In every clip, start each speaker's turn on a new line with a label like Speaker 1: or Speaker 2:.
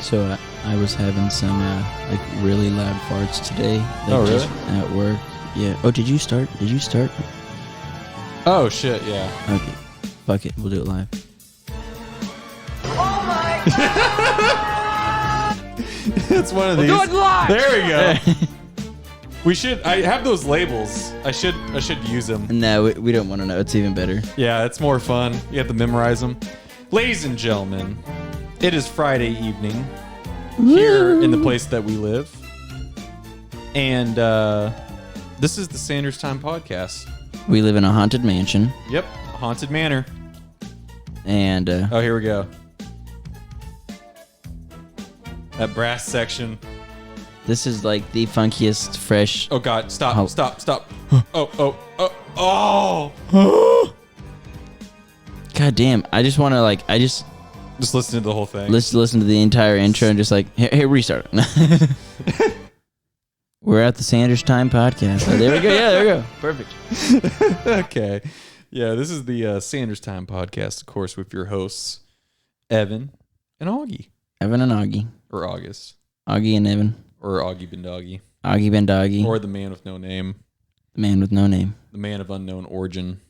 Speaker 1: So I was having some like really loud farts today. Like,
Speaker 2: Oh, really?
Speaker 1: just at work. Yeah. Oh, did you start?
Speaker 2: Oh shit, yeah.
Speaker 1: Okay. Fuck it. We'll do it live.
Speaker 3: Oh my
Speaker 2: It's one of these.
Speaker 3: do it live!
Speaker 2: There we go. We should. I have those labels. I should use them.
Speaker 1: No, we don't want to know. It's even better.
Speaker 2: Yeah, it's more fun. You have to memorize them. Ladies and gentlemen, it is Friday evening here in the place that we live, and this is the Sanders Time Podcast.
Speaker 1: We live in a haunted mansion.
Speaker 2: Yep, haunted manor.
Speaker 1: And
Speaker 2: Oh, here we go. That brass section.
Speaker 1: this is like the funkiest, fresh.
Speaker 2: Oh God! Stop!
Speaker 1: Oh.
Speaker 2: Stop! Oh!
Speaker 1: God damn! I just want to just
Speaker 2: Just listen to the whole thing.
Speaker 1: listen to the entire intro and just hey, restart it. We're at the Sanders Time Podcast. Oh, there we go. Yeah, there we go. Perfect.
Speaker 2: Okay. Yeah, this is the Sanders Time Podcast, of course, with your hosts, Evan and Augie.
Speaker 1: Evan and Augie.
Speaker 2: Or August.
Speaker 1: Augie and Evan.
Speaker 2: Or Augie Bendoggy.
Speaker 1: Augie Ben Doggy.
Speaker 2: Or the man with no name.
Speaker 1: The man with no name.
Speaker 2: The man of unknown origin.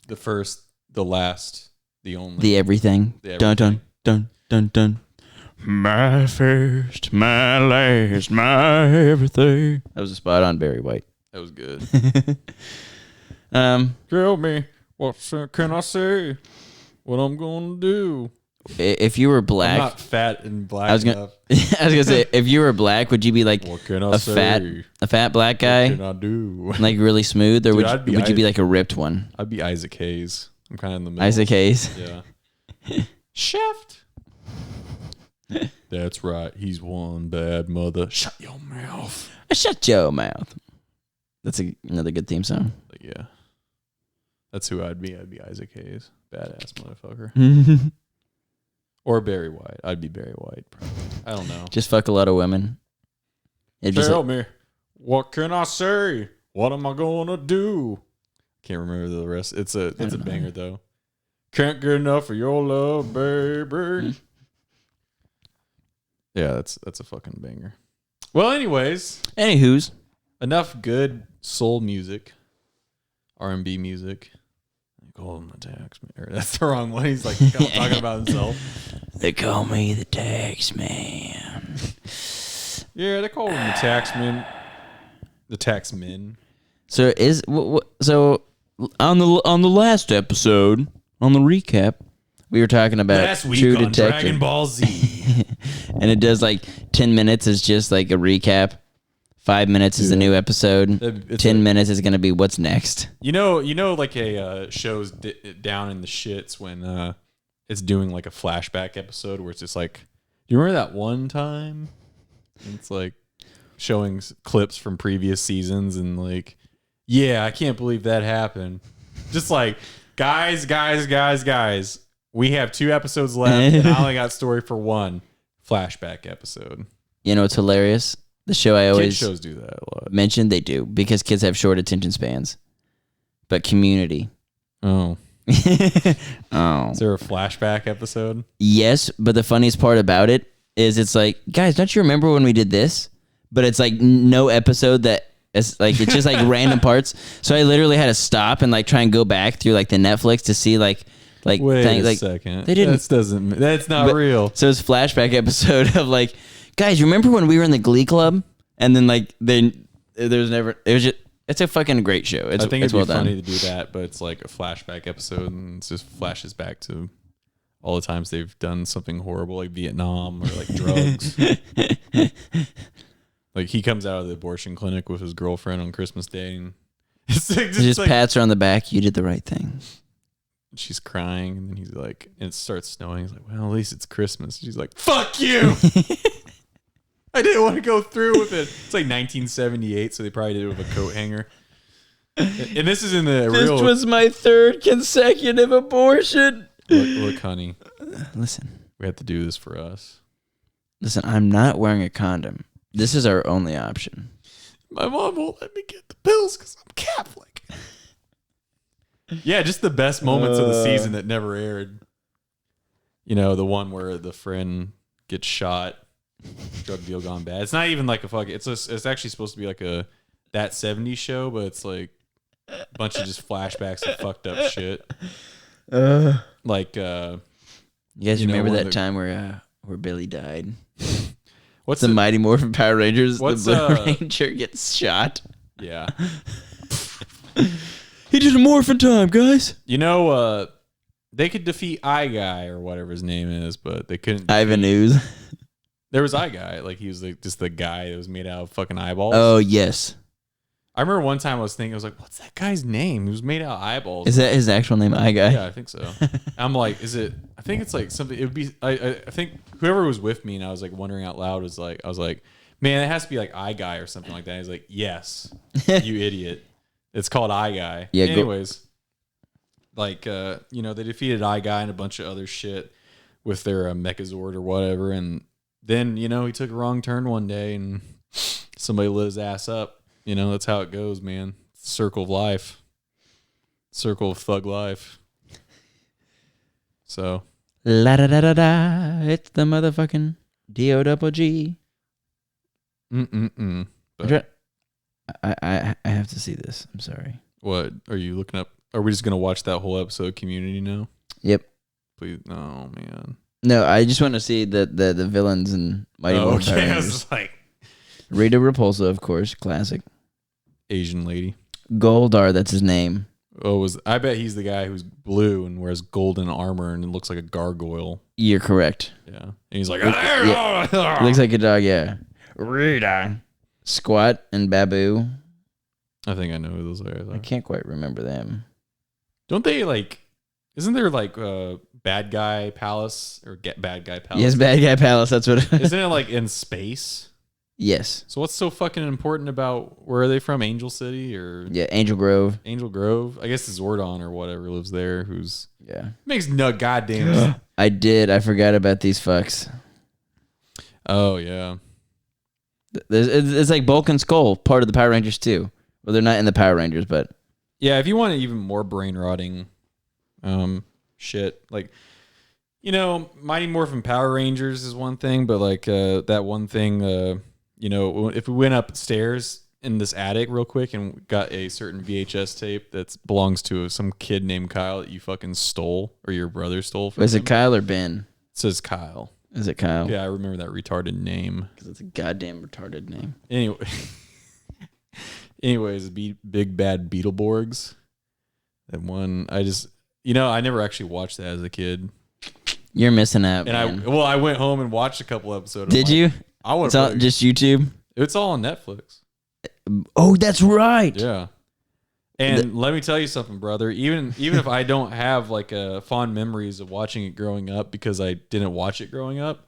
Speaker 2: The first, the last, the only.
Speaker 1: The everything.
Speaker 2: The
Speaker 1: Dun
Speaker 2: everything.
Speaker 1: dun dun dun dun. My first, my last, my everything. That was a spot on Barry White.
Speaker 2: That was good.
Speaker 1: Tell
Speaker 2: me, what can I say? What I'm going to do?
Speaker 1: If you were black,
Speaker 2: I'm not fat and black
Speaker 1: I was gonna,
Speaker 2: enough.
Speaker 1: I was gonna say, if you were black, would you be like
Speaker 2: What can I
Speaker 1: a
Speaker 2: say?
Speaker 1: fat black guy,
Speaker 2: What can I do?
Speaker 1: like really smooth, or
Speaker 2: Dude,
Speaker 1: would you be like a ripped one?
Speaker 2: I'd be Isaac Hayes. I'm kind of in the middle.
Speaker 1: Isaac Hayes.
Speaker 2: Yeah. Shaft. That's right. He's one bad mother. Shut your mouth.
Speaker 1: Shut your mouth. That's another good theme song.
Speaker 2: Like, yeah. That's who I'd be. I'd be Isaac Hayes. Badass motherfucker. Or Barry White. I'd be Barry White, probably. I don't know.
Speaker 1: Just fuck a lot of women. It just
Speaker 2: Tell me, what can I say? What am I gonna do? Can't remember the rest. It's a banger though. Can't get enough of your love, baby. Yeah, that's a fucking banger. Well, anyways,
Speaker 1: Anywho's.
Speaker 2: enough good soul music, R&B music. Call him the tax man. Or that's the wrong one. He's like talking about himself.
Speaker 1: They call me the tax man.
Speaker 2: Yeah, they call him the taxman. The taxman.
Speaker 1: So so on the last episode, on the recap, we were talking about
Speaker 2: Last week
Speaker 1: True
Speaker 2: on
Speaker 1: Detective.
Speaker 2: Dragon Ball Z.
Speaker 1: And it does 10 minutes is just like a recap. 5 minutes is the new episode.
Speaker 2: It's
Speaker 1: 10 minutes is going to be what's next.
Speaker 2: You know, like a show's down in the shits when it's doing like a flashback episode where it's just like, you remember that one time? And it's like showing clips from previous seasons and like, yeah, I can't believe that happened. Just like, guys, we have 2 episodes left and I only got story for 1 flashback episode.
Speaker 1: You know what's hilarious? The show I
Speaker 2: Kid
Speaker 1: always
Speaker 2: shows do that a lot.
Speaker 1: mention, they do, because kids have short attention spans. But Community.
Speaker 2: Oh.
Speaker 1: Oh.
Speaker 2: Is there a flashback episode?
Speaker 1: Yes, but the funniest part about it is it's like, guys, don't you remember when we did this? But it's like no episode that is like, it's just like random parts. So I literally had to stop and try and go back through the Netflix to see
Speaker 2: Wait a second.
Speaker 1: They didn't.
Speaker 2: That's not real.
Speaker 1: So it's flashback episode of guys, remember when we were in the Glee Club? And then there's never, it was just, it's a fucking great show.
Speaker 2: I think
Speaker 1: it's
Speaker 2: it'd
Speaker 1: well
Speaker 2: be funny
Speaker 1: done.
Speaker 2: to do that, but it's like a flashback episode and it just flashes back to all the times they've done something horrible like Vietnam or drugs. Like he comes out of the abortion clinic with his girlfriend on Christmas Day and it's
Speaker 1: Just pats her on the back. You did the right thing.
Speaker 2: she's crying and then he's like, and it starts snowing. He's like, well, at least it's Christmas. She's like, fuck you. I didn't want to go through with it. It's like 1978, so they probably did it with a coat hanger. And this is in the
Speaker 1: This
Speaker 2: real.
Speaker 1: was my 3rd consecutive abortion.
Speaker 2: Look, honey,
Speaker 1: Listen,
Speaker 2: we have to do this for us.
Speaker 1: I'm not wearing a condom. This is our only option.
Speaker 2: My mom won't let me get the pills because I'm Catholic. Yeah, just the best moments of the season that never aired. You know, the one where the friend gets shot, drug deal gone bad. It's not even like a fuck. It's actually supposed to be like a That 70s Show, but it's like a bunch of just flashbacks of fucked up shit. Like,
Speaker 1: you guys
Speaker 2: you know,
Speaker 1: remember
Speaker 2: one of
Speaker 1: that
Speaker 2: the-
Speaker 1: time where Billy died?
Speaker 2: what's
Speaker 1: The Mighty Morphin Power Rangers.
Speaker 2: What's,
Speaker 1: the Blue Ranger gets shot.
Speaker 2: Yeah.
Speaker 1: He did a morphin time, guys.
Speaker 2: You know, they could defeat Eye Guy or whatever his name is, but they couldn't.
Speaker 1: Ivan Ooze.
Speaker 2: There was Eye Guy. Like, he was like just the guy that was made out of fucking eyeballs.
Speaker 1: Oh, yes.
Speaker 2: I remember one time I was like, what's that guy's name? He was made out of eyeballs.
Speaker 1: Is that his actual name, I Guy?
Speaker 2: Yeah, I think so. I'm like, I think it's like something, it would be, I think whoever was with me and I was like wondering out loud was like, I was like, man, it has to be like Eye Guy or something like that. He's like, yes, you idiot. It's called Eye Guy.
Speaker 1: Yeah.
Speaker 2: Anyways, like, you know, they defeated Eye Guy and a bunch of other shit with their Megazord or whatever. And then, you know, he took a wrong turn one day and somebody lit his ass up. You know, that's how it goes, man. Circle of life. Circle of thug life. So.
Speaker 1: La da da da da. It's the motherfucking D-O-double-G.
Speaker 2: But
Speaker 1: I have to see this. I'm sorry.
Speaker 2: what are you looking up? Are we just gonna watch that whole episode of Community now?
Speaker 1: Yep.
Speaker 2: Please, no, man.
Speaker 1: No, I just want to see the villains and Mighty Morphin Power
Speaker 2: okay. I was
Speaker 1: Rangers.
Speaker 2: just like
Speaker 1: Rita Repulsa, of course, classic.
Speaker 2: Asian lady.
Speaker 1: Goldar, that's his name.
Speaker 2: Oh, I bet he's the guy who's blue and wears golden armor and looks like a gargoyle.
Speaker 1: You're correct.
Speaker 2: Yeah, and he's like,
Speaker 1: Looks like a dog, yeah. Rita. Squat and Babu.
Speaker 2: I think I know who those are.
Speaker 1: I can't quite remember them.
Speaker 2: Don't they like? Isn't there like bad guy palace or get bad guy palace?
Speaker 1: Yes, Bad Guy Palace, that's what it is.
Speaker 2: Isn't it like in space?
Speaker 1: Yes.
Speaker 2: So what's so fucking important about where are they from? Angel City or
Speaker 1: Yeah, Angel Grove.
Speaker 2: Angel Grove? I guess it's Zordon or whatever lives there. Who's
Speaker 1: Yeah.
Speaker 2: makes no goddamn.
Speaker 1: I forgot about these fucks.
Speaker 2: Oh yeah.
Speaker 1: It's like Bulk and Skull, part of the Power Rangers too. Well, they're not in the Power Rangers, but
Speaker 2: Yeah, if you want even more brain rotting shit, like, you know, Mighty Morphin Power Rangers is one thing, but like that one thing, you know, if we went upstairs in this attic real quick and got a certain VHS tape that belongs to some kid named Kyle that you fucking stole or your brother stole from
Speaker 1: is
Speaker 2: him.
Speaker 1: it Kyle or Ben?
Speaker 2: It says Kyle.
Speaker 1: Is it Kyle?
Speaker 2: Yeah, I remember that retarded name.
Speaker 1: Because it's a goddamn retarded name.
Speaker 2: Anyway, anyways, Big Bad Beetleborgs. That one, I just, you know, I never actually watched that as a kid.
Speaker 1: You're missing out,
Speaker 2: And
Speaker 1: man.
Speaker 2: I went home and watched a couple episodes.
Speaker 1: Did you?
Speaker 2: I would.
Speaker 1: It's all just YouTube?
Speaker 2: It's all on Netflix.
Speaker 1: Oh, that's right.
Speaker 2: Yeah. And let me tell you something, brother. Even if I don't have like fond memories of watching it growing up because I didn't watch it growing up,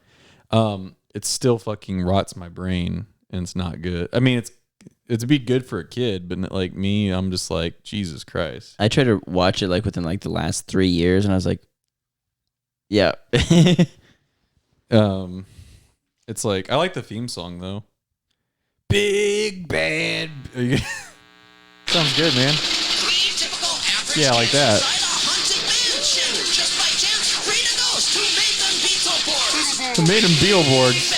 Speaker 2: it still fucking rots my brain and it's not good. I mean, it's be good for a kid, but like me, I'm just like, Jesus Christ.
Speaker 1: I tried to watch it like within like the last 3 years, and I was like, yeah.
Speaker 2: It's like I like the theme song though. Big Bad. Sounds good, man. Yeah, like that. Who made them Beetleborgs?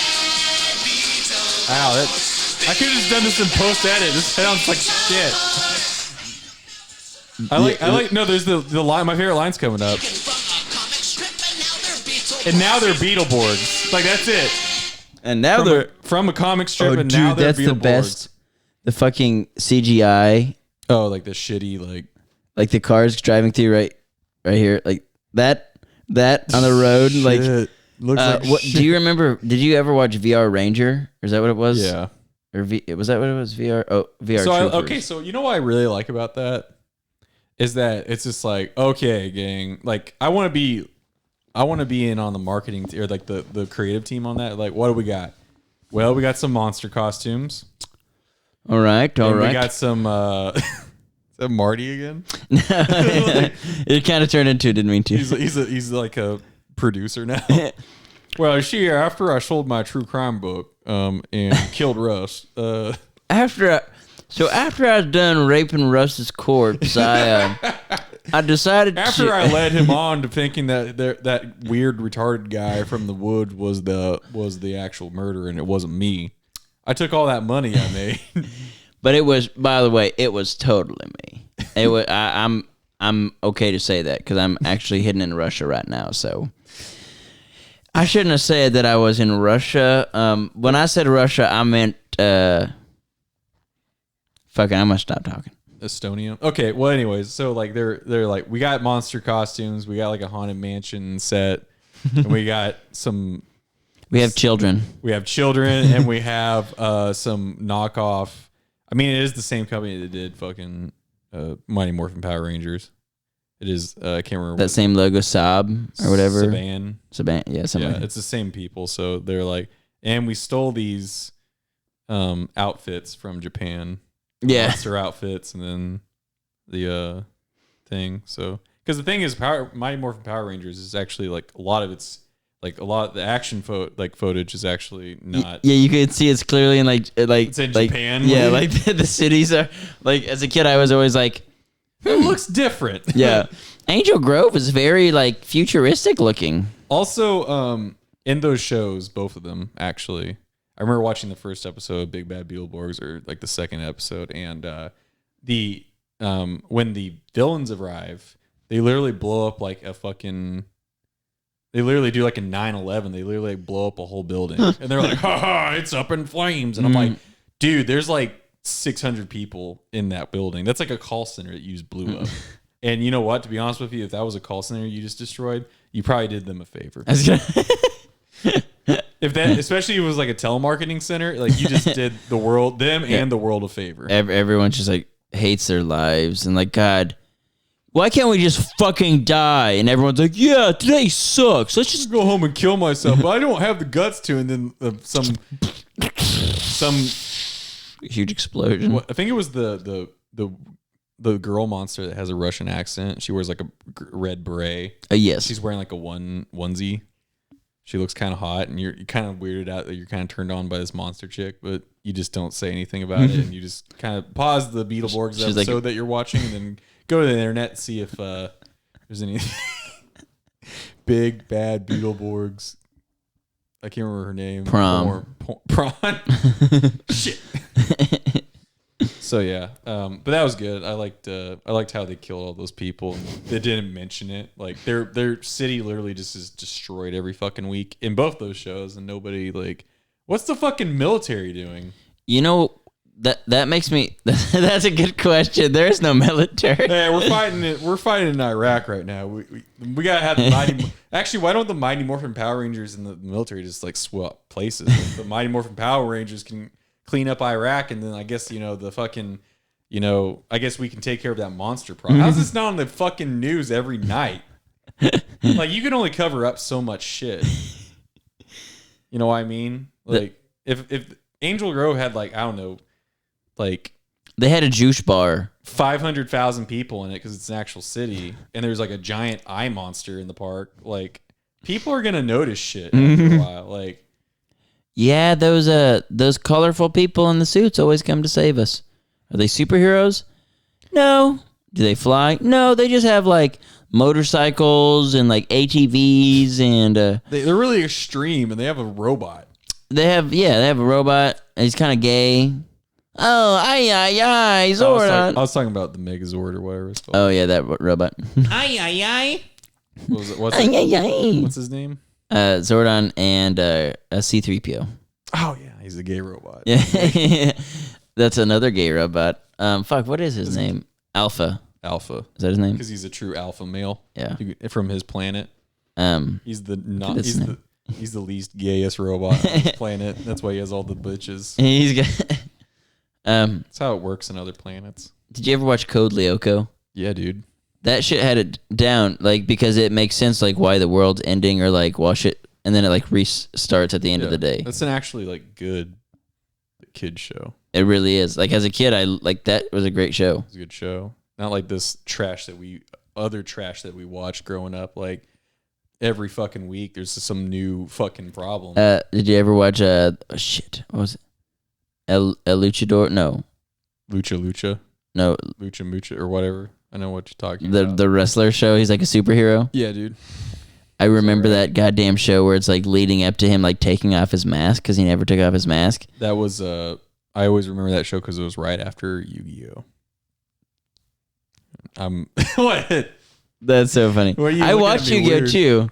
Speaker 2: Wow, I could have just done this in post edit. This sounds like shit. I like. No, there's the line. My favorite line's coming up. And now they're Beetleborgs. Like that's it.
Speaker 1: And now they're
Speaker 2: from a comic strip.
Speaker 1: oh,
Speaker 2: and
Speaker 1: dude,
Speaker 2: now they're
Speaker 1: that's the
Speaker 2: Beetleborgs.
Speaker 1: best. The fucking CGI,
Speaker 2: Oh, like the shitty
Speaker 1: like the cars driving through right here, like that on the road, like.
Speaker 2: Looks like
Speaker 1: what
Speaker 2: shit.
Speaker 1: do you remember? Did you ever watch VR Ranger? Or is that what it was?
Speaker 2: Yeah.
Speaker 1: Or was that what it was? VR. Oh, VR.
Speaker 2: So
Speaker 1: Troopers.
Speaker 2: so you know what I really like about that is that it's just like, okay, gang, like I want to be in on the marketing or like the creative team on that. Like, what do we got? Well, we got some monster costumes.
Speaker 1: All right.
Speaker 2: We got some. Is that Marty again?
Speaker 1: It kind of turned into it, didn't mean to.
Speaker 2: He's like a producer now. Well, after I sold my true crime book and killed Russ.
Speaker 1: After I was done raping Russ's corpse, I I decided
Speaker 2: after I led him on to thinking that that weird retarded guy from the wood was the actual murderer and it wasn't me. I took all that money I made.
Speaker 1: But it was, by the way, it was totally me. It was. I'm okay to say that because I'm actually hidden in Russia right now. So I shouldn't have said that I was in Russia. When I said Russia, I meant. Fucking, I'm gonna stop talking.
Speaker 2: Estonia. Okay. Well, anyways, so like they're like we got monster costumes, we got like a haunted mansion set, and we got some.
Speaker 1: We have children.
Speaker 2: We have children, and we have some knockoff. I mean, it is the same company that did fucking Mighty Morphin Power Rangers. It is. I can't remember
Speaker 1: That same logo, Saab or whatever.
Speaker 2: Saban.
Speaker 1: Yeah, something.
Speaker 2: Yeah,
Speaker 1: like
Speaker 2: it's the same people. So they're like, and we stole these outfits from Japan.
Speaker 1: Yeah.
Speaker 2: Monster outfits, and then the thing. So, because the thing is, Mighty Morphin Power Rangers is actually like a lot of it's. Like a lot of the action footage is actually not.
Speaker 1: Yeah, you can see it's clearly in like
Speaker 2: it's in Japan.
Speaker 1: Yeah, like the cities are like. As a kid, I was always like,
Speaker 2: it looks different.
Speaker 1: Yeah, Angel Grove is very like futuristic looking.
Speaker 2: Also, in those shows, both of them actually. I remember watching the first episode of Big Bad Beetleborgs, or like the second episode, and when the villains arrive, they literally blow up like a fucking. They literally do like a 9/11. They literally like blow up a whole building. And they're like, ha, it's up in flames. And I'm like, dude, there's like 600 people in that building. That's like a call center that you just blew up. And you know what? To be honest with you, if that was a call center you just destroyed, you probably did them a favor. If that, especially if it was like a telemarketing center, like you just did the world, and the world a favor.
Speaker 1: Everyone just like hates their lives and like, God, why can't we just fucking die? And everyone's like, yeah, today sucks. Let's just
Speaker 2: go home and kill myself. But I don't have the guts to. And then some
Speaker 1: huge explosion.
Speaker 2: I think it was the girl monster that has a Russian accent. She wears like a red beret.
Speaker 1: Yes.
Speaker 2: She's wearing like a onesie. She looks kind of hot, and you're kind of weirded out that you're kind of turned on by this monster chick, but you just don't say anything about it, and you just kind of pause the Beetleborgs episode that you're watching, and then go to the internet and see if there's any big bad Beetleborgs. I can't remember her name.
Speaker 1: Prawn.
Speaker 2: Shit. So yeah, but that was good. I liked how they killed all those people. They didn't mention it. Like their city literally just is destroyed every fucking week in both those shows, and nobody like, what's the fucking military doing?
Speaker 1: You know, that makes me. That's a good question. There is no military.
Speaker 2: Hey, we're fighting it. We're fighting in Iraq right now. We gotta have the mighty. Actually, why don't the Mighty Morphin Power Rangers and the military just like swap places? Like, the Mighty Morphin Power Rangers can clean up Iraq, and then I guess the fucking, I guess we can take care of that monster problem. How's this not on the fucking news every night? Like, you can only cover up so much shit. You know what I mean? Like, if Angel Grove had like, I don't know, like
Speaker 1: they had a juice bar,
Speaker 2: 500,000 people in it because it's an actual city, and there's like a giant eye monster in the park, like people are gonna notice shit after a while. Like,
Speaker 1: yeah, those colorful people in the suits always come to save us. Are they superheroes? No. Do they fly? No, they just have like motorcycles and like ATVs and
Speaker 2: they're really extreme, and they have a robot.
Speaker 1: They have a robot. And he's kind of gay. Oh, Zordon.
Speaker 2: I was talking about the Megazord or whatever it's called.
Speaker 1: Oh yeah, that robot.
Speaker 2: What's his name?
Speaker 1: Zordon and a C-3PO.
Speaker 2: Oh yeah, he's a gay robot.
Speaker 1: Yeah, that's another gay robot. What is his name? Alpha.
Speaker 2: Alpha.
Speaker 1: Is that his name?
Speaker 2: Because he's a true alpha male.
Speaker 1: Yeah.
Speaker 2: From his planet.
Speaker 1: He's
Speaker 2: the least gayest robot on his planet. That's why he has all the bitches.
Speaker 1: He's got.
Speaker 2: That's how it works in other planets.
Speaker 1: Did you ever watch Code Lyoko?
Speaker 2: Yeah, dude.
Speaker 1: That shit had it down, like, because it makes sense, like, why the world's ending, or like, wash it, and then it like restarts at the end of the day.
Speaker 2: That's an actually like good kid show.
Speaker 1: It really is. Like, as a kid, that was a great show.
Speaker 2: It was a good show. Not like this other trash that we watched growing up. Like, every fucking week, there's just some new fucking problem.
Speaker 1: Did you ever watch what was it? El Luchador? No.
Speaker 2: Lucha.
Speaker 1: No.
Speaker 2: Lucha Mucha or whatever. I know what you're talking about.
Speaker 1: The wrestler show. He's like a superhero.
Speaker 2: Yeah, dude.
Speaker 1: I remember that goddamn show where it's like leading up to him like taking off his mask because he never took off his mask.
Speaker 2: That was I always remember that show because it was right after Yu-Gi-Oh. What?
Speaker 1: That's so funny. I watched Yu-Gi-Oh too,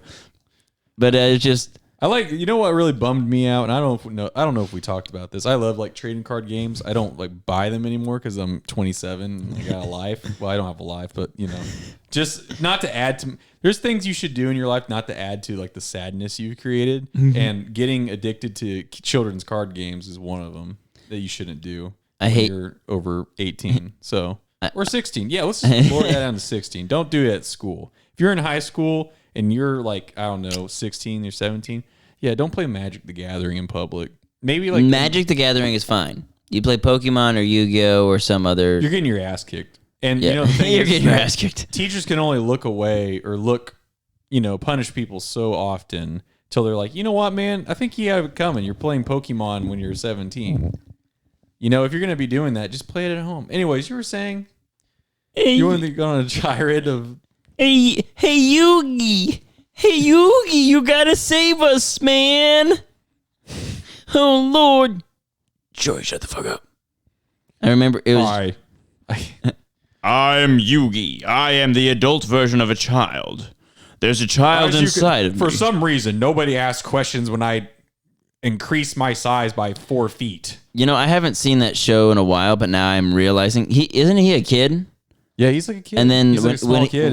Speaker 1: but it's just
Speaker 2: I like. You know what really bummed me out, and I don't know if we talked about this. I love like trading card games. I don't like buy them anymore because I'm 27 and I got a life. Well, I don't have a life, but you know, just not to add to. There's things you should do in your life not to add to like the sadness you've created, and getting addicted to children's card games is one of them that you shouldn't do. You're over 18, so. Or 16. Yeah, let's lower that down to 16. Don't do it at school. If you're in high school and you're like, I don't know, 16 or 17, yeah, don't play Magic the Gathering in public. Maybe like
Speaker 1: Magic the Gathering is fine. You play Pokemon or Yu-Gi-Oh or some other.
Speaker 2: You're getting your ass kicked. And you know the thing
Speaker 1: you're getting your ass kicked.
Speaker 2: Teachers can only look away or punish people so often till they're like, you know what, man? I think you have it coming. You're playing Pokemon when you're 17. You know, if you're going to be doing that, just play it at home. Anyways, you were saying you want to go on a tirade of...
Speaker 1: Hey, Yugi. Hey, Yugi, you got to save us, man. Oh, Lord. Joey, shut the fuck up. I remember it was...
Speaker 3: I'm Yugi. I am the adult version of a child. There's a child inside of me.
Speaker 2: For some reason, nobody asks questions when I increase my size by 4 feet.
Speaker 1: You know, I haven't seen that show in a while, but now I'm realizing isn't he a kid?
Speaker 2: Yeah, he's like a kid.
Speaker 1: And then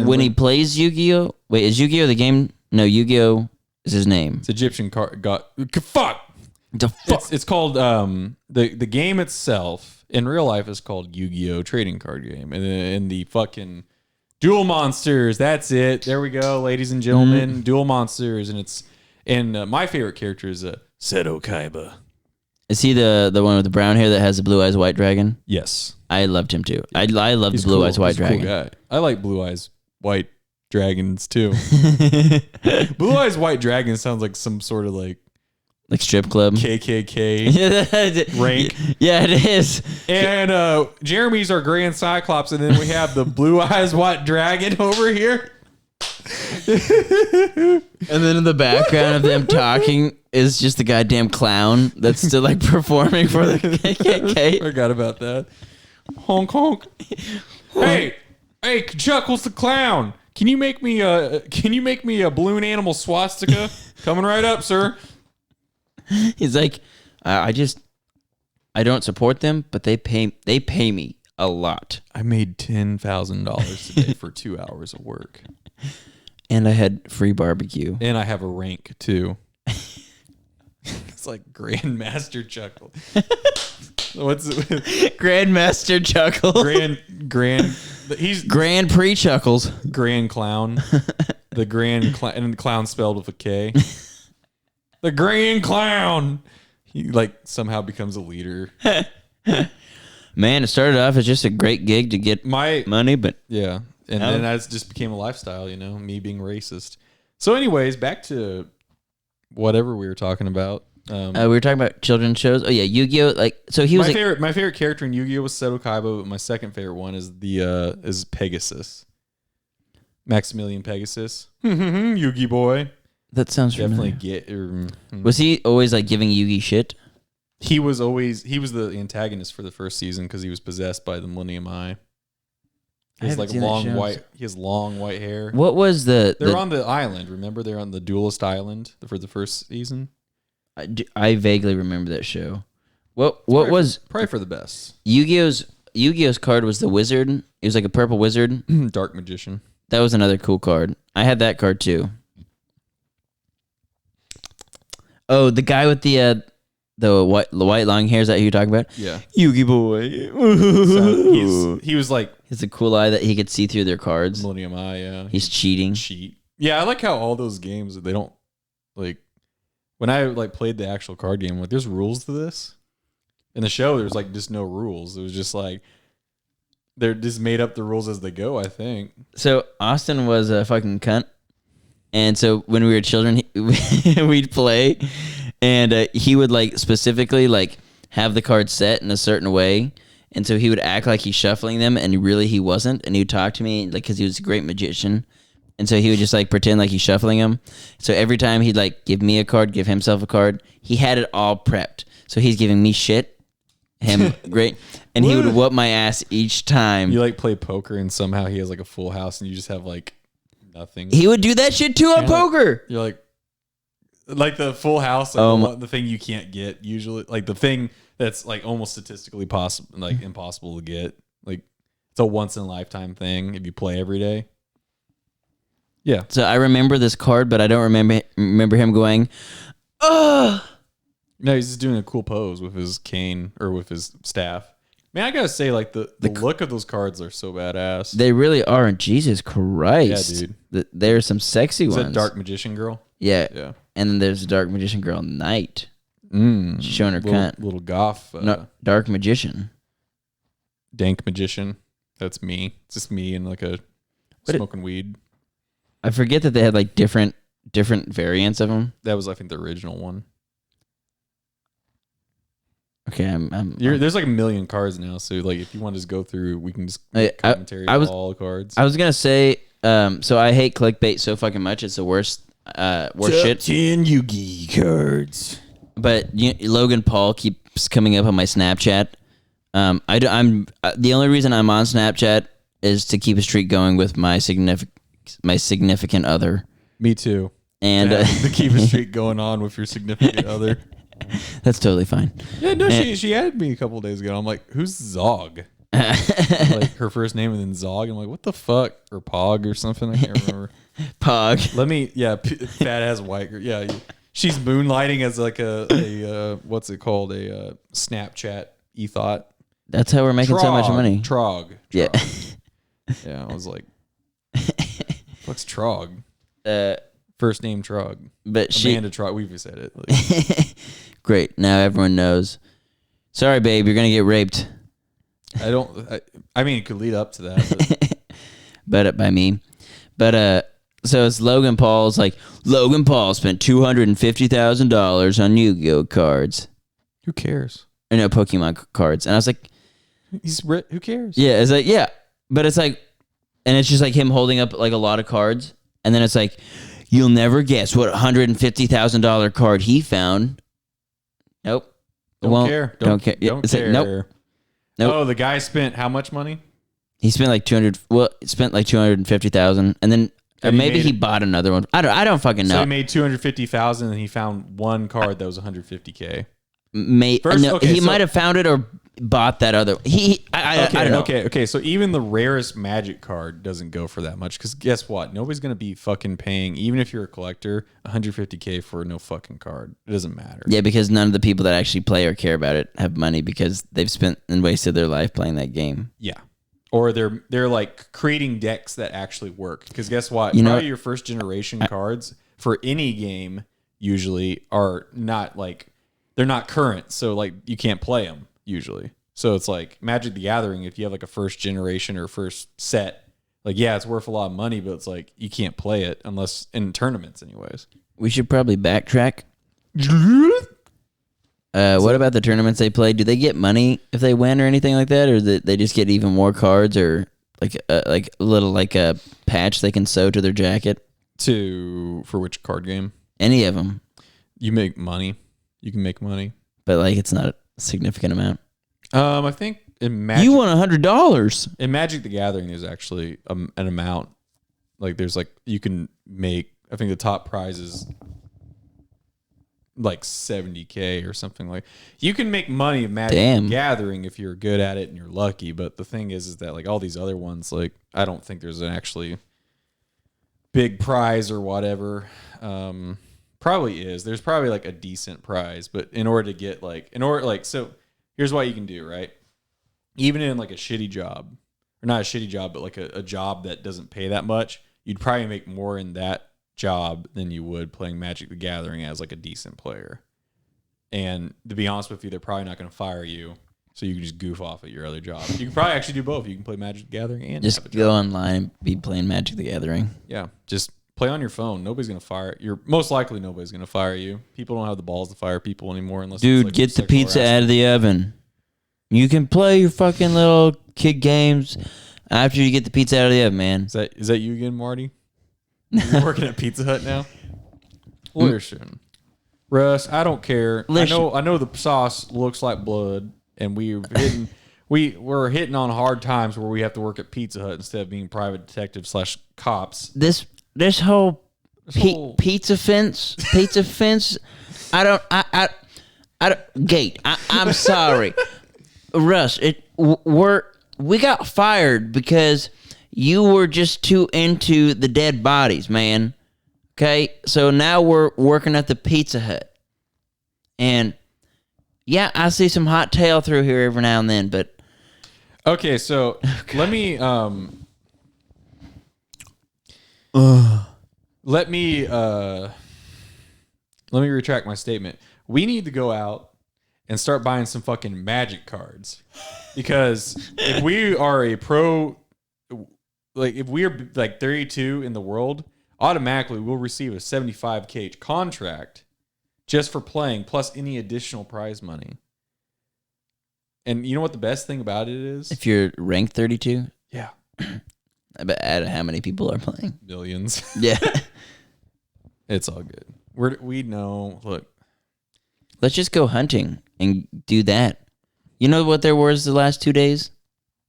Speaker 2: when
Speaker 1: he plays Yu-Gi-Oh, wait, is Yu-Gi-Oh the game? No, Yu-Gi-Oh is his name.
Speaker 2: It's Egyptian card. Fuck.
Speaker 1: The fuck.
Speaker 2: It's called the game itself in real life is called Yu-Gi-Oh trading card game, and in the fucking Duel Monsters. That's it. There we go, ladies and gentlemen. Duel Monsters, and my favorite character is Seto Kaiba.
Speaker 1: Is he the one with the brown hair that has the blue eyes white dragon?
Speaker 2: Yes.
Speaker 1: I loved him too. I love the blue eyes white dragon.
Speaker 2: Cool guy. I like blue eyes white dragons too. Blue eyes white dragon sounds like some sort of like
Speaker 1: strip club
Speaker 2: KKK rank.
Speaker 1: Yeah, it is.
Speaker 2: And Jeremy's our Grand Cyclops, and then we have the blue eyes white dragon over here.
Speaker 1: And then in the background of them talking is just the goddamn clown that's still like performing for the KKK.
Speaker 2: Forgot about that. Honk honk. Hey, Chuckles the clown. Can you make me a balloon animal swastika? Coming right up, sir.
Speaker 1: He's like, I don't support them, but they pay me a lot.
Speaker 2: I made $10,000 today for 2 hours of work.
Speaker 1: And I had free barbecue.
Speaker 2: And I have a rank too. It's like Grandmaster Chuckle. What's it?
Speaker 1: Grandmaster Chuckle.
Speaker 2: He's
Speaker 1: Grand Pre Chuckles.
Speaker 2: Grand Clown. The Grand Clown, and the clown spelled with a K. The Grand Clown. He like somehow becomes a leader.
Speaker 1: Man, it started off as just a great gig to get money, but
Speaker 2: yeah. And then that just became a lifestyle, you know, me being racist. So anyways, back to whatever we were talking about.
Speaker 1: We were talking about children's shows. Oh yeah, Yu-Gi-Oh!
Speaker 2: My favorite character in Yu-Gi-Oh! Was Seto Kaiba, but my second favorite one is is Pegasus. Maximilian Pegasus. Yu-Gi boy.
Speaker 1: That sounds
Speaker 2: definitely
Speaker 1: familiar. Was he always like giving Yugi shit?
Speaker 2: He was the antagonist for the first season because he was possessed by the Millennium Eye. He has like long white hair.
Speaker 1: What was
Speaker 2: they're on the island, remember? They're on the Duelist Island for the first season.
Speaker 1: I vaguely remember that show. What was
Speaker 2: probably for the best.
Speaker 1: Yu-Gi-Oh's card was the wizard. It was like a purple wizard.
Speaker 2: Dark Magician.
Speaker 1: That was another cool card. I had that card too. Oh, the guy with the white long hair, is that who you're talking about?
Speaker 2: Yeah.
Speaker 1: Yugi boy.
Speaker 2: So he was like...
Speaker 1: He's a cool eye that he could see through their cards.
Speaker 2: Millennium Eye, yeah.
Speaker 1: He's cheating.
Speaker 2: Yeah, I like how all those games, they don't... Like, when I like played the actual card game, like, there's rules to this. In the show, there's like just no rules. It was just like... They're just made up the rules as they go, I think.
Speaker 1: So, Austin was a fucking cunt. And so when we were children, we'd play, and he would like specifically like have the card set in a certain way, And so he would act like he's shuffling them, and really he wasn't. And he would talk to me like because he was a great magician. And so he would just like pretend like he's shuffling them. So every time he'd like give me a card, give himself a card, he had it all prepped. So he's giving me shit, him great, and he would whoop my ass each time.
Speaker 2: You like play poker and somehow he has like a full house and you just have like nothing.
Speaker 1: He would do that shit too on poker.
Speaker 2: You're like the full house, like the thing you can't get usually, like the thing that's like almost statistically possible, like impossible to get. Like it's a once in a lifetime thing if you play every day. Yeah.
Speaker 1: So I remember this card, but I don't remember him going, "Ugh."
Speaker 2: No, he's just doing a cool pose with his cane or with his staff. Man, I gotta say, like the look of those cards are so badass.
Speaker 1: They really are. Jesus Christ,
Speaker 2: yeah, dude.
Speaker 1: There's some sexy ones.
Speaker 2: That Dark Magician Girl.
Speaker 1: Yeah,
Speaker 2: yeah.
Speaker 1: And then there's a Dark Magician Girl Knight. She's showing her cunt.
Speaker 2: Little goth.
Speaker 1: No, Dark Magician.
Speaker 2: Dank Magician. That's me. It's just me and like a smoking weed.
Speaker 1: I forget that they had like different variants of them.
Speaker 2: That was, I think, the original one.
Speaker 1: Okay,
Speaker 2: there's like a million cards now, so like if you want to just go through, we can just commentary on all the cards.
Speaker 1: I was gonna say, so I hate clickbait so fucking much. It's the worst shit.
Speaker 3: 10 Yu-Gi cards.
Speaker 1: But Logan Paul keeps coming up on my Snapchat. I'm the only reason I'm on Snapchat is to keep a streak going with my significant other.
Speaker 2: Me too.
Speaker 1: And
Speaker 2: to keep a streak going on with your significant other.
Speaker 1: That's totally fine.
Speaker 2: Yeah, no, she added me a couple of days ago. I'm like, who's Zog? Like her first name and then Zog. I'm like, what the fuck? Or Pog or something? I can't remember.
Speaker 1: Pog.
Speaker 2: Fat ass white girl. Yeah, she's moonlighting as like a what's it called? A Snapchat ethot.
Speaker 1: That's how we're making so much money.
Speaker 2: Trog.
Speaker 1: Yeah.
Speaker 2: Yeah, I was like, what's Trog? First name Trog.
Speaker 1: But
Speaker 2: Amanda Trog. We've said it. Like.
Speaker 1: Great. Now everyone knows. Sorry, babe. You're gonna get raped.
Speaker 2: I mean, it could lead up to that.
Speaker 1: But by me. But so it's Logan Paul's like Logan Paul spent $250,000 on Yu-Gi-Oh cards.
Speaker 2: Who cares?
Speaker 1: Or no, Pokemon cards. And I was like,
Speaker 2: who cares?
Speaker 1: Yeah, it's like, yeah. But it's like, and it's just like him holding up like a lot of cards. And then it's like, you'll never guess what $150,000 card he found. Nope.
Speaker 2: Don't care.
Speaker 1: Don't care.
Speaker 2: Don't
Speaker 1: it's
Speaker 2: care.
Speaker 1: Like, nope.
Speaker 2: Oh, the guy spent how much money?
Speaker 1: He spent like 200. Well, he spent like 250,000, and then or maybe he bought another one. I don't fucking know.
Speaker 2: So he made 250,000, and he found one card that was 150K.
Speaker 1: He might have found it or bought that other. I don't know.
Speaker 2: Okay. So even the rarest Magic card doesn't go for that much because guess what? Nobody's gonna be fucking paying, even if you're a collector, 150K for no fucking card. It doesn't matter.
Speaker 1: Yeah, because none of the people that actually play or care about it have money because they've spent and wasted their life playing that game.
Speaker 2: Yeah. Or they're like creating decks that actually work. Because guess what? Probably your first generation cards for any game usually are not like they're not current, so like you can't play them usually. So it's like Magic the Gathering. If you have like a first generation or first set, like yeah, it's worth a lot of money, but it's like you can't play it unless in tournaments, anyways.
Speaker 1: We should probably backtrack. What about the tournaments they play? Do they get money if they win or anything like that, or they just get even more cards, or like a little like a patch they can sew to their jacket?
Speaker 2: For which card game?
Speaker 1: Any of them.
Speaker 2: You make money. You can make money,
Speaker 1: but like it's not a significant amount.
Speaker 2: I think in Magic,
Speaker 1: you won $100
Speaker 2: in Magic the Gathering. There's actually an amount. Like there's like you can make. I think the top prize is like 70K or something like. You can make money in Magic the Gathering if you're good at it and you're lucky. But the thing is that like all these other ones, like I don't think there's an actually big prize or whatever. Probably is. There's probably like a decent prize, but so here's what you can do, right? Even in like a shitty job, or not a shitty job, but like a job that doesn't pay that much, you'd probably make more in that job than you would playing Magic the Gathering as like a decent player. And to be honest with you, they're probably not going to fire you, so you can just goof off at your other job. You can probably actually do both. You can play Magic the Gathering and
Speaker 1: just go online and be playing Magic the Gathering.
Speaker 2: Yeah, just play on your phone. Nobody's going to fire you. Most likely nobody's going to fire you. People don't have the balls to fire people anymore unless
Speaker 1: Dude,
Speaker 2: it's like
Speaker 1: get the pizza out of the oven. You can play your fucking little kid games after you get the pizza out of the oven, man.
Speaker 2: Is that you again, Marty? You're working at Pizza Hut now? Listen, Russ, I don't care.
Speaker 1: Listen.
Speaker 2: I know the sauce looks like blood, and we're hitting on hard times where we have to work at Pizza Hut instead of being private detectives / cops.
Speaker 1: This whole pizza fence. I don't Gate. I'm sorry, Russ. We got fired because you were just too into the dead bodies, man. Okay, so now we're working at the Pizza Hut, and yeah, I see some hot tail through here every now and then, but
Speaker 2: okay, so let me retract my statement. We need to go out and start buying some fucking magic cards, because if we are a pro, like if we're like 32 in the world, automatically we'll receive a $75K contract just for playing, plus any additional prize money. And you know what the best thing about it is?
Speaker 1: if you're ranked 32,
Speaker 2: Yeah.
Speaker 1: I bet add how many people are playing.
Speaker 2: Millions.
Speaker 1: Yeah.
Speaker 2: It's all good. We know. Look,
Speaker 1: Let's just go hunting and do that. You know what there was the last 2 days?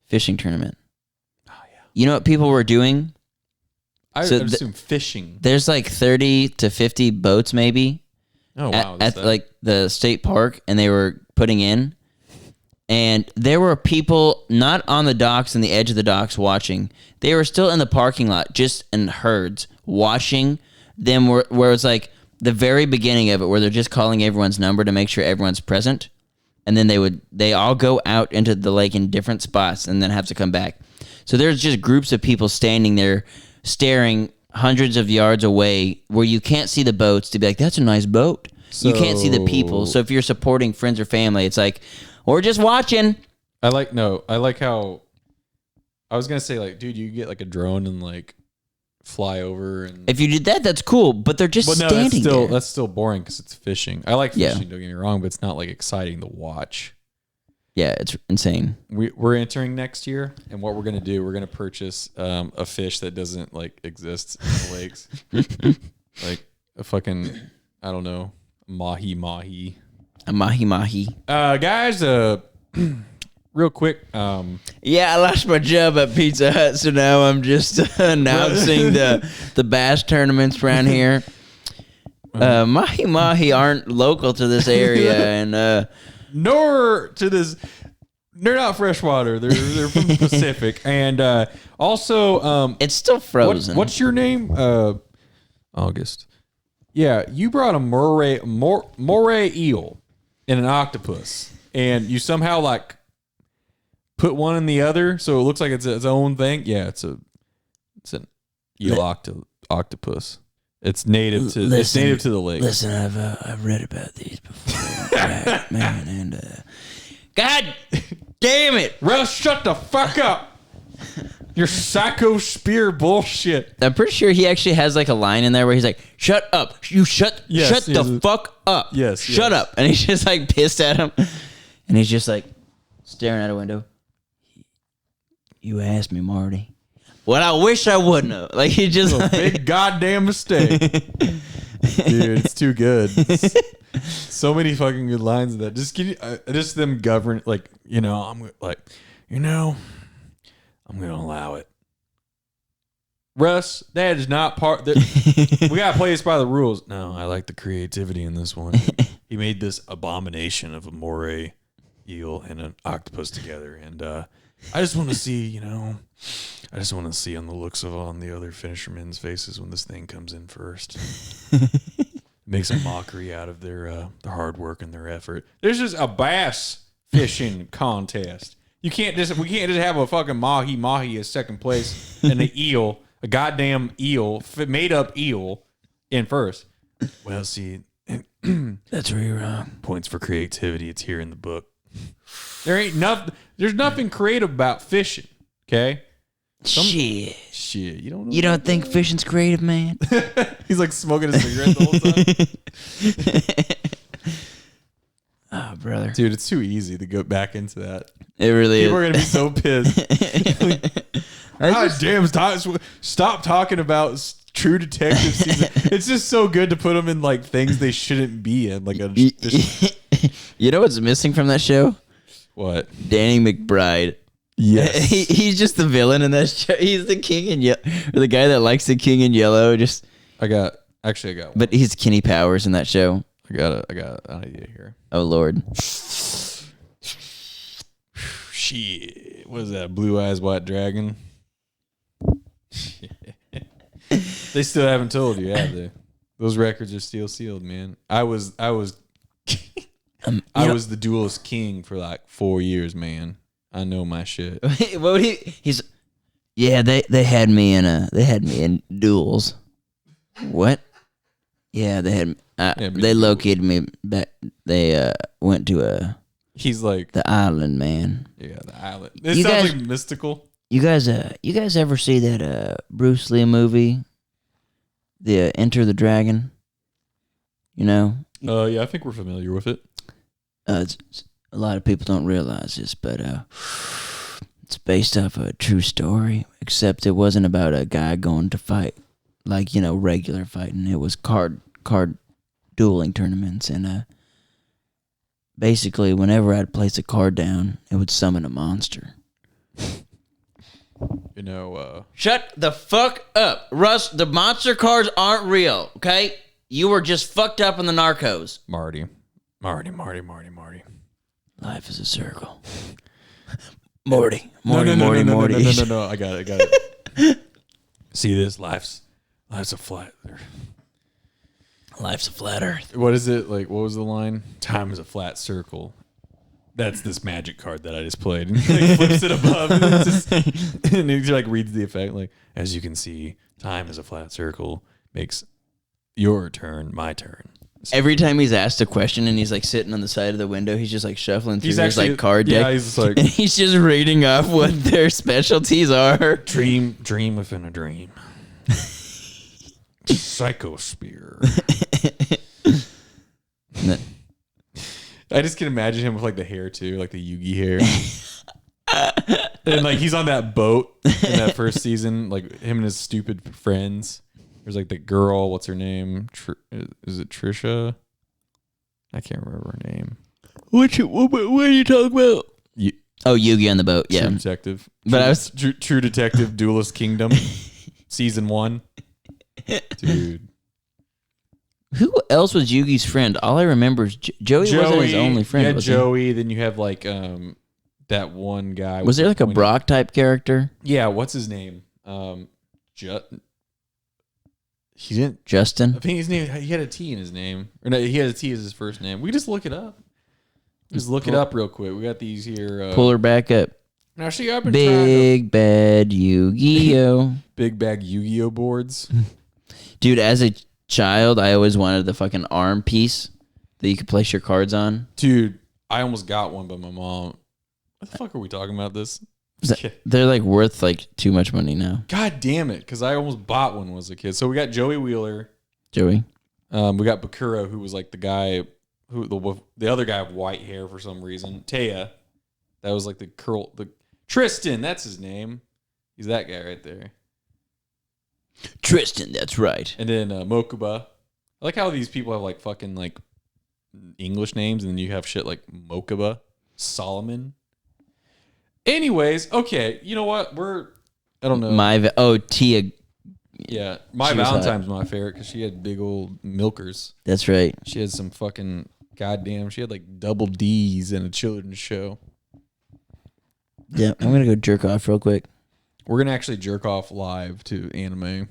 Speaker 1: Fishing tournament.
Speaker 2: oh yeah.
Speaker 1: You know what people were doing?
Speaker 2: I
Speaker 1: So
Speaker 2: assume fishing.
Speaker 1: There's like 30 to 50 boats maybe
Speaker 2: Oh wow.
Speaker 1: at like the state park, and they were putting in. And there were people not on the docks and the edge of the docks watching. They were still in the parking lot, just in herds, watching them where it's like the very beginning of it, where they're just calling everyone's number to make sure everyone's present. And then they all go out into the lake in different spots and then have to come back. So there's just groups of people standing there staring hundreds of yards away where you can't see the boats to be like, that's a nice boat. You can't see the people. So if you're supporting friends or family, it's like, we're just watching.
Speaker 2: I like how I was gonna say, like, dude, you get like a drone and like fly over, and
Speaker 1: If you did that, that's cool. But they're just
Speaker 2: but no,
Speaker 1: standing there.
Speaker 2: that's still boring because it's fishing. I like
Speaker 1: Yeah.
Speaker 2: fishing, don't get me wrong, but it's not like exciting to watch.
Speaker 1: Yeah, it's insane.
Speaker 2: We're entering next year, and what we're gonna do, we're gonna purchase a fish that doesn't like exist in the lakes, like a fucking, I don't know, mahi.
Speaker 1: A mahi.
Speaker 2: Guys, real quick,
Speaker 1: Yeah, I lost my job at Pizza Hut, so now I'm just announcing the bass tournaments around here. Mahi aren't local to this area, and
Speaker 2: nor to this, they're not freshwater. They're from the Pacific, and also,
Speaker 1: it's still frozen.
Speaker 2: what's your name? August. Yeah, you brought a moray eel and an octopus, and you somehow like put one in the other, so it looks like it's its own thing. Yeah, it's an eel octopus. It's native to the lake.
Speaker 1: Listen, I've read about these before, right, man, and God damn it,
Speaker 2: Russ, shut the fuck up. Your psycho spear bullshit.
Speaker 1: I'm pretty sure he actually has like a line in there where he's like, "Shut up, you shut the fuck up, shut up," and he's just like pissed at him, and he's just like staring out a window. You asked me, Marty. Well, I wish I wouldn't have. Like he just
Speaker 2: a big goddamn mistake, dude. It's too good. So many fucking good lines of that. Just them govern, like, I'm gonna allow it. Russ, that is not part. We gotta play this by the rules. No, I like the creativity in this one. He made this abomination of a moray eel and an octopus together, and I just want to see, I just want to see on the looks of on the other fishermen's faces when this thing comes in first. Makes a mockery out of their hard work and their effort. There's just a bass fishing contest. We can't just have a fucking mahi as second place and an eel, a goddamn eel, made up eel in first. Well, see,
Speaker 1: That's where you're wrong.
Speaker 2: Points for creativity. It's here in the book. There's nothing creative about fishing. Okay.
Speaker 1: Shit.
Speaker 2: You don't know.
Speaker 1: You don't think fishing's creative, man?
Speaker 2: He's like smoking a cigarette the whole time.
Speaker 1: Oh, brother.
Speaker 2: Dude, it's too easy to go back into that.
Speaker 1: It really
Speaker 2: People are
Speaker 1: is.
Speaker 2: going to be so pissed. God damn, stop talking about True Detective season. It's just so good to put them in like things they shouldn't be in. Like
Speaker 1: You know what's missing from that show?
Speaker 2: What?
Speaker 1: Danny McBride.
Speaker 2: Yes.
Speaker 1: He's just the villain in that show. He's the king in yellow, or the guy that likes the king in yellow.
Speaker 2: I got one.
Speaker 1: But he's Kenny Powers in that show.
Speaker 2: I got an idea here.
Speaker 1: Oh Lord.
Speaker 2: Shit. What is that? Blue Eyes White Dragon? They still haven't told you, have they? Those records are still sealed, man. I was I was the Duelist King for like 4 years, man. I know my shit.
Speaker 1: What would he's yeah, they had me in duels. What? Yeah, they had they located me back. They went to
Speaker 2: He's like
Speaker 1: the island, man.
Speaker 2: Yeah, the island. It sounds like mystical.
Speaker 1: You guys ever see that Bruce Lee movie, the Enter the Dragon? You know?
Speaker 2: Yeah, I think we're familiar with it.
Speaker 1: A lot of people don't realize this, but it's based off a true story. Except it wasn't about a guy going to fight, like regular fighting. It was card dueling tournaments, and basically, whenever I'd place a card down, it would summon a monster. Shut the fuck up, Russ. The monster cards aren't real, okay? You were just fucked up in the Narcos.
Speaker 2: Marty.
Speaker 1: Life is a circle. Morty.
Speaker 2: No, I got it. See this? Life's a flat.
Speaker 1: Life's a flat earth.
Speaker 2: What is it? Like, what was the line? Time is a flat circle. That's this magic card that I just played. And he like, flips it above. And he like reads the effect. Like, as you can see, time is a flat circle. Makes your turn my turn. So
Speaker 1: every time he's asked a question and he's like sitting on the side of the window, he's just like shuffling through his like card deck.
Speaker 2: Yeah, he's just like,
Speaker 1: and he's just reading off what their specialties are.
Speaker 2: Dream within a dream. Psychosphere. I just can imagine him with like the hair too, like the Yugi hair. And like he's on that boat in that first season, like him and his stupid friends. There's like the girl, what's her name? Is it Trisha? I can't remember her name.
Speaker 1: What are you talking about? Yugi on the boat. Yeah,
Speaker 2: True Detective.
Speaker 1: But I was
Speaker 2: True Detective Duelist Kingdom, season 1. Dude.
Speaker 1: Who else was Yugi's friend? All I remember is Joey wasn't his only friend.
Speaker 2: Yeah, Joey. Then you have like that one guy.
Speaker 1: Was there like a Brock type character?
Speaker 2: Yeah, what's his name? He didn't.
Speaker 1: Justin.
Speaker 2: I think his name. He had a T in his name, or no, he had a T as his first name. We just look it up. Just look it up real quick. We got these here.
Speaker 1: Pull her back up.
Speaker 2: Now see, I've been
Speaker 1: big bad Yu-Gi-Oh.
Speaker 2: Big bag Yu-Gi-Oh boards.
Speaker 1: Dude, as a child, I always wanted the fucking arm piece that you could place your cards on.
Speaker 2: Dude, I almost got one, but my mom. What the fuck are we talking about this?
Speaker 1: They're like worth like too much money now.
Speaker 2: God damn it, because I almost bought one when I was a kid. So we got Joey Wheeler.
Speaker 1: Joey.
Speaker 2: We got Bakura, who was like the guy the other guy with white hair for some reason. Taya. That was like the Tristan, that's his name. He's that guy right there.
Speaker 1: Tristan, that's right.
Speaker 2: And then Mokuba. I like how these people have like fucking like English names, and then you have shit like Mokuba, Solomon. Anyways, okay, you know what? I don't know.
Speaker 1: Tia.
Speaker 2: Yeah, my Valentine's my favorite because she had big old milkers.
Speaker 1: That's right.
Speaker 2: She had some fucking goddamn. She had like double D's in a children's show.
Speaker 1: Yeah, I'm gonna go jerk off real quick.
Speaker 2: We're gonna actually jerk off live to anime,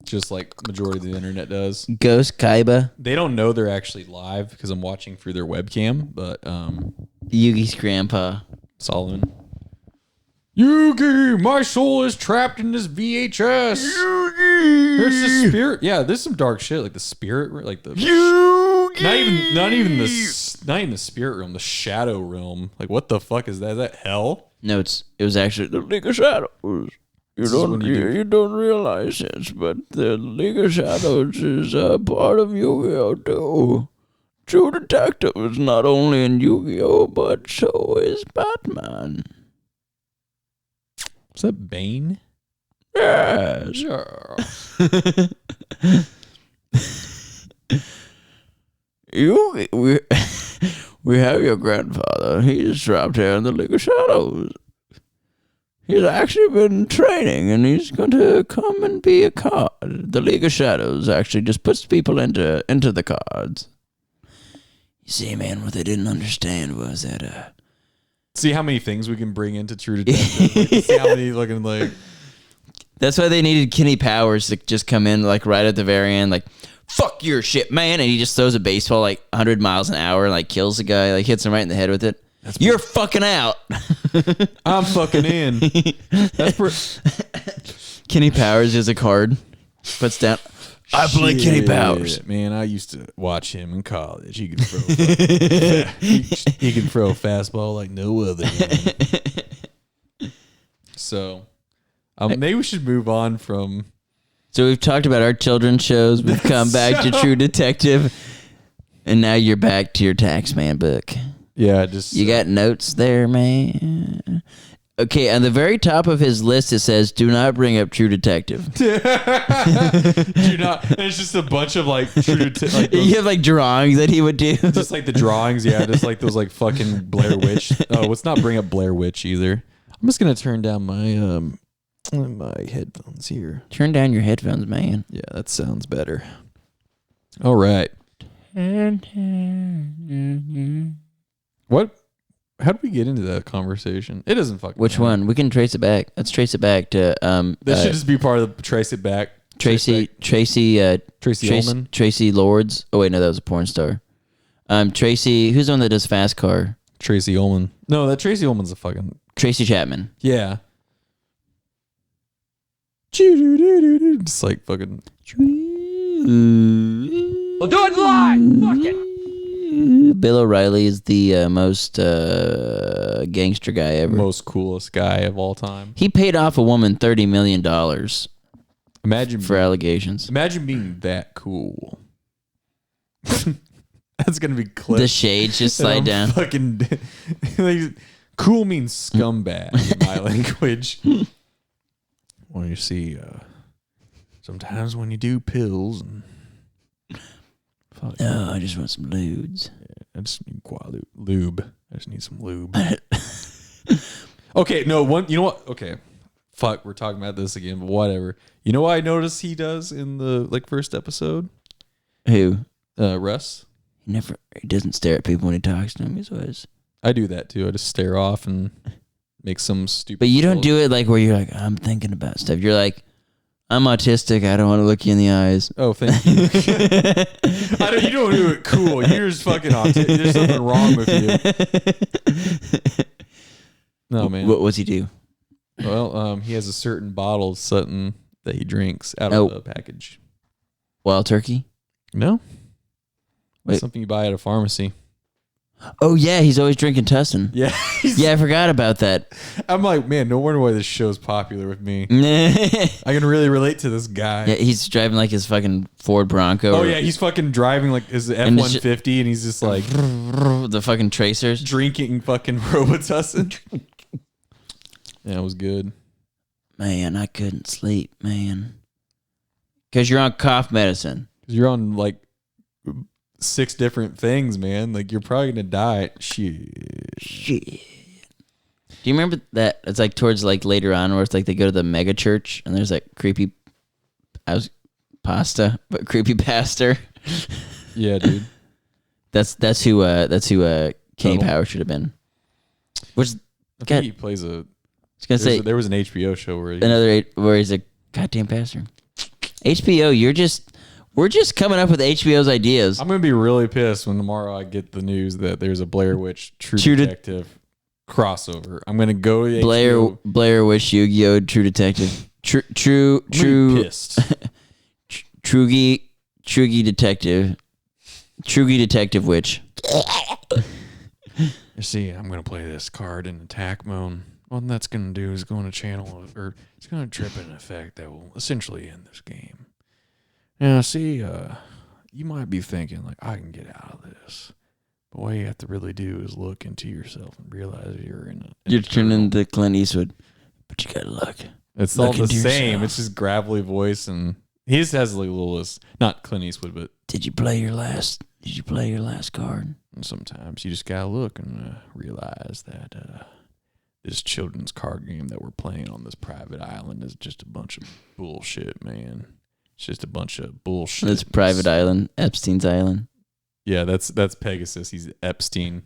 Speaker 2: just like majority of the internet does.
Speaker 1: Ghost Kaiba.
Speaker 2: They don't know they're actually live because I'm watching through their webcam. But
Speaker 1: Yugi's grandpa.
Speaker 2: Solomon. Yugi, my soul is trapped in this VHS. Yugi, there's the spirit. Yeah, there's some dark shit like the spirit, like the Yugi. Not even the spirit realm, the shadow realm. Like what the fuck is that? Is that hell?
Speaker 1: No, it was actually the League of Shadows. You don't realize it, but the League of Shadows is a part of Yu-Gi-Oh too. True Detective is not only in Yu-Gi-Oh, but so is Batman.
Speaker 2: Is that Bane?
Speaker 1: Yes. We have your grandfather. He's trapped here in the League of Shadows. He's actually been training, and he's going to come and be a card. The League of Shadows actually just puts people into the cards. You see, man, what they didn't understand was that
Speaker 2: See how many things we can bring into True Detective. Like, see how many looking like.
Speaker 1: that's why they needed Kenny Powers to just come in like right at the very end, like, fuck your shit, man, and he just throws a baseball like 100 miles an hour and like kills the guy, like hits him right in the head with it. You're fucking out.
Speaker 2: I'm fucking in.
Speaker 1: Kenny Powers is a card. Puts down. I play Kenny Powers.
Speaker 2: Man, I used to watch him in college. He could throw he can throw a fastball like no other. So, maybe we should move on from.
Speaker 1: So we've talked about our children's shows. We've come back to True Detective, and now you're back to your Taxman book.
Speaker 2: Yeah, just
Speaker 1: You got notes there, man. Okay, on the very top of his list, it says, "Do not bring up True Detective."
Speaker 2: do not. And it's just a bunch of like like
Speaker 1: You have like drawings that he would do.
Speaker 2: just like the drawings, yeah, just like those like fucking Blair Witch. Oh, let's not bring up Blair Witch either. I'm just gonna turn down my headphones here.
Speaker 1: Turn down your headphones, man.
Speaker 2: Yeah, that sounds better. All right. What? How did we get into that conversation? It doesn't fucking
Speaker 1: Which
Speaker 2: matter.
Speaker 1: one? We can trace it back. Let's trace it back to
Speaker 2: This should just be part of the trace it back.
Speaker 1: Tracy
Speaker 2: Ullman.
Speaker 1: Tracy Lords. Oh wait, no, that was a porn star. Tracy, who's the one that does Fast Car?
Speaker 2: Tracy Ullman. No, that Tracy Ullman's a fucking
Speaker 1: Tracy Chapman.
Speaker 2: yeah. Just like fucking.
Speaker 1: We'll do it live. Fuck it. Bill O'Reilly is the most gangster guy ever.
Speaker 2: Most coolest guy of all time.
Speaker 1: He paid off a woman $30 million
Speaker 2: Imagine
Speaker 1: for allegations.
Speaker 2: Imagine being that cool. That's gonna be clipped.
Speaker 1: The shades just slide down.
Speaker 2: Fucking like, cool means scumbag in my language. When you see, sometimes when you do pills and. Fuck.
Speaker 1: No, I just want some lewds.
Speaker 2: I just need lube. I just need some lube. Okay, no one. You know what? Okay, fuck. We're talking about this again, but whatever. You know what I noticed he does in the first episode?
Speaker 1: Who?
Speaker 2: Russ.
Speaker 1: He doesn't stare at people when he talks to them. He's always.
Speaker 2: I do that too. I just stare off and make some stupid.
Speaker 1: But you don't do it like where you're like, I'm thinking about stuff. You're like, I'm autistic. I don't want to look you in the eyes.
Speaker 2: Oh, thank you. You don't do it cool. You're just fucking autistic. There's something wrong with you. No, man.
Speaker 1: What does he do?
Speaker 2: Well, he has a certain bottle of something that he drinks out of the package.
Speaker 1: Wild turkey?
Speaker 2: No.
Speaker 1: Wait.
Speaker 2: Something you buy at a pharmacy.
Speaker 1: Oh, yeah. He's always drinking Tussin.
Speaker 2: Yeah.
Speaker 1: Yeah, I forgot about that.
Speaker 2: I'm like, man, no wonder why this show's popular with me. I can really relate to this guy.
Speaker 1: Yeah, he's driving like his fucking Ford Bronco.
Speaker 2: Oh, yeah. He's fucking driving like his F-150 and he's just like
Speaker 1: the fucking tracers.
Speaker 2: Drinking fucking Robitussin. Yeah, it was good.
Speaker 1: Man, I couldn't sleep, man. Because you're on cough medicine.
Speaker 2: Because you're on like 6 different things, man. Like you're probably gonna die. Shit.
Speaker 1: Do you remember that? It's like towards like later on where it's like they go to the mega church and there's like creepy creepy pastor.
Speaker 2: Yeah, dude.
Speaker 1: That's who Kenny Powers should have been. Which
Speaker 2: I think he plays a.
Speaker 1: I was gonna say
Speaker 2: there was an HBO show where
Speaker 1: where he's a goddamn pastor. HBO, we're just coming up with HBO's ideas.
Speaker 2: I'm gonna be really pissed when tomorrow I get the news that there's a Blair Witch True Detective crossover. I'm gonna go to HBO.
Speaker 1: Blair Witch Yu-Gi-Oh! True Detective. True
Speaker 2: pissed.
Speaker 1: Trugy Detective. Trugy Detective Witch.
Speaker 2: You see, I'm gonna play this card in attack mode. What that's gonna do is go on a channel, or it's gonna trip an effect that will essentially end this game. Now, see, you might be thinking like, I can get out of this. this. But what you have to really do is look into yourself and realize you're in a.
Speaker 1: You're turning to Clint Eastwood, but you gotta look.
Speaker 2: It's all the
Speaker 1: into
Speaker 2: same.
Speaker 1: yourself.
Speaker 2: It's just gravelly voice, and he just has like a little, not Clint Eastwood, but
Speaker 1: Did you play your last card?
Speaker 2: sometimes you just gotta look and realize that this children's card game that we're playing on this private island is just a bunch of bullshit, man. It's just a bunch of bullshit.
Speaker 1: This private island, Epstein's island.
Speaker 2: Yeah, that's Pegasus. He's Epstein.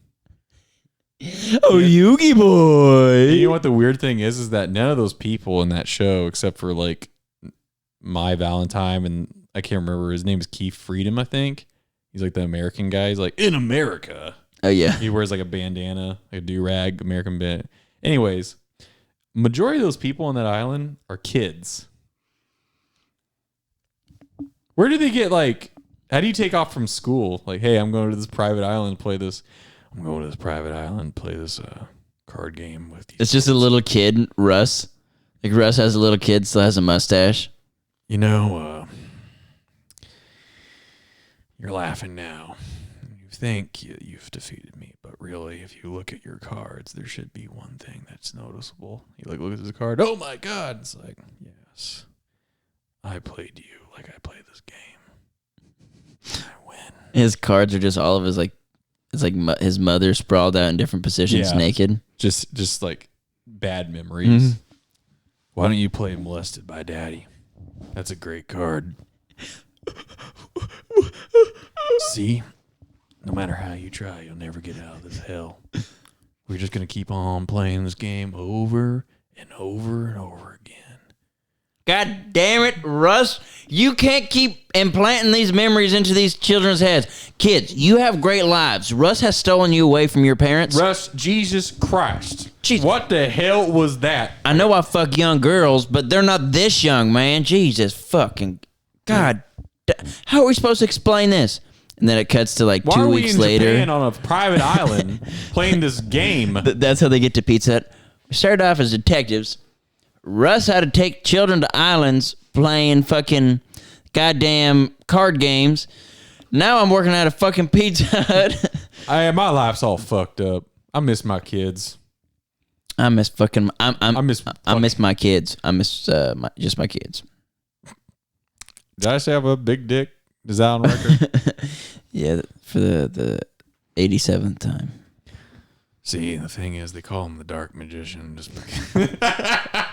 Speaker 1: Oh, Yugi boy.
Speaker 2: You know what the weird thing is that none of those people in that show, except for like My Valentine, and I can't remember, his name is Keith Freedom, I think. He's like the American guy. He's like, in America.
Speaker 1: Oh, yeah.
Speaker 2: He wears like a bandana, like a do-rag, American band. Anyways, majority of those people on that island are kids. Where do they get like, how do you take off from school? Like, hey, I'm going to this private island, play this. I'm going to this private island, play this card game with you.
Speaker 1: It's just a little kid, Russ. Like, Russ has a little kid, still has a mustache.
Speaker 2: You know, you're laughing now. You think you've defeated me, but really, if you look at your cards, there should be one thing that's noticeable. You look at his card. Oh my God! It's like, yes, I played you like I played this game. I win.
Speaker 1: His cards are just all of his, like, it's like his mother sprawled out in different positions, naked.
Speaker 2: Just like bad memories.
Speaker 1: Mm-hmm.
Speaker 2: Why don't you play Molested by Daddy? That's a great card. See? No matter how you try, you'll never get out of this hell. We're just going to keep on playing this game over and over and over again.
Speaker 1: God damn it, Russ. You can't keep implanting these memories into these children's heads. Kids, you have great lives. Russ has stolen you away from your parents.
Speaker 2: Russ, Jesus Christ.
Speaker 1: Jesus.
Speaker 2: What the hell was that?
Speaker 1: I know I fuck young girls, but they're not this young, man. Jesus fucking God. How are we supposed to explain this? And then it cuts to like 2 weeks later.
Speaker 2: Why are we in Japan on a private island playing this game?
Speaker 1: That's how they get to Pizza Hut. We started off as detectives. Russ had to take children to islands playing fucking goddamn card games. Now I'm working at a fucking Pizza Hut.
Speaker 2: My life's all fucked up. I miss my kids.
Speaker 1: I miss fucking. I miss my kids. I miss just my kids.
Speaker 2: Did I say I have a big dick? Is that on record?
Speaker 1: Yeah, for the 87th time.
Speaker 2: See, the thing is, they call him the Dark Magician. Just because.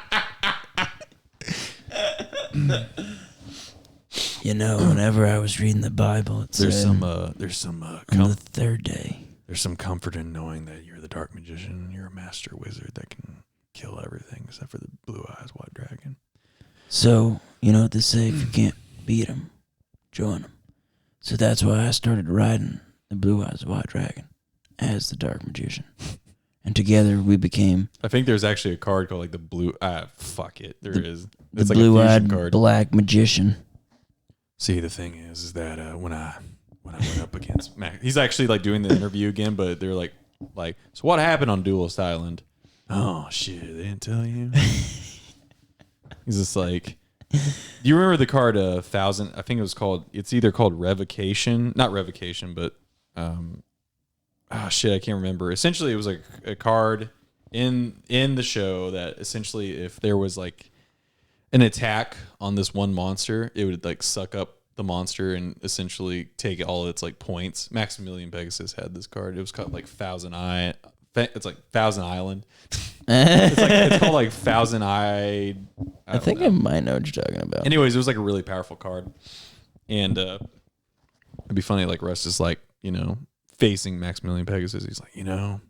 Speaker 1: You know, whenever I was reading the Bible, it
Speaker 2: there's
Speaker 1: said
Speaker 2: some
Speaker 1: on the third day.
Speaker 2: There's some comfort in knowing that you're the Dark Magician. You're a master wizard that can kill everything except for the blue eyes white dragon.
Speaker 1: So you know what they say: if you can't beat them, join them. So that's why I started riding the blue eyes white dragon as the Dark Magician, and together we became.
Speaker 2: I think there's actually a card called like the blue. Fuck it, there is.
Speaker 1: It's the like blue-eyed black magician.
Speaker 2: See, the thing is that when I went up against Mac, he's actually like doing the interview again, but they're like, so what happened on Duelist Island? Oh shit, they didn't tell you. He's just like, do you remember the card 1000? I think it was called. It's either called Revocation, not Revocation, but oh shit, I can't remember. Essentially, it was like a card in the show that essentially, if there was like an attack on this one monster, it would like suck up the monster and essentially take all its like points. Maximilian Pegasus had this card. It was called like Thousand Eye. It's like Thousand Island. It's called like Thousand Eye.
Speaker 1: I think I might know what you're talking about.
Speaker 2: Anyways, it was like a really powerful card, and it'd be funny. Like Russ is like, you know, facing Maximilian Pegasus. He's like, you know,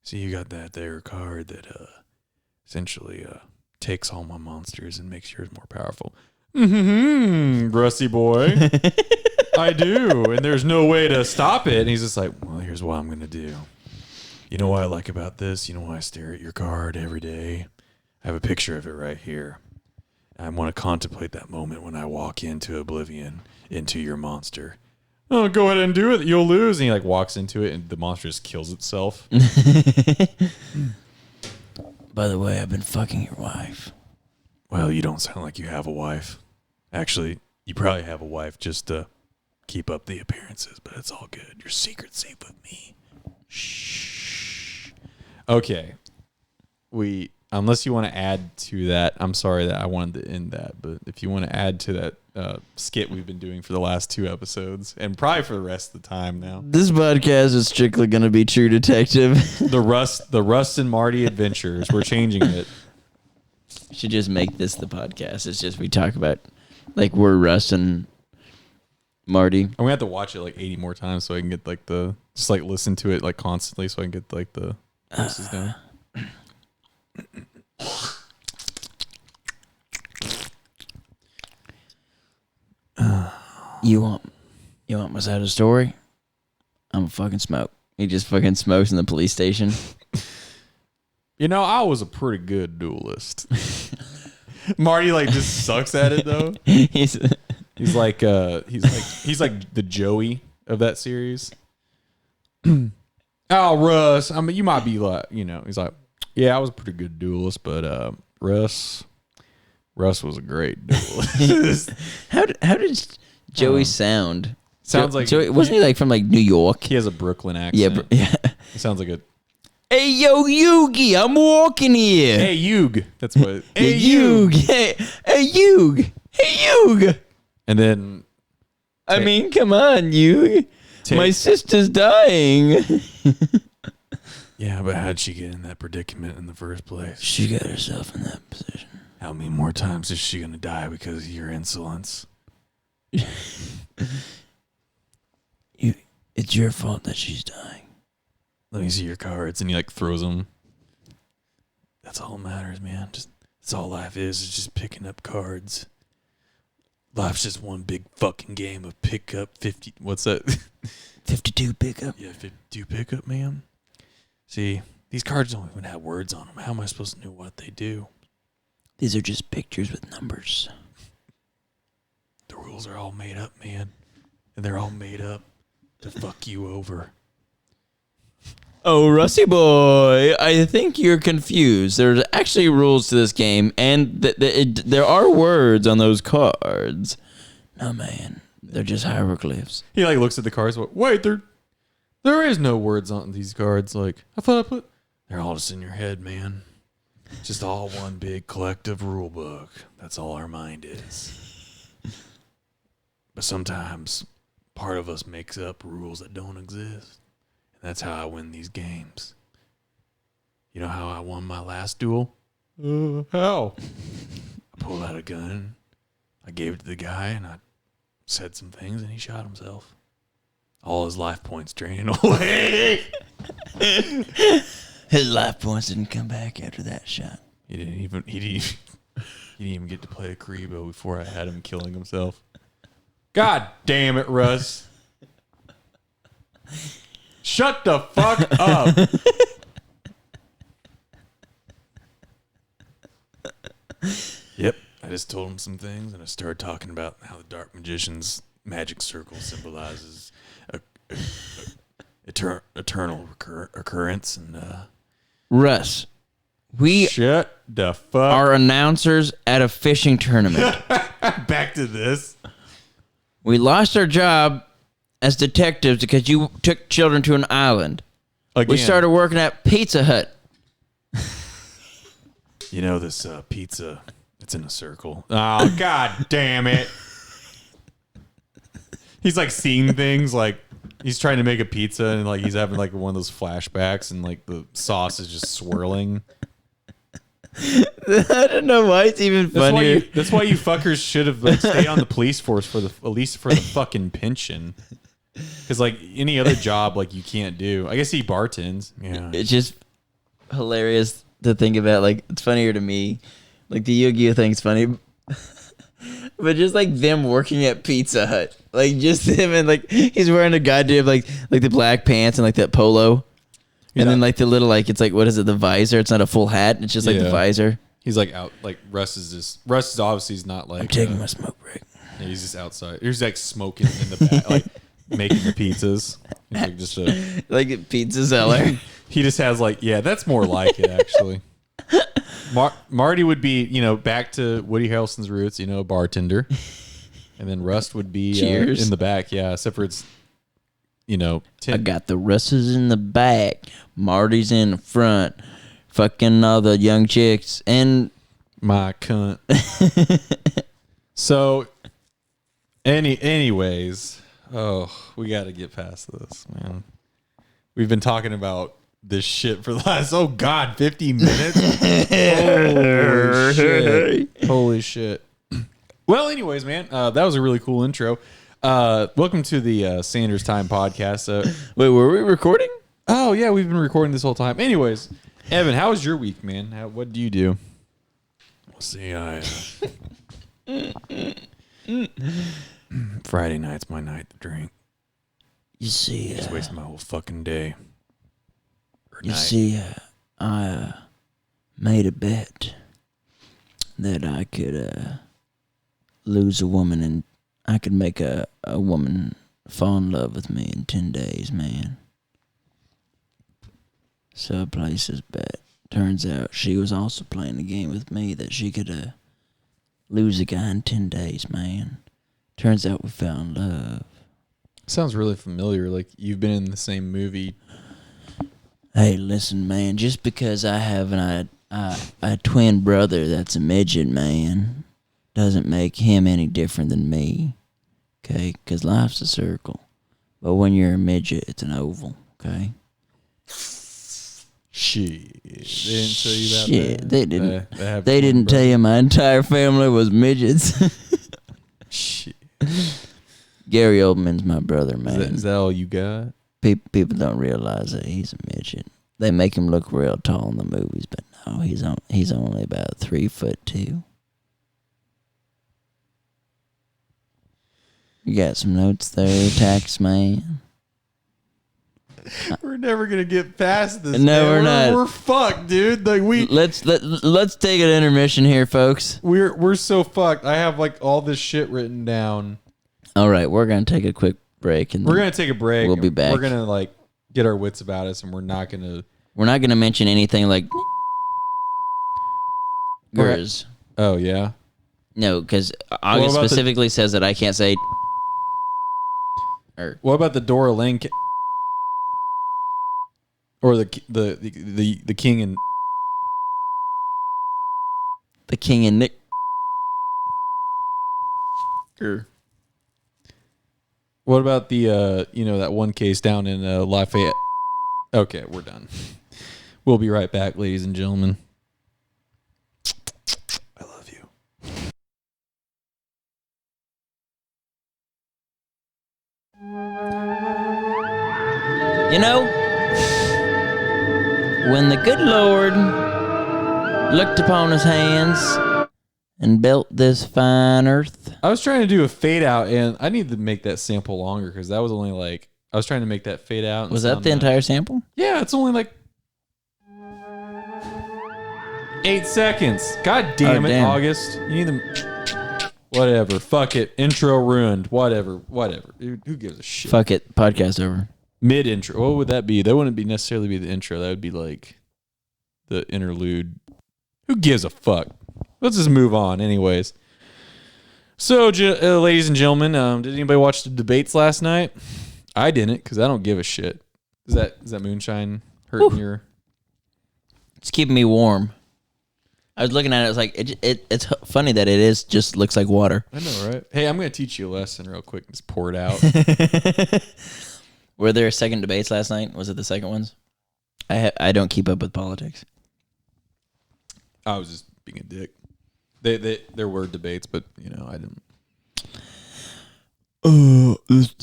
Speaker 2: see, you got that there card that essentially takes all my monsters and makes yours more powerful. Rusty boy. I do. And there's no way to stop it. And he's just like, well, here's what I'm going to do. You know what I like about this? You know why I stare at your card every day? I have a picture of it right here. I want to contemplate that moment when I walk into oblivion, into your monster. Oh, go ahead and do it. You'll lose. And he like walks into it and the monster just kills itself.
Speaker 1: By the way, I've been fucking your wife.
Speaker 2: Well, you don't sound like you have a wife. Actually, you probably have a wife, just keep up the appearances, but it's all good. Your secret's safe with me. Shh. Okay. Unless you want to add to that, I'm sorry that I wanted to end that, but if you want to add to that skit we've been doing for the last 2 episodes, and probably for the rest of the time now.
Speaker 1: This podcast is strictly going to be True Detective.
Speaker 2: The Rust and Marty Adventures. We're changing it.
Speaker 1: Should just make this the podcast. It's just we talk about, like, we're Russ and Marty.
Speaker 2: I'm gonna have to watch it like 80 more times so I can get like just listen to it like constantly so I can get like the voices down.
Speaker 1: You want my side of the story? I'm a fucking smoke. He just fucking smokes in the police station.
Speaker 2: You know, I was a pretty good duelist. Marty like just sucks at it though. He's like the Joey of that series. Oh, Russ. I mean, you might be like, he's like, yeah, I was a pretty good duelist, but Russ was a great duelist.
Speaker 1: How did Joey sound?
Speaker 2: Sounds like
Speaker 1: Joey, wasn't he like from like New York?
Speaker 2: He has a Brooklyn accent.
Speaker 1: Yeah.
Speaker 2: It sounds like a.
Speaker 1: Hey yo, Yugi, I'm walking here.
Speaker 2: Hey Yug, that's what.
Speaker 1: Hey Yug, hey Yug, hey Yug.
Speaker 2: And then,
Speaker 1: I mean, come on, Yug. My sister's dying.
Speaker 2: Yeah, but how'd she get in that predicament in the first place?
Speaker 1: She got herself in that position.
Speaker 2: How many more times is she gonna die because of your insolence?
Speaker 1: It's your fault that she's dying.
Speaker 2: Let me see your cards, and he like throws them. That's all that matters, man. That's all life is just picking up cards. Life's just one big fucking game of pick up 50. What's that?
Speaker 1: 52 pickup.
Speaker 2: Yeah, 52 pickup, man. See, these cards don't even have words on them. How am I supposed to know what they do?
Speaker 1: These are just pictures with numbers.
Speaker 2: The rules are all made up, man. And they're all made up to fuck you over.
Speaker 1: Oh, Rusty boy, I think you're confused. There's actually rules to this game, and there are words on those cards. No, man. They're just hieroglyphs.
Speaker 2: He like looks at the cards. Wait, there is no words on these cards. Like, I thought I put. They're all just in your head, man. Just all one big collective rule book. That's all our mind is. But sometimes part of us makes up rules that don't exist. And that's how I win these games. You know how I won my last duel? How? I pulled out a gun. I gave it to the guy, and I said some things, and he shot himself. All his life points draining away.
Speaker 1: His life points didn't come back after that shot.
Speaker 2: He didn't even get to play a Karibo before I had him killing himself. God damn it, Russ. Shut the fuck up. Yep. I just told him some things, and I started talking about how the Dark Magician's magic circle symbolizes eternal occurrence. And
Speaker 1: Russ, we
Speaker 2: shut the fuck
Speaker 1: are announcers at a fishing tournament.
Speaker 2: Back to this.
Speaker 1: We lost our job as detectives because you took children to an island.
Speaker 2: Again.
Speaker 1: We started working at Pizza Hut.
Speaker 2: You know, this pizza, it's in a circle. Oh, God damn it. He's like seeing things, like he's trying to make a pizza, and like he's having like one of those flashbacks, and like the sauce is just swirling.
Speaker 1: I don't know why it's even funnier.
Speaker 2: That's why you fuckers should have like stayed on the police force for at least for the fucking pension. Because like any other job, like you can't do. I guess he bartends. Yeah,
Speaker 1: it's just hilarious to think about. Like, it's funnier to me. Like, the Yu-Gi-Oh thing's funny, but just like them working at Pizza Hut, like just him, and like he's wearing a goddamn like the black pants and like that polo. And then like the little like it's like what is it, the visor? It's not a full hat. It's just like the visor.
Speaker 2: He's like out like Russ is obviously he's not like
Speaker 1: I'm taking my smoke break.
Speaker 2: Yeah, he's just outside. He's like smoking in the back, like making the pizzas. He's like just a
Speaker 1: like a pizza seller.
Speaker 2: He just has like that's more like it actually. Marty would be back to Woody Harrelson's roots, a bartender. And then Rust would be
Speaker 1: Cheers.
Speaker 2: in the back. Yeah, except for it's,
Speaker 1: I got the Russes in the back, Marty's in the front, fucking all the young chicks, and
Speaker 2: my cunt. So, anyways, we got to get past this, man. We've been talking about this shit for the last 50 minutes. Holy shit. Well, anyways, man, that was a really cool intro. Welcome to the Sanders Time podcast.
Speaker 1: Wait, were we recording?
Speaker 2: Oh yeah, we've been recording this whole time. Anyways, Evan, how was your week, man? What do you do? Let's see, Friday night's my night to drink.
Speaker 1: You see,
Speaker 2: Just wasting my whole fucking day.
Speaker 1: I made a bet that I could lose a woman and I could make a woman fall in love with me in 10 days, man. So I placed this bet. Turns out she was also playing the game with me that she could lose a guy in 10 days, man. Turns out we fell in love.
Speaker 2: Sounds really familiar. Like you've been in the same movie.
Speaker 1: Hey, listen, man. Just because I have a twin brother that's a midget, man, doesn't make him any different than me. Okay? Because life's a circle. But when you're a midget, it's an oval. Okay?
Speaker 2: Shit. They didn't tell you that?
Speaker 1: Shit, they didn't.
Speaker 2: They
Speaker 1: didn't tell you my entire family was midgets.
Speaker 2: Shit.
Speaker 1: Gary Oldman's my brother, man.
Speaker 2: Is that all you got?
Speaker 1: People don't realize that he's a midget. They make him look real tall in the movies, but no, he's only about 3'2". You got some notes there, tax man.
Speaker 2: We're never gonna get past this.
Speaker 1: No,
Speaker 2: man.
Speaker 1: we're not.
Speaker 2: We're fucked, dude. Like
Speaker 1: Let's take an intermission here, folks.
Speaker 2: we're so fucked. I have like all this shit written down.
Speaker 1: All right, we're gonna take a quick break, and
Speaker 2: We're gonna take a break.
Speaker 1: We'll be back.
Speaker 2: We're gonna like get our wits about us, and we're not gonna
Speaker 1: mention anything like girls.
Speaker 2: Oh yeah.
Speaker 1: No, because August
Speaker 2: about
Speaker 1: specifically says that I can't say. Or
Speaker 2: What about the Dora Lane? Or the king and
Speaker 1: the king and Nick.
Speaker 2: what about the that one case down in Lafayette? Okay, we're done. We'll be right back, ladies and gentlemen. I love you.
Speaker 1: You know, when the good Lord looked upon his hands and built this fine earth.
Speaker 2: I was trying to do a fade out, and I need to make that sample longer because that was only like I was trying to make that fade out.
Speaker 1: Was that the entire sample?
Speaker 2: Yeah, it's only like 8 seconds. God damn it,
Speaker 1: damn.
Speaker 2: August. You need them. Whatever. Fuck it. Intro ruined. Whatever. Dude, who gives a shit?
Speaker 1: Fuck it. Podcast over.
Speaker 2: Mid intro. What would that be? That wouldn't be necessarily be the intro. That would be like the interlude. Who gives a fuck? Let's just move on, anyways. So, ladies and gentlemen, did anybody watch the debates last night? I didn't, because I don't give a shit. Is that moonshine hurting your?
Speaker 1: It's keeping me warm. I was looking at it. I was like, it's funny that it is just looks like water.
Speaker 2: I know, right? Hey, I'm gonna teach you a lesson real quick. Just pour it out.
Speaker 1: Were there second debates last night? Was it the second ones? I don't keep up with politics.
Speaker 2: I was just being a dick. There were debates, but I didn't.
Speaker 3: This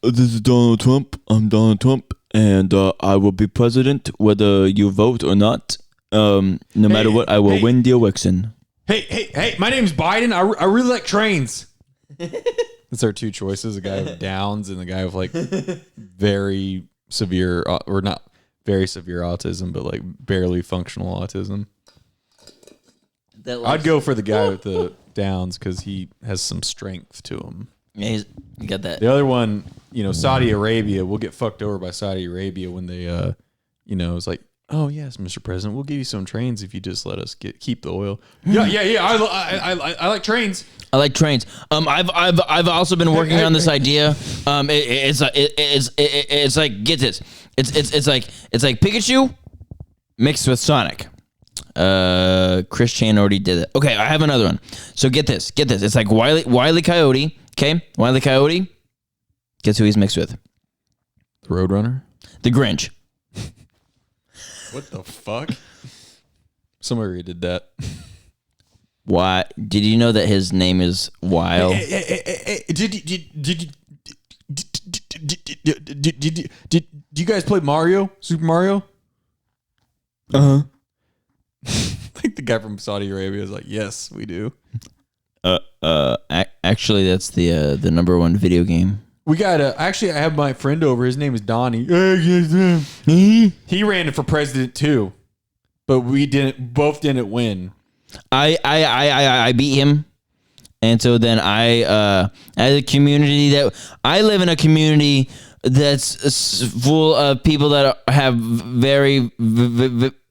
Speaker 3: is Donald Trump. I'm Donald Trump, and I will be president whether you vote or not. No matter what, I will win the election.
Speaker 2: Hey! My name's Biden. I really like trains. That's our two choices: a guy with Downs and a guy with like very severe, or not very severe autism, but like barely functional autism. I'd go for the guy with the Downs because he has some strength to him.
Speaker 1: Yeah, you got that.
Speaker 2: The other one, Saudi Arabia, we'll get fucked over by Saudi Arabia when they, it's like Oh yes, Mr. President, we'll give you some trains if you just let us keep the oil. Yeah. I like trains.
Speaker 1: I like trains. I've also been working on this idea. It's like, get this. It's like Pikachu mixed with Sonic. Chris Chan already did it. Okay, I have another one. So get this. It's like Wile E. Coyote. Okay, Wile E. Coyote. Guess who he's mixed with?
Speaker 2: The Roadrunner.
Speaker 1: The Grinch.
Speaker 2: What the fuck? Somebody did that.
Speaker 1: Why? Did you know that his name is Wile?
Speaker 2: Did you guys play Mario? Super Mario?
Speaker 3: Uh-huh.
Speaker 2: Like the guy from Saudi Arabia is like, yes, we do.
Speaker 1: Actually, that's the number one video game.
Speaker 2: We got actually, I have my friend over. His name is Donnie. He ran for president too, but both didn't win.
Speaker 1: I beat him, and so then as a community that I live in, a community that's full of people that have very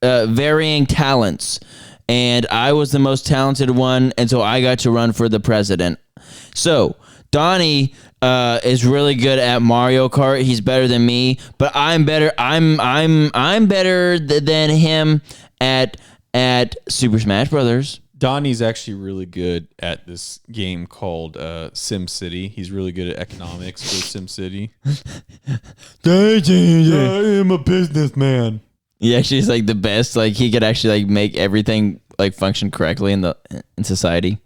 Speaker 1: varying talents, and I was the most talented one, and so I got to run for the president. So Donnie is really good at Mario Kart. He's better than me, but I'm better. I'm better than him at Super Smash Brothers.
Speaker 2: Donnie's actually really good at this game called Sim City. He's really good at economics for Sim City. I am a businessman.
Speaker 1: He actually is like the best. Like he could actually like make everything like function correctly in society.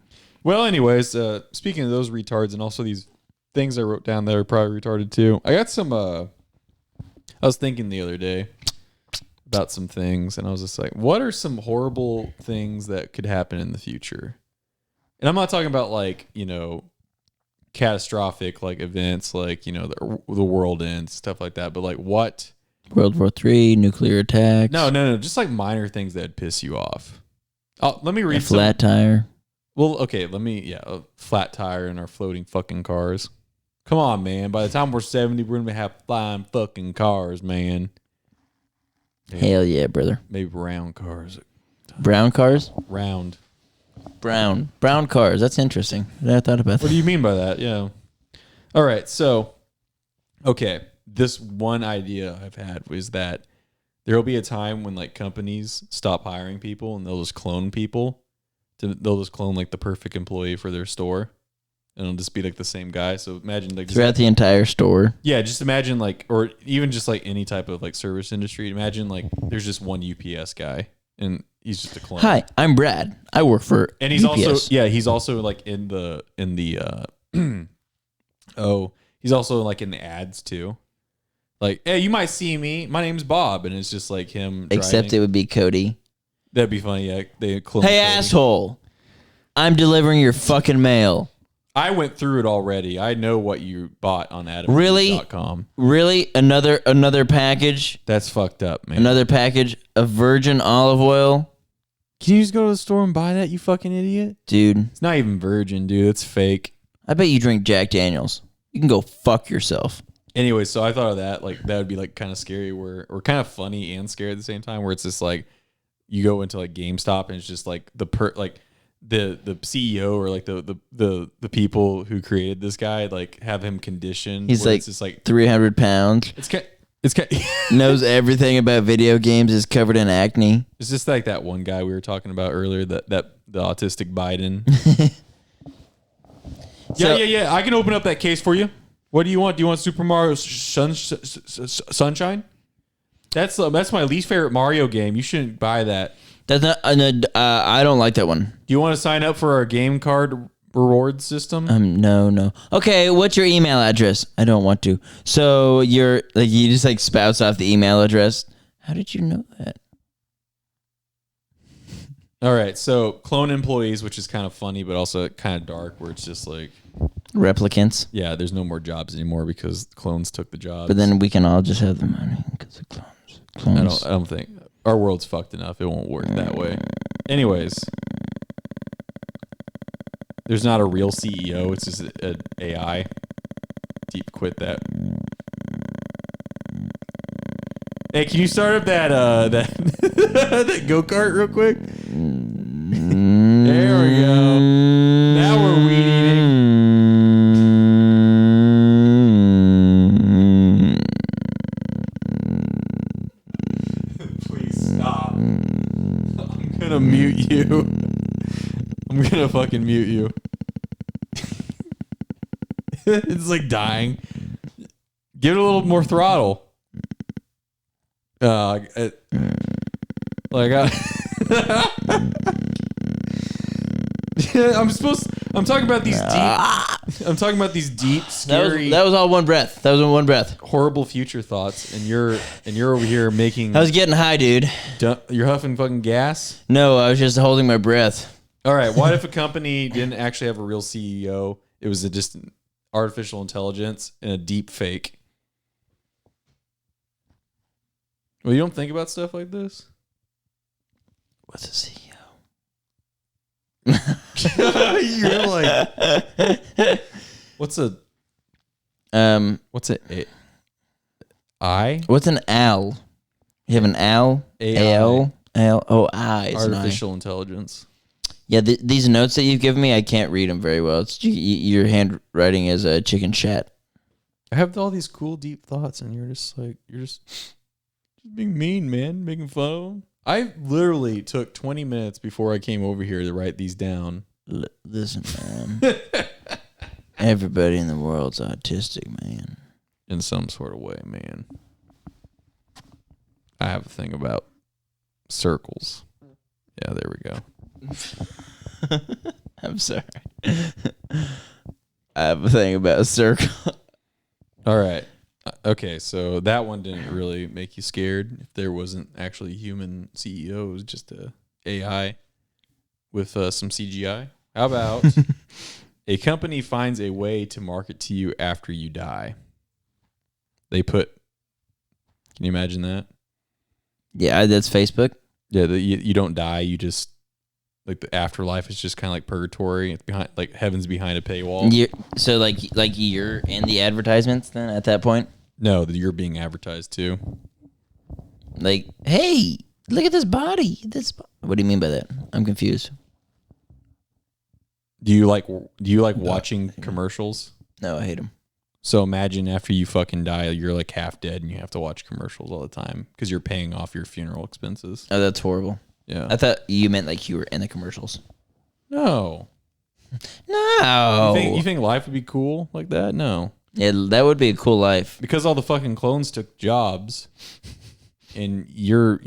Speaker 2: Well, anyways, speaking of those retards and also these things I wrote down that are probably retarded too, I got some. I was thinking the other day about some things, and I was just like, what are some horrible things that could happen in the future? And I'm not talking about like, catastrophic like events like, the world ends, stuff like that, but like what?
Speaker 1: World War III, nuclear attacks.
Speaker 2: No, just like minor things that'd piss you off. Let me read
Speaker 1: a flat tire.
Speaker 2: Well, okay, a flat tire in our floating fucking cars. Come on, man. By the time we're 70, we're going to have flying fucking cars, man.
Speaker 1: Hell yeah, brother.
Speaker 2: Maybe round cars.
Speaker 1: Brown cars?
Speaker 2: Round.
Speaker 1: Brown cars. That's interesting. I thought about that.
Speaker 2: What do you mean by that? Yeah. All right. So, okay. This one idea I've had was that there will be a time when like companies stop hiring people and they'll just clone people. They'll just clone like the perfect employee for their store. And it'll just be like the same guy. So imagine like
Speaker 1: throughout the entire store.
Speaker 2: Yeah, just imagine like, or even just like any type of like service industry. Imagine like there's just one UPS guy and he's just a clone.
Speaker 1: Hi, I'm Brad. I work for
Speaker 2: and he's
Speaker 1: UPS.
Speaker 2: he's also like in the he's also like in the ads too. Like, hey, you might see me. My name's Bob, and it's just like him.
Speaker 1: Except
Speaker 2: driving.
Speaker 1: It would be Cody.
Speaker 2: That'd be funny. Yeah, they clone.
Speaker 1: Hey,
Speaker 2: Cody.
Speaker 1: asshole! I'm delivering your fucking mail.
Speaker 2: I went through it already. I know what you bought on
Speaker 1: Adam.com. Really? Another package?
Speaker 2: That's fucked up, man.
Speaker 1: Another package of virgin olive oil?
Speaker 2: Can you just go to the store and buy that, you fucking idiot?
Speaker 1: Dude.
Speaker 2: It's not even virgin, dude. It's fake.
Speaker 1: I bet you drink Jack Daniels. You can go fuck yourself.
Speaker 2: Anyway, so I thought of that. Like, that would be like kind of scary or kind of funny and scary at the same time, where it's just like you go into like GameStop and it's just like the CEO or like the people who created this guy like have him conditioned.
Speaker 1: He's like,
Speaker 2: it's just like
Speaker 1: 300 pounds.
Speaker 2: It's
Speaker 1: knows everything about video games. Is covered in acne.
Speaker 2: It's just like that one guy we were talking about earlier. That the autistic Biden. Yeah. I can open up that case for you. What do you want? Do you want Super Mario Sunshine? That's my least favorite Mario game. You shouldn't buy that.
Speaker 1: That's not. I don't like that one.
Speaker 2: Do you want to sign up for our game card reward system?
Speaker 1: No. Okay, what's your email address? I don't want to. So you just like spouts off the email address. How did you know that?
Speaker 2: All right, so clone employees, which is kind of funny, but also kind of dark, where it's just like
Speaker 1: replicants.
Speaker 2: Yeah, there's no more jobs anymore because clones took the jobs.
Speaker 1: But then we can all just have the money because of clones.
Speaker 2: I don't think our world's fucked enough. It won't work that way. Anyways, there's not a real CEO. It's just an AI. Deep quit that. Hey, can you start up that that go-kart real quick? There we go. Now we're weed eating. Please stop. I'm gonna mute you. I'm gonna fucking mute you. It's like dying. Give it a little more throttle. I'm talking about these deep. I'm talking about these deep, scary.
Speaker 1: That was all one breath. That was in one breath.
Speaker 2: Horrible future thoughts, and you're over here making.
Speaker 1: I was getting high, dude.
Speaker 2: You're huffing fucking gas.
Speaker 1: No, I was just holding my breath.
Speaker 2: All right. What if a company didn't actually have a real CEO? It was just artificial intelligence and a deep fake. Well, you don't think about stuff like this?
Speaker 1: What's a CEO?
Speaker 2: You're like, what's a I?
Speaker 1: What's an owl? You have an owl?
Speaker 2: AI.
Speaker 1: Oh, I. It's
Speaker 2: Artificial intelligence.
Speaker 1: Yeah, these notes that you've given me, I can't read them very well. It's your handwriting is a chicken chat.
Speaker 2: I have all these cool, deep thoughts, and you're just being mean, man, making fun of them. I literally took 20 minutes before I came over here to write these down.
Speaker 1: Listen, man. Everybody in the world's autistic, man.
Speaker 2: In some sort of way, man. I have a thing about circles. Yeah, there we go.
Speaker 1: I'm sorry. I have a thing about a circle.
Speaker 2: All right. Okay, so that one didn't really make you scared. If there wasn't actually a human CEO, it was just a AI with some CGI. How about a company finds a way to market to you after you die? Can you imagine that?
Speaker 1: Yeah, that's Facebook.
Speaker 2: Yeah, you don't die. You just, like, the afterlife is just kind of like purgatory. It's behind, like, heaven's behind a paywall.
Speaker 1: So like you're in the advertisements then at that point?
Speaker 2: No, that you're being advertised to.
Speaker 1: Like, hey, look at this body. What do you mean by that? I'm confused.
Speaker 2: Do you like watching commercials?
Speaker 1: No, I hate them.
Speaker 2: So imagine after you fucking die, you're like half dead and you have to watch commercials all the time because you're paying off your funeral expenses.
Speaker 1: Oh, that's horrible.
Speaker 2: Yeah.
Speaker 1: I thought you meant like you were in the commercials.
Speaker 2: No. You think life would be cool like that? No.
Speaker 1: Yeah, that would be a cool life.
Speaker 2: Because all the fucking clones took jobs and your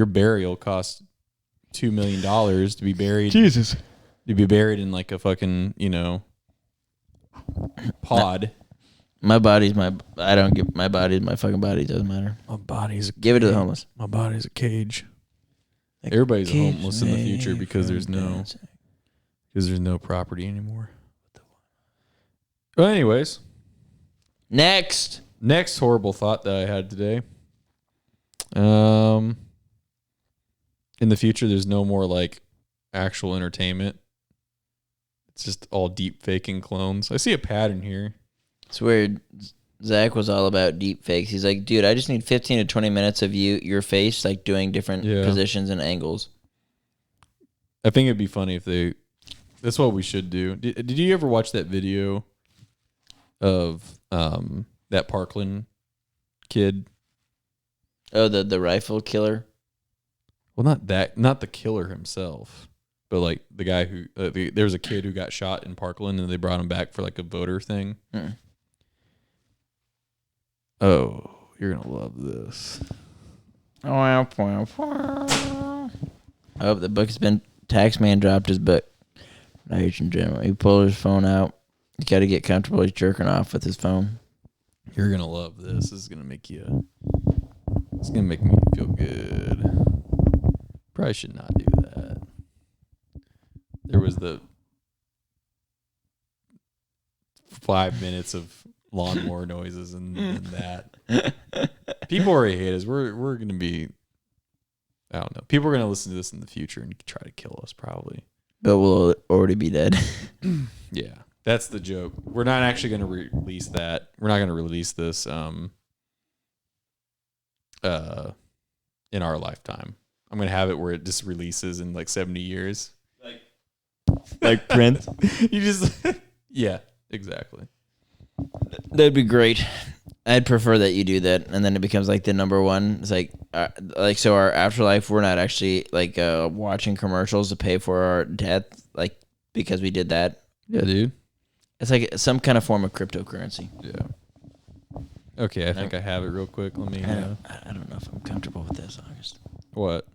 Speaker 2: burial cost $2 million to be buried.
Speaker 3: Jesus.
Speaker 2: To be buried in like a fucking, pod.
Speaker 1: My body's my fucking body. Doesn't matter.
Speaker 2: My body's
Speaker 1: Give it to the homeless.
Speaker 2: My body's a cage. Everybody's homeless in the future because there's no property anymore. Well, anyways, next horrible thought that I had today. In the future, there's no more like actual entertainment. It's just all deep faking clones. I see a pattern here.
Speaker 1: It's weird. Zach was all about deep fakes. He's like, dude, I just need 15 to 20 minutes of your face, like doing different positions and angles.
Speaker 2: I think it'd be funny if that's what we should do. Did you ever watch that video of that Parkland kid?
Speaker 1: Oh, the rifle killer?
Speaker 2: Well, not the killer himself, but like the guy who there was a kid who got shot in Parkland and they brought him back for like a voter thing. Oh, you're gonna love this.
Speaker 1: Oh, the book has been. Taxman dropped his book. Ladies and gentlemen, he pulled his phone out. You got to get comfortable. He's jerking off with his phone.
Speaker 2: You're gonna love this. This is gonna make you. It's gonna make me feel good. Probably should not do that. There was the 5 minutes of lawnmower noises and that. People already hate us. We're gonna be. I don't know. People are gonna listen to this in the future and try to kill us, probably.
Speaker 1: But we'll already be dead.
Speaker 2: Yeah, that's the joke. We're not actually gonna release that. We're not gonna release this in our lifetime. I'm gonna have it where it just releases in like 70 years.
Speaker 3: Like Prince.
Speaker 2: You just yeah, exactly.
Speaker 1: That'd be great. I'd prefer that you do that, and then it becomes like the number one. It's like so our afterlife. We're not actually like watching commercials to pay for our death, like because we did that.
Speaker 2: Yeah, dude.
Speaker 1: It's like some kind of form of cryptocurrency.
Speaker 2: Yeah. Okay, I think I have it real quick. Let me.
Speaker 1: I don't know if I'm comfortable with this, August.
Speaker 2: What?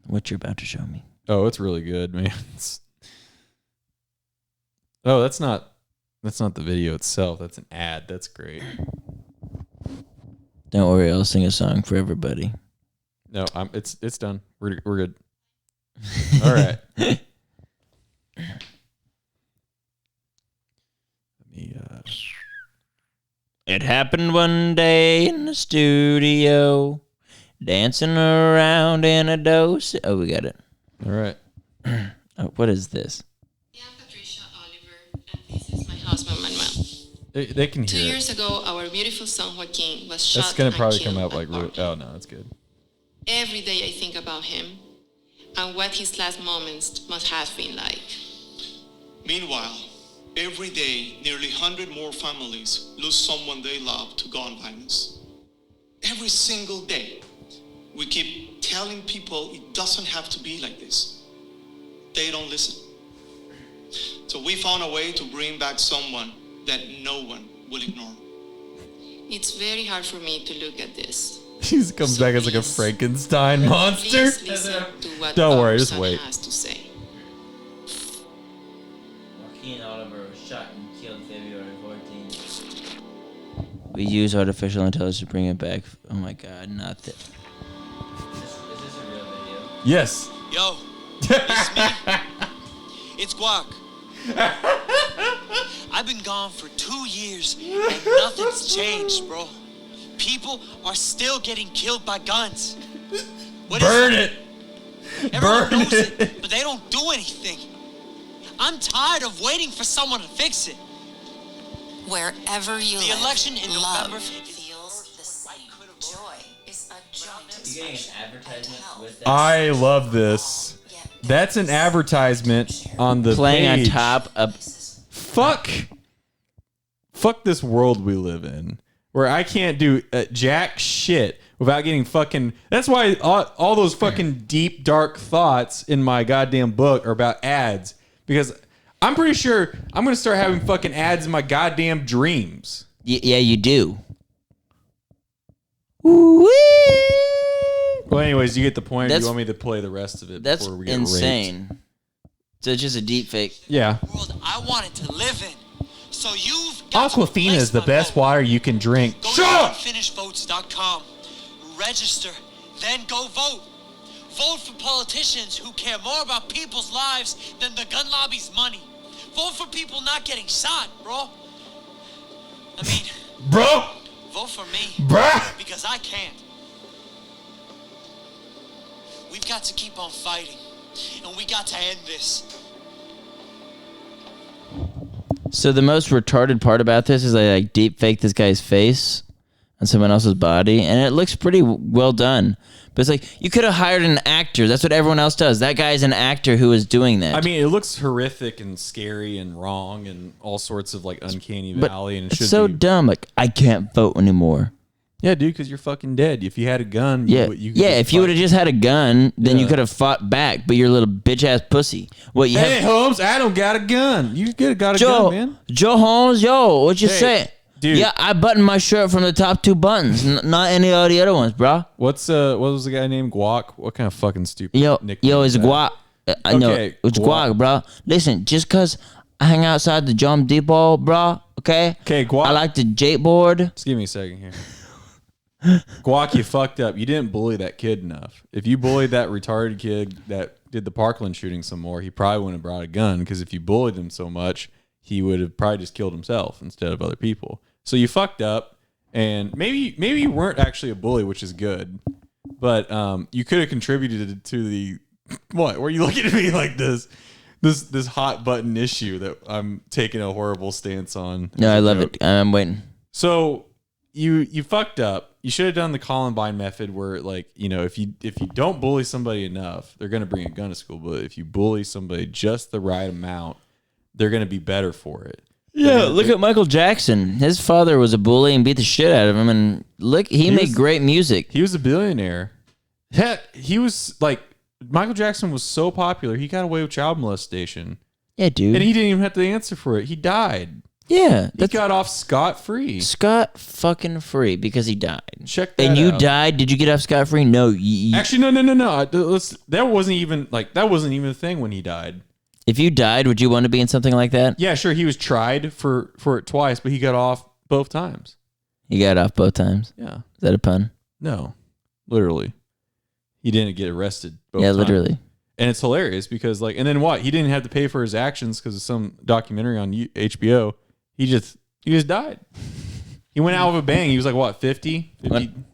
Speaker 1: What you're about to show me.
Speaker 2: Oh, it's really good, man. Oh, that's not the video itself. That's an ad. That's great.
Speaker 1: Don't worry, I'll sing a song for everybody.
Speaker 2: No, it's done. We're good. All right. Let me.
Speaker 1: It happened one day in the studio, dancing around in a dose. Oh, we got it.
Speaker 2: All right.
Speaker 1: Oh, what is this?
Speaker 4: I'm Patricia Oliver, and this is my husband Manuel.
Speaker 2: They can
Speaker 4: 2
Speaker 2: hear it.
Speaker 4: years ago, our beautiful son Joaquin was shot.
Speaker 2: That's gonna
Speaker 4: and
Speaker 2: probably
Speaker 4: killed
Speaker 2: come out
Speaker 4: at
Speaker 2: like.
Speaker 4: Parkland.
Speaker 2: Oh no, that's good.
Speaker 4: Every day I think about him and what his last moments must have been like.
Speaker 5: Meanwhile, every day, nearly 100 more families lose someone they love to gun violence. Every single day, we keep telling people it doesn't have to be like this. They don't listen. So we found a way to bring back someone that no one will ignore.
Speaker 4: It's very hard for me to look at this.
Speaker 2: He comes back as like a
Speaker 4: please-
Speaker 2: Frankenstein monster.
Speaker 4: Please listen to what
Speaker 2: Don't worry,
Speaker 4: our
Speaker 2: just
Speaker 4: son
Speaker 2: wait.
Speaker 4: has to say.
Speaker 1: Joaquin Oliver was shot and killed February 14th. We use artificial intelligence to bring it back. Oh my God, not that. Is this a real video?
Speaker 2: Yes.
Speaker 6: Yo, it's me. It's Guac. I've been gone for 2 years and nothing's changed, bro. People are still getting killed by guns. What is
Speaker 2: Burn it.
Speaker 6: Everyone
Speaker 2: Burn
Speaker 6: knows
Speaker 2: it.
Speaker 6: it, but they don't do anything. I'm tired of waiting for someone to fix it.
Speaker 7: Wherever you
Speaker 6: The
Speaker 7: live,
Speaker 6: election in
Speaker 7: love
Speaker 6: November
Speaker 7: feels the same. Joy is a joint
Speaker 1: You getting an
Speaker 7: expression
Speaker 1: advertisement
Speaker 7: of
Speaker 1: with
Speaker 7: health.
Speaker 1: that?
Speaker 2: I love this. That's an advertisement on the
Speaker 1: Playing
Speaker 2: page.
Speaker 1: on top of.
Speaker 2: Fuck this world we live in, where I can't do jack shit without getting fucking. That's why all those fucking deep dark thoughts in my goddamn book are about ads, because I'm pretty sure I'm gonna start having fucking ads in my goddamn dreams.
Speaker 1: Yeah, you do.
Speaker 2: Well, anyways, you get the point. Or do
Speaker 1: That's-
Speaker 2: you want me to play the rest of it?
Speaker 1: That's
Speaker 2: before we get
Speaker 1: insane.
Speaker 2: raped?
Speaker 1: So it's just a deep fake.
Speaker 2: Yeah.
Speaker 6: world I wanted to live in. So you've got to
Speaker 2: Aquafina
Speaker 6: replace
Speaker 2: is the
Speaker 6: my
Speaker 2: best
Speaker 6: vote.
Speaker 2: water you can drink.
Speaker 6: Go
Speaker 2: Shut
Speaker 6: to
Speaker 2: up!
Speaker 6: unfinishedvotes.com. Register, then go vote. Vote for politicians who care more about people's lives than the gun lobby's money. Vote for people not getting shot, bro. I mean,
Speaker 2: Bro!
Speaker 6: vote for me.
Speaker 2: Bruh!
Speaker 6: Because I can't. We've got to keep on fighting. And we got to end this.
Speaker 1: So the most retarded part about this is they like deep fake this guy's face on someone else's body, and it looks pretty well done. But it's like you could have hired an actor. That's what everyone else does. That guy's an actor who is doing that.
Speaker 2: I mean, it looks horrific and scary and wrong and all sorts of like uncanny
Speaker 1: but
Speaker 2: valley. And it
Speaker 1: it's
Speaker 2: should
Speaker 1: so
Speaker 2: be.
Speaker 1: dumb. Like I can't vote anymore.
Speaker 2: Yeah, dude, because you're fucking dead. If you had a gun,
Speaker 1: Yeah,
Speaker 2: you
Speaker 1: yeah. If you would have just had a gun, then you
Speaker 2: Yeah.
Speaker 1: could have fought back. But you're a little bitch ass pussy. What you
Speaker 2: Hey,
Speaker 1: have?
Speaker 2: Holmes, I don't got a gun. You got a
Speaker 1: Joe,
Speaker 2: gun, man.
Speaker 1: Joe Holmes, yo, what you
Speaker 2: Hey,
Speaker 1: say?
Speaker 2: dude.
Speaker 1: Yeah, I buttoned my shirt from the top two buttons, not any of the other ones, bro.
Speaker 2: What was the guy named Guac? What kind of fucking stupid
Speaker 1: Yo,
Speaker 2: nickname
Speaker 1: it's
Speaker 2: is that?
Speaker 1: guac. I know
Speaker 2: Okay,
Speaker 1: it's
Speaker 2: guac.
Speaker 1: guac, bro. Listen, just cause I hang outside the Jump Depot, bro. Okay.
Speaker 2: Okay, guac.
Speaker 1: I like the skateboard.
Speaker 2: Just give me a second here. Guac, you fucked up. You didn't bully that kid enough. If you bullied that retarded kid that did the Parkland shooting some more, he probably wouldn't have brought a gun, because if you bullied him so much, he would have probably just killed himself instead of other people. So you fucked up, and maybe you weren't actually a bully, which is good, but you could have contributed to the what? Were you looking at me like this hot button issue that I'm taking a horrible stance on?
Speaker 1: No,
Speaker 2: as
Speaker 1: I
Speaker 2: a
Speaker 1: love
Speaker 2: joke?
Speaker 1: it. I'm waiting.
Speaker 2: So you fucked up, done the Columbine method where like, you know, if you don't bully somebody enough, they're gonna bring a gun to school. But if you bully somebody just the right amount, they're gonna be better for it.
Speaker 1: Yeah, look at Michael Jackson. His father was a bully and beat the shit out of him, and look, he made great music.
Speaker 2: He was a billionaire. Heck, he was like Michael Jackson was so popular, he got away with child molestation.
Speaker 1: Yeah, dude.
Speaker 2: And he didn't even have to answer for it. He died.
Speaker 1: Yeah,
Speaker 2: he got off scot-free.
Speaker 1: Scot fucking free because he died.
Speaker 2: Check that
Speaker 1: And you
Speaker 2: out.
Speaker 1: died? Did you get off scot-free? No.
Speaker 2: Actually, no. That wasn't even a thing when he died.
Speaker 1: If you died, would you want to be in something like that?
Speaker 2: Yeah, sure. He was tried for it twice, but he got off both times.
Speaker 1: He got off both times?
Speaker 2: Yeah.
Speaker 1: Is that a pun?
Speaker 2: No, literally. He didn't get arrested both times.
Speaker 1: Literally.
Speaker 2: And it's hilarious because like, and then what? He didn't have to pay for his actions because of some documentary on HBO. He just died. He went out with a bang. He was like, what, 50?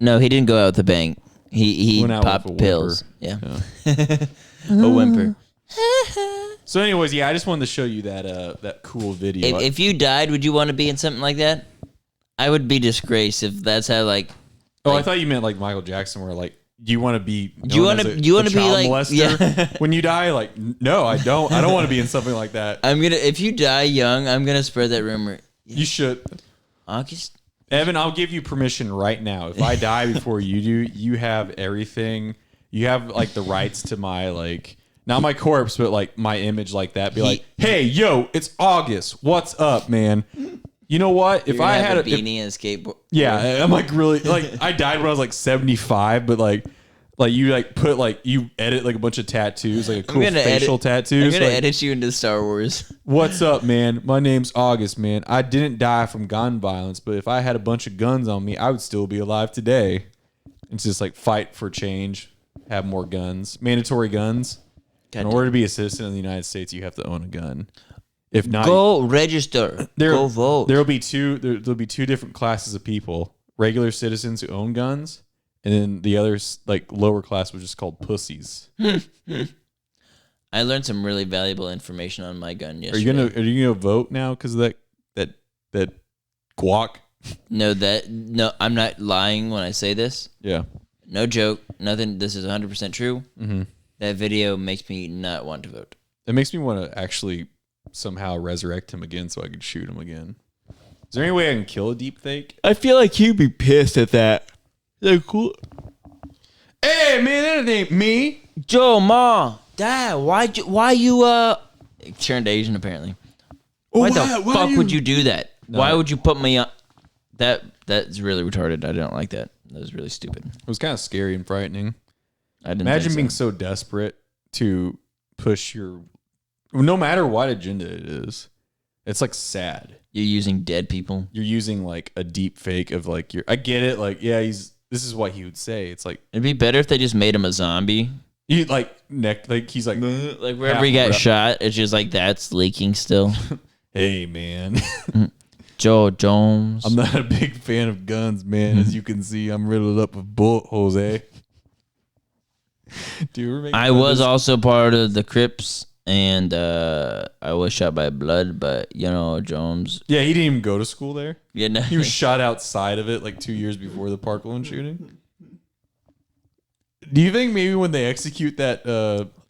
Speaker 1: No, he didn't go out with a bang. He
Speaker 2: went out
Speaker 1: popped
Speaker 2: with a
Speaker 1: pills.
Speaker 2: whimper.
Speaker 1: Yeah. A whimper.
Speaker 2: So anyways, yeah, I just wanted to show you that cool video.
Speaker 1: If you died, would you want to be in something like that? I would be disgraced if that's how like.
Speaker 2: I thought you meant like Michael Jackson, where like, do you want to be?
Speaker 1: Do you want to be like
Speaker 2: molester when you die? Like, no, I don't. I don't want to be in something like that.
Speaker 1: If you die young, I'm gonna spread that rumor.
Speaker 2: You should.
Speaker 1: August.
Speaker 2: Evan, I'll give you permission right now. If I die before you do, you have everything. You have like the rights to my like. Not my corpse, but like my image like that. Be like, hey, yo, it's August. What's up, man? You know what? If I had
Speaker 1: a beanie and a skateboard.
Speaker 2: Yeah, I'm like really like I died when I was like 75, but like you like put like you edit like a bunch of tattoos, like a cool facial tattoos.
Speaker 1: I'm gonna
Speaker 2: like,
Speaker 1: edit you into Star Wars.
Speaker 2: What's up, man? My name's August, man. I didn't die from gun violence, but if I had a bunch of guns on me, I would still be alive today. It's just like fight for change, have more guns, mandatory guns. In order to be a citizen of the United States, you have to own a gun. If not,
Speaker 1: go register. Go vote.
Speaker 2: There'll be two different classes of people: regular citizens who own guns, and then the others, like lower class, which is called pussies.
Speaker 1: I learned some really valuable information on my gun yesterday.
Speaker 2: Are you gonna vote now because of that guac?
Speaker 1: No, I'm not lying when I say this.
Speaker 2: Yeah.
Speaker 1: No joke. Nothing. This is 100% true.
Speaker 2: Mm-hmm.
Speaker 1: That video makes me not want to vote.
Speaker 2: It makes me want to actually somehow resurrect him again so I could shoot him again. Is there any way I can kill a deep fake?
Speaker 3: I feel like he'd be pissed at that. They're cool.
Speaker 2: Hey man, that ain't me.
Speaker 1: Joe, Ma, Dad, why you turned Asian apparently? Why the fuck would you do that? No. Why would you put me on? That's really retarded. I don't like that. That was really stupid.
Speaker 2: It was kind of scary and frightening.
Speaker 1: I didn't
Speaker 2: imagine being so desperate to push your, no matter what agenda it is. It's like sad.
Speaker 1: You're using dead people.
Speaker 2: You're using like a deep fake of like your. I get it. Like this is what he would say. It's like
Speaker 1: it'd be better if they just made him a zombie.
Speaker 2: He like he's like
Speaker 1: wherever he got shot, it's just like that's leaking still.
Speaker 2: Hey man.
Speaker 1: Joe Jones.
Speaker 2: I'm not a big fan of guns, man. As you can see, I'm riddled up with bullet holes, eh?
Speaker 1: I was also part of the Crips, and I was shot by blood, but Jones.
Speaker 2: Yeah, he didn't even go to school there.
Speaker 1: Yeah, no.
Speaker 2: He was shot outside of it like 2 years before the Parkland shooting. Do you think maybe when they execute that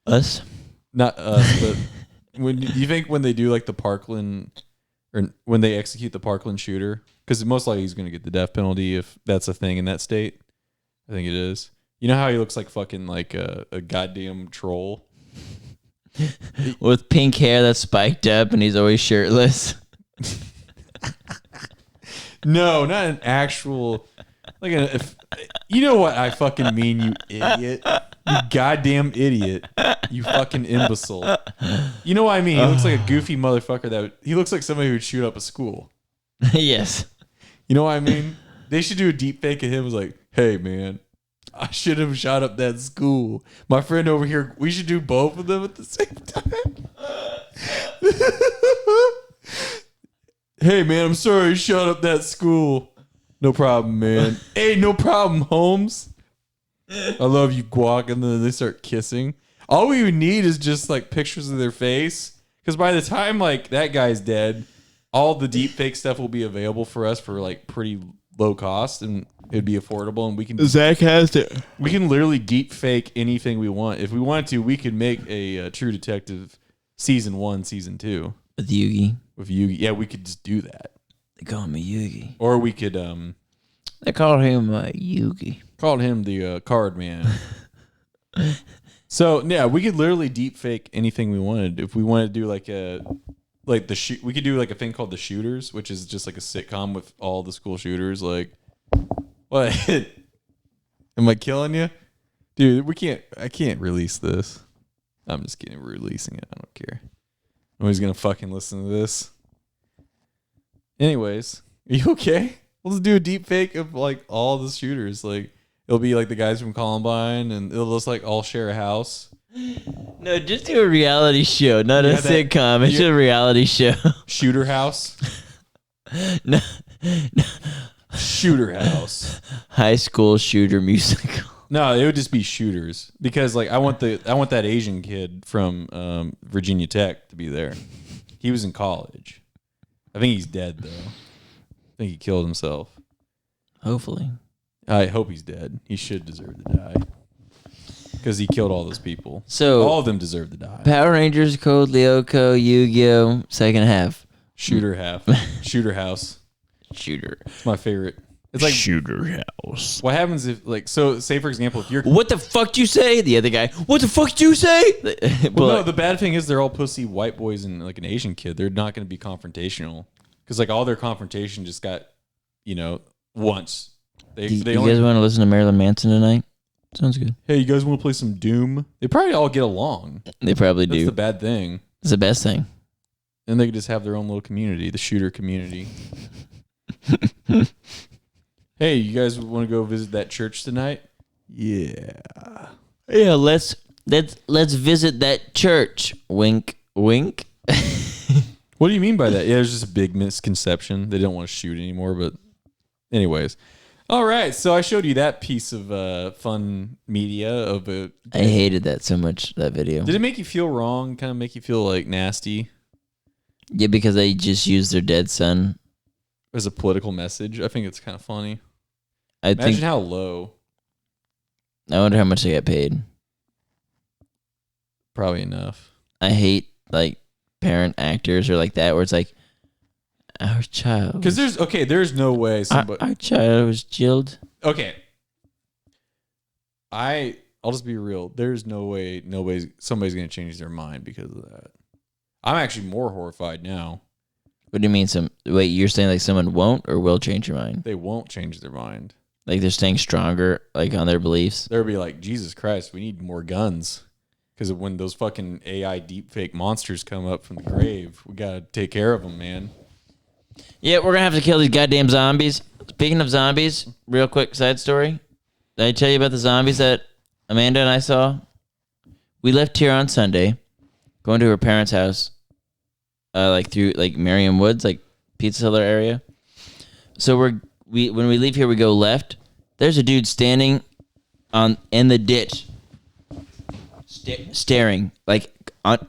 Speaker 1: us?
Speaker 2: Not us, but do you think when they do like the Parkland or when they execute the Parkland shooter, because most likely he's going to get the death penalty if that's a thing in that state. I think it is. You know how he looks like fucking like a goddamn troll
Speaker 1: with pink hair that's spiked up, and he's always shirtless.
Speaker 2: No, not an actual. You know what I fucking mean, you idiot. You goddamn idiot. You fucking imbecile. You know what I mean? He looks like a goofy motherfucker he looks like somebody who would shoot up a school.
Speaker 1: Yes.
Speaker 2: You know what I mean? They should do a deep fake of him. It was like, hey man, I should have shot up that school. My friend over here, we should do both of them at the same time. Hey man, I'm sorry I shot up that school. No problem, man. Hey, no problem, Holmes. I love you, Guac. And then they start kissing. All we would need is just like pictures of their face. Because by the time like that guy's dead, all the deep fake stuff will be available for us for like pretty low cost and it'd be affordable, and we can
Speaker 3: Zach has it.
Speaker 2: we can literally deep fake anything we want. If we wanted to, we could make a True Detective season 1, season 2
Speaker 1: With Yugi.
Speaker 2: with Yugi. Yeah, we could just do that,
Speaker 1: They call him a Yugi.
Speaker 2: or we could
Speaker 1: They call him a Yugi.
Speaker 2: call him the card man. So yeah, we could literally deep fake anything we wanted. If we wanted to do we could do like a thing called The Shooters, which is just like a sitcom with all the school shooters. Like, what? Am I killing you, dude? I can't release this. I'm just kidding. We're releasing it. I don't care. Nobody's gonna fucking listen to this. Anyways, are you okay? We'll just do a deep fake of like all the shooters. Like, it'll be like the guys from Columbine, and it'll just like all share a house.
Speaker 1: No, just do a reality show, not a
Speaker 2: Yeah, that-
Speaker 1: sitcom. It's just a reality show.
Speaker 2: Shooter house.
Speaker 1: No,
Speaker 2: Shooter house.
Speaker 1: high school shooter musical.
Speaker 2: No, it would just be shooters, because like I want that Asian kid from Virginia Tech to be there. He was in college. I think he's dead though. I think he killed himself.
Speaker 1: Hopefully.
Speaker 2: I hope he's dead. He should deserve to die, because he killed all those people.
Speaker 1: So
Speaker 2: All of them deserve to die.
Speaker 1: Power Rangers, Code Lyoko, Yu-Gi-Oh, second half.
Speaker 2: Shooter Shooter house.
Speaker 1: Shooter.
Speaker 2: It's my favorite. It's like,
Speaker 1: Shooter house.
Speaker 2: what happens if, like, so say for example, if you're
Speaker 1: What the fuck do you say? The other guy, what the fuck do you say?
Speaker 2: well, no, the bad thing is they're all pussy white boys and like an Asian kid. They're not going to be confrontational, because like all their confrontation just got, once.
Speaker 1: Do you guys want to listen to Marilyn Manson tonight? Sounds good.
Speaker 2: Hey, you guys want to play some Doom? They probably all get along.
Speaker 1: They probably
Speaker 2: That's
Speaker 1: do.
Speaker 2: the bad thing.
Speaker 1: It's the best thing.
Speaker 2: And they could just have their own little community, the shooter community. Hey, you guys want to go visit that church tonight? Yeah.
Speaker 1: Yeah, let's visit that church. Wink, wink.
Speaker 2: What do you mean by that? Yeah, there's just a big misconception. They don't want to shoot anymore, but anyways. All right, so I showed you that piece of fun media of a.
Speaker 1: I hated that so much, that video.
Speaker 2: Did it make you feel wrong? Kind of make you feel like nasty
Speaker 1: Yeah, because they just used their dead son.
Speaker 2: as a political message? I think it's kind of funny.
Speaker 1: I
Speaker 2: Imagine how low.
Speaker 1: I wonder how much they got paid.
Speaker 2: Probably enough.
Speaker 1: I hate like parent actors or like that, where it's like our child.
Speaker 2: Because there's no way somebody.
Speaker 1: Our child was killed.
Speaker 2: Okay. I'll just be real. There's no way somebody's gonna change their mind because of that. I'm actually more horrified now.
Speaker 1: What do you mean? Wait, you're saying like someone won't or will change your mind?
Speaker 2: They won't change their mind.
Speaker 1: Like they're staying stronger, like on their beliefs.
Speaker 2: They'll be like, Jesus Christ, we need more guns. Because when those fucking AI deepfake monsters come up from the grave, we gotta take care of them, man.
Speaker 1: Yeah, we're gonna have to kill these goddamn zombies. Speaking of zombies, real quick side story. Did I tell you about the zombies that Amanda and I saw? We left here on Sunday, going to her parents' house, like through like Merriam Woods, like Pizza Cellar area. So when we leave here, we go left. There's a dude standing in the ditch, staring like on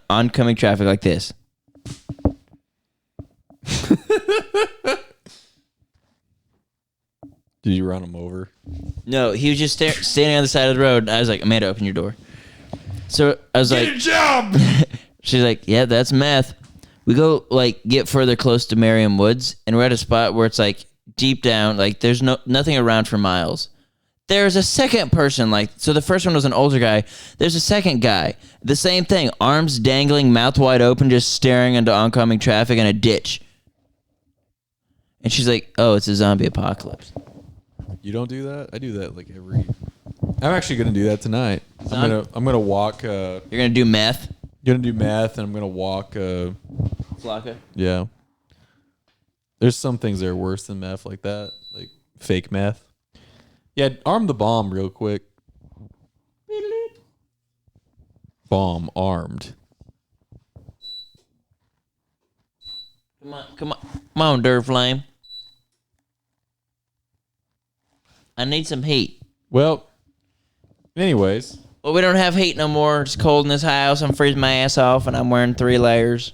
Speaker 1: oncoming traffic like this.
Speaker 2: Did you run him over?
Speaker 1: No, he was just standing on the side of the road. I was like, Amanda, open your door. So I was like,
Speaker 2: Get a job!
Speaker 1: she's like, yeah, that's meth. We go like get further close to Merriam Woods, and we're at a spot where it's like deep down, like there's nothing around for miles. There's a second person, like, so the first one was an older guy. There's a second guy, the same thing, arms dangling, mouth wide open, just staring into oncoming traffic in a ditch. And she's like, oh, it's a zombie apocalypse.
Speaker 2: You don't do that? I do that like every. I'm actually gonna do that tonight. I'm gonna walk.
Speaker 1: You're gonna do meth?
Speaker 2: Gonna do math, and I'm gonna walk.
Speaker 1: Flocka?
Speaker 2: Yeah. There's some things that are worse than meth, like that, like fake meth. Yeah, arm the bomb real quick. Bomb armed.
Speaker 1: Come on, Durflame. I need some heat.
Speaker 2: Well, anyways.
Speaker 1: Well, we don't have heat no more. It's cold in this house. I'm freezing my ass off, and I'm wearing 3 layers.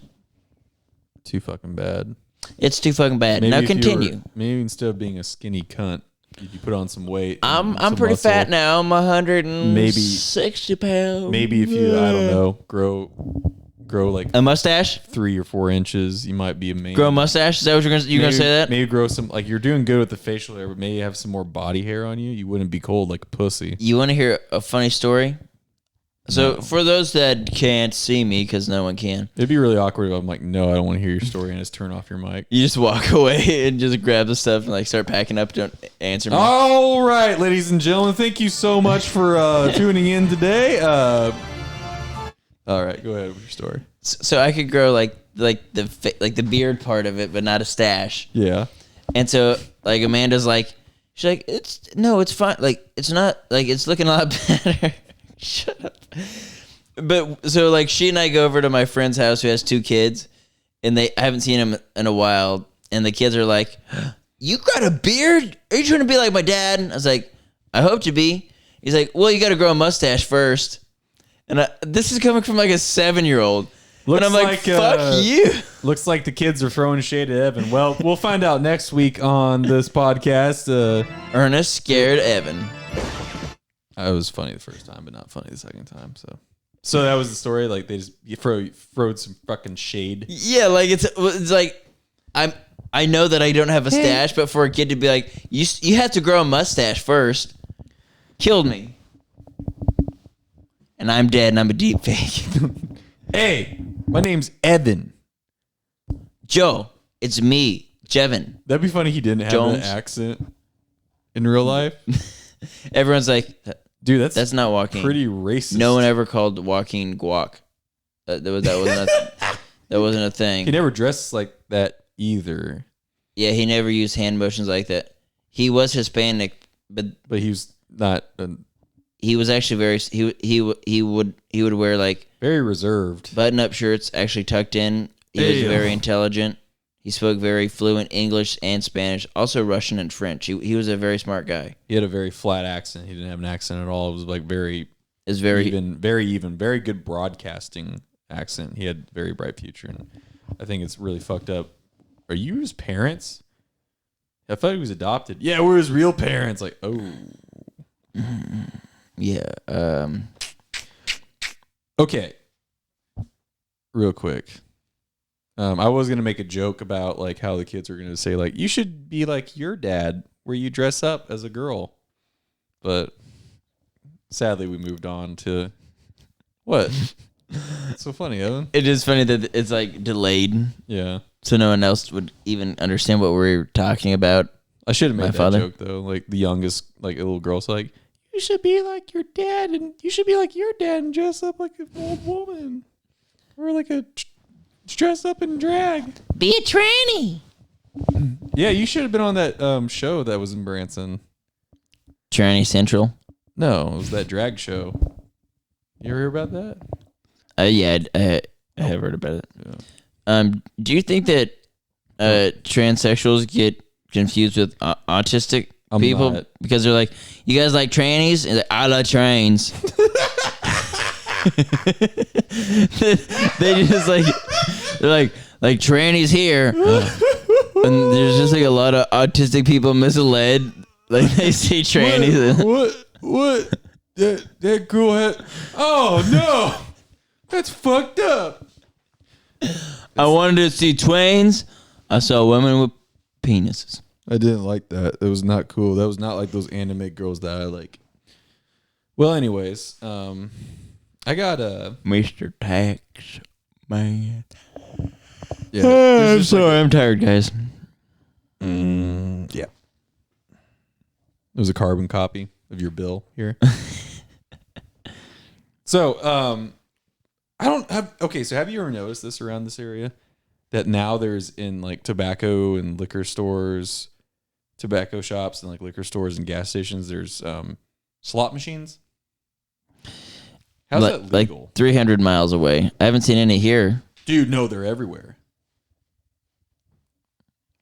Speaker 2: Too fucking bad.
Speaker 1: It's too fucking bad.
Speaker 2: Maybe
Speaker 1: Now
Speaker 2: if you
Speaker 1: continue.
Speaker 2: were- maybe instead of being a skinny cunt, you put on some weight.
Speaker 1: I'm
Speaker 2: some
Speaker 1: pretty
Speaker 2: muscle.
Speaker 1: fat now. I'm 160 pounds.
Speaker 2: Maybe if you, I don't know, grow like
Speaker 1: A mustache?
Speaker 2: 3 or 4 inches, you might be a man.
Speaker 1: Grow a mustache? Is that what you're gonna say that?
Speaker 2: Maybe grow some, like you're doing good with the facial hair, but maybe have some more body hair on you. You wouldn't be cold like a pussy.
Speaker 1: You want to hear a funny story? So for those that can't see me, because no one can,
Speaker 2: It'd be really awkward if I'm like, no, I don't want to hear your story, and just turn off your mic.
Speaker 1: you just walk away and just grab the stuff and like start packing up. Don't answer me.
Speaker 2: All right, ladies and gentlemen, thank you so much for tuning in today. All right, go ahead with your story.
Speaker 1: So I could grow like the beard part of it, but not a stash.
Speaker 2: Yeah.
Speaker 1: And so like Amanda's like, she's like, it's fine. Like it's not like it's looking a lot better. Shut up. But so like she and I go over to my friend's house who has 2 kids, and I haven't seen him in a while, and the kids are like, "You got a beard? Are you trying to be like my dad?" I was like, "I hope to be." He's like, "Well, you got to grow a mustache first." And this is coming from like a 7-year-old. And I'm like, fuck you.
Speaker 2: Looks like the kids are throwing shade at Evan. Well, we'll find out next week on this podcast.
Speaker 1: Ernest scared Evan.
Speaker 2: It was funny the first time, but not funny the second time. So that was the story. Like they just throwed some fucking shade.
Speaker 1: Yeah, like it's like I know that I don't have a stash, but for a kid to be like, you have to grow a mustache first, killed me. And I'm dead, and I'm a deep fake.
Speaker 2: Hey, my name's Evan.
Speaker 1: Joe, it's me, Jevin.
Speaker 2: That'd be funny. He didn't have
Speaker 1: Jones.
Speaker 2: an accent in real life.
Speaker 1: Everyone's like,
Speaker 2: Dude,
Speaker 1: that's not Joaquin.
Speaker 2: pretty racist.
Speaker 1: No one ever called Joaquin Guac. That wasn't a thing.
Speaker 2: He never dressed like that either.
Speaker 1: Yeah, he never used hand motions like that. He was Hispanic, but
Speaker 2: But he was not
Speaker 1: he was actually very he would wear like
Speaker 2: very reserved.
Speaker 1: button-up shirts actually tucked in. He was very intelligent. He spoke very fluent English and Spanish, also Russian and French. He was a very smart guy.
Speaker 2: He had a very flat accent. He didn't have an accent at all. It was like very
Speaker 1: Very
Speaker 2: even, very good broadcasting accent. He had very bright future, and I think it's really fucked up. Are you his parents? I thought he was adopted. Yeah, we're his real parents. Like, oh,
Speaker 1: yeah.
Speaker 2: okay. Real quick. I was gonna make a joke about like how the kids are gonna say like you should be like your dad, where you dress up as a girl, but sadly we moved on to what? It's so funny, Evan.
Speaker 1: It is funny that it's like delayed,
Speaker 2: Yeah,
Speaker 1: so no one else would even understand what we're talking about.
Speaker 2: I should have made
Speaker 1: My
Speaker 2: that
Speaker 1: father?
Speaker 2: joke though. Like the youngest, like a little girl's like, you should be like your dad, and you should be like your dad and dress up like an old woman, or like dress up in drag.
Speaker 1: Be a tranny.
Speaker 2: Yeah, you should have been on that show that was in Branson.
Speaker 1: Tranny Central.
Speaker 2: No, it was that drag show. You ever hear about that?
Speaker 1: Yeah, I have heard about it.
Speaker 2: Yeah.
Speaker 1: Do you think that transsexuals get confused with autistic
Speaker 2: I'm
Speaker 1: people
Speaker 2: not.
Speaker 1: because they're like, you guys like trannies? And like, I like trains. They just like they're like trannies here, and there's just like a lot of autistic people misled. Like they see trannies.
Speaker 2: What? That girl had. Oh no, that's fucked up.
Speaker 1: I wanted to see twains. I saw women with penises.
Speaker 2: I didn't like that. It was not cool. That was not like those anime girls that I like. Well, anyways, I got a
Speaker 1: Mr. Tax Man.
Speaker 2: yeah.
Speaker 1: I'm sorry, I'm tired, guys.
Speaker 2: Yeah. It was a carbon copy of your bill here. So, I don't have. Okay, so have you ever noticed this around this area? That now there's in like tobacco and liquor stores, tobacco shops and like liquor stores and gas stations, there's slot machines. How's that legal?
Speaker 1: Like 300 miles away. I haven't seen any here.
Speaker 2: Dude, no, they're everywhere.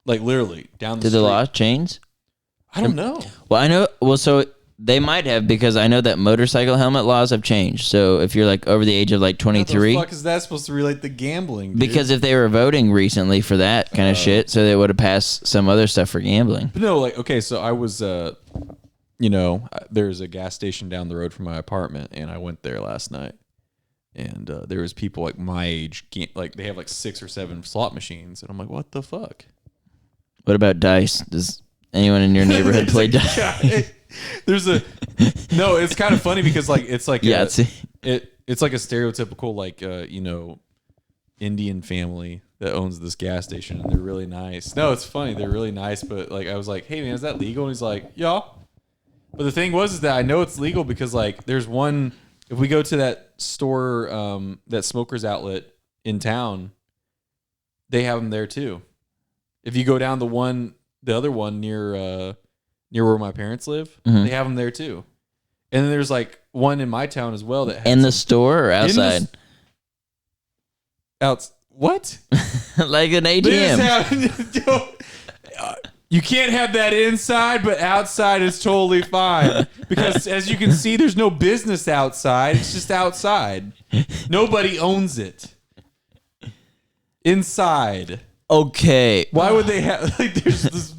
Speaker 2: Like literally down the
Speaker 1: Did
Speaker 2: street.
Speaker 1: the law change?
Speaker 2: I don't know.
Speaker 1: Well, I know. Well, so They might have, because I know that motorcycle helmet laws have changed. So if you're like over the age of like 23,
Speaker 2: What the fuck is that supposed to relate to gambling? Dude?
Speaker 1: because if they were voting recently for that kind of shit, so they would have passed some other stuff for gambling.
Speaker 2: But no, like, okay, so I was, there's a gas station down the road from my apartment, and I went there last night, and there was people like my age, like they have like 6 or 7 slot machines, and I'm like, what the fuck?
Speaker 1: What about dice? Does anyone in your neighborhood play dice?
Speaker 2: There's a no. It's kind of funny because like it's like
Speaker 1: Yeah,
Speaker 2: it's like a stereotypical like Indian family that owns this gas station, and they're really nice. No, it's funny, they're really nice, but like I was like, hey man, is that legal? And he's like, yeah. But the thing was is that I know it's legal because like there's one. If we go to that store, that smokers outlet in town, they have them there too. If you go down the other one near where my parents live, they have them there too. And then there's like one in my town as well that has
Speaker 1: In the store or outside?
Speaker 2: What?
Speaker 1: Like an
Speaker 2: They
Speaker 1: ATM.
Speaker 2: just have- you can't have that inside, but outside is totally fine. Because as you can see, there's no business outside. It's just outside. Nobody owns it. Inside.
Speaker 1: Okay.
Speaker 2: Why would they have like there's this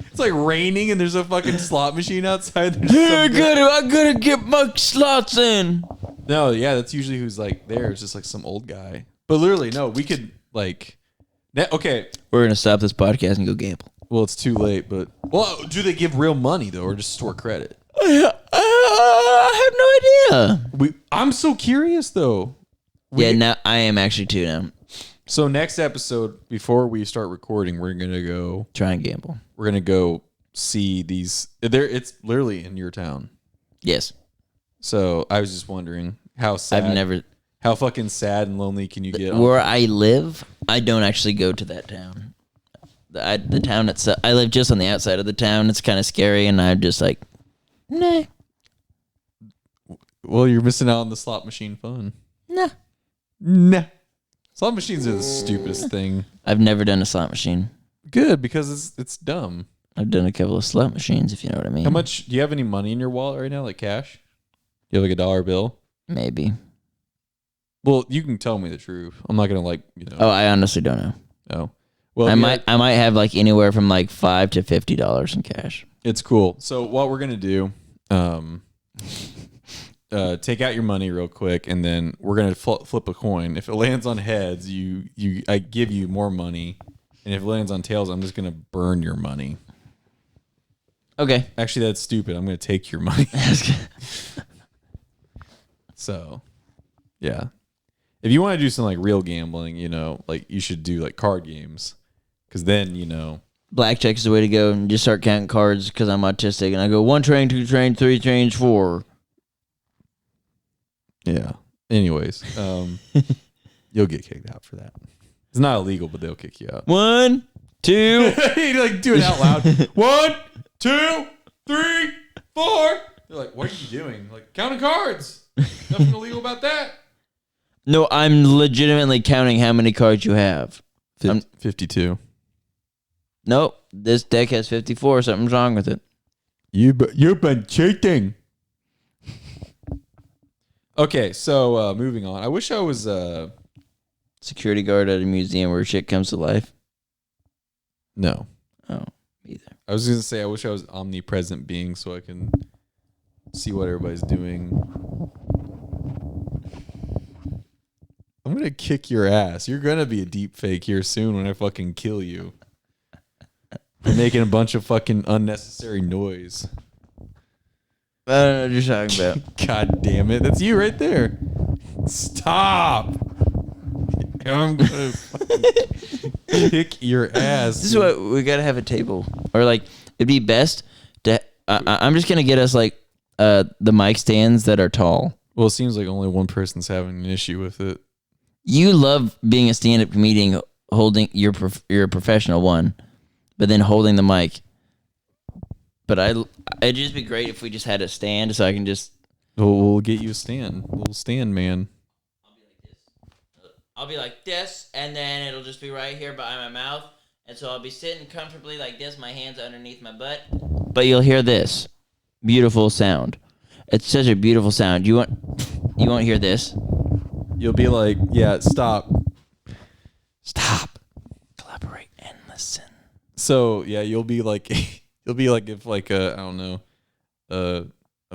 Speaker 2: it's like raining and there's a fucking slot machine outside.
Speaker 1: I gotta get my slots in.
Speaker 2: No, yeah, that's usually who's like there. It's just like some old guy. But literally, no, we could like okay.
Speaker 1: We're gonna stop this podcast and go gamble.
Speaker 2: Well, it's too late, but do they give real money though, or just store credit?
Speaker 1: I have no idea.
Speaker 2: I'm so curious though.
Speaker 1: Now I am actually too now.
Speaker 2: So next episode, before we start recording, we're gonna go
Speaker 1: Try and gamble.
Speaker 2: We're gonna go see these. It's literally in your town.
Speaker 1: Yes.
Speaker 2: So I was just wondering how sad. How fucking sad and lonely can you get?
Speaker 1: Where I live, I don't actually go to that town. The town itself, I live just on the outside of the town. It's kind of scary, and I'm just like, nah.
Speaker 2: Well, you're missing out on the slot machine fun.
Speaker 1: Nah.
Speaker 2: Slot machines are the stupidest thing.
Speaker 1: I've never done a slot machine.
Speaker 2: Good, because it's dumb.
Speaker 1: I've done a couple of slot machines, if you know what I mean.
Speaker 2: How much? Do you have any money in your wallet right now, like cash? Do you have like a dollar bill?
Speaker 1: Maybe.
Speaker 2: Well, you can tell me the truth. I'm not gonna
Speaker 1: Oh, I honestly don't know.
Speaker 2: Oh, well,
Speaker 1: I might have like anywhere from like $5 to $50 in cash.
Speaker 2: It's cool. So what we're gonna do, take out your money real quick, and then we're gonna flip a coin. If it lands on heads, I give you more money, and if it lands on tails, I'm just gonna burn your money.
Speaker 1: Okay.
Speaker 2: Actually, that's stupid. I'm gonna take your money. So, yeah. If you want to do some like real gambling, like you should do like card games, because then
Speaker 1: blackjack is the way to go, and just start counting cards because I'm autistic, and I go 1 train, 2 train, 3 trains, 4.
Speaker 2: Yeah. Anyways, you'll get kicked out for that. It's not illegal, but they'll kick you out. 1, 2. You like do it out loud. 1, 2, 3, 4. They're like, what are you doing? Like counting cards. Nothing illegal about that.
Speaker 1: No, I'm legitimately counting how many cards you have.
Speaker 2: 52.
Speaker 1: Nope, this deck has 54. Something's wrong with it.
Speaker 2: You've been cheating. Okay, so moving on. I wish I was
Speaker 1: security guard at a museum where shit comes to life.
Speaker 2: No.
Speaker 1: Oh, either.
Speaker 2: I was going to say I wish I was omnipresent being so I can see what everybody's doing. I'm going to kick your ass. You're going to be a deep fake here soon when I fucking kill you. You're making a bunch of fucking unnecessary noise.
Speaker 1: I don't know what you're talking about.
Speaker 2: God damn it. That's you right there. Stop. I'm going to fucking kick your ass.
Speaker 1: This is what we got to have a table. Or like, it'd be best to, I'm just going to get us like the mic stands that are tall.
Speaker 2: Well, it seems like only one person's having an issue with it.
Speaker 1: You love being a stand-up comedian, holding you're a professional one, but then holding the mic. But it'd just be great if we just had a stand, so I can just.
Speaker 2: We'll get you a stand, a little stand, man.
Speaker 1: I'll be like this, and then it'll just be right here by my mouth, and so I'll be sitting comfortably like this. My hands underneath my butt, but you'll hear this. beautiful sound. It's such a beautiful sound. You won't hear this.
Speaker 2: You'll be like, yeah, stop.
Speaker 1: Collaborate and listen.
Speaker 2: So yeah, you'll be like if like I don't know, a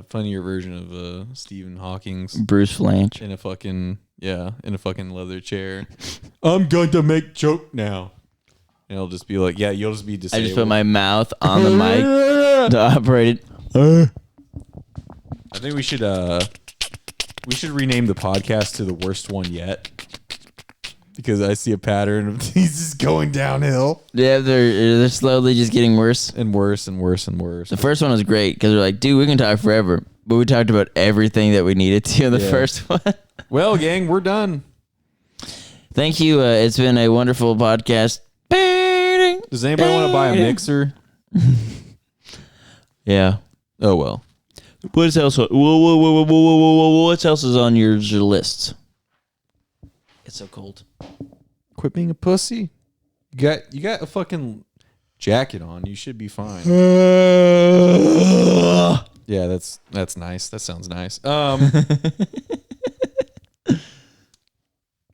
Speaker 2: funnier version of Stephen Hawking's
Speaker 1: Bruce Flange.
Speaker 2: in a fucking leather chair. I'm going to make joke now. And it'll just be like, yeah, you'll just be
Speaker 1: I
Speaker 2: disabled.
Speaker 1: just put my mouth on the mic to operate it.
Speaker 2: I think we should rename the podcast to the worst one yet. Because I see a pattern of these just going downhill.
Speaker 1: Yeah, they're slowly just getting worse.
Speaker 2: And worse and worse and worse.
Speaker 1: The first one was great because they're like, dude, we can talk forever. But we talked about everything that we needed to in the first one.
Speaker 2: Well, gang, we're done.
Speaker 1: Thank you. It's been a wonderful podcast.
Speaker 2: Does anybody want to buy a mixer?
Speaker 1: Yeah.
Speaker 2: Oh, well.
Speaker 1: What else? What else is on your list? It's so cold.
Speaker 2: Quit being a pussy. You got a fucking jacket on. You should be fine. Yeah, that's nice. That sounds nice.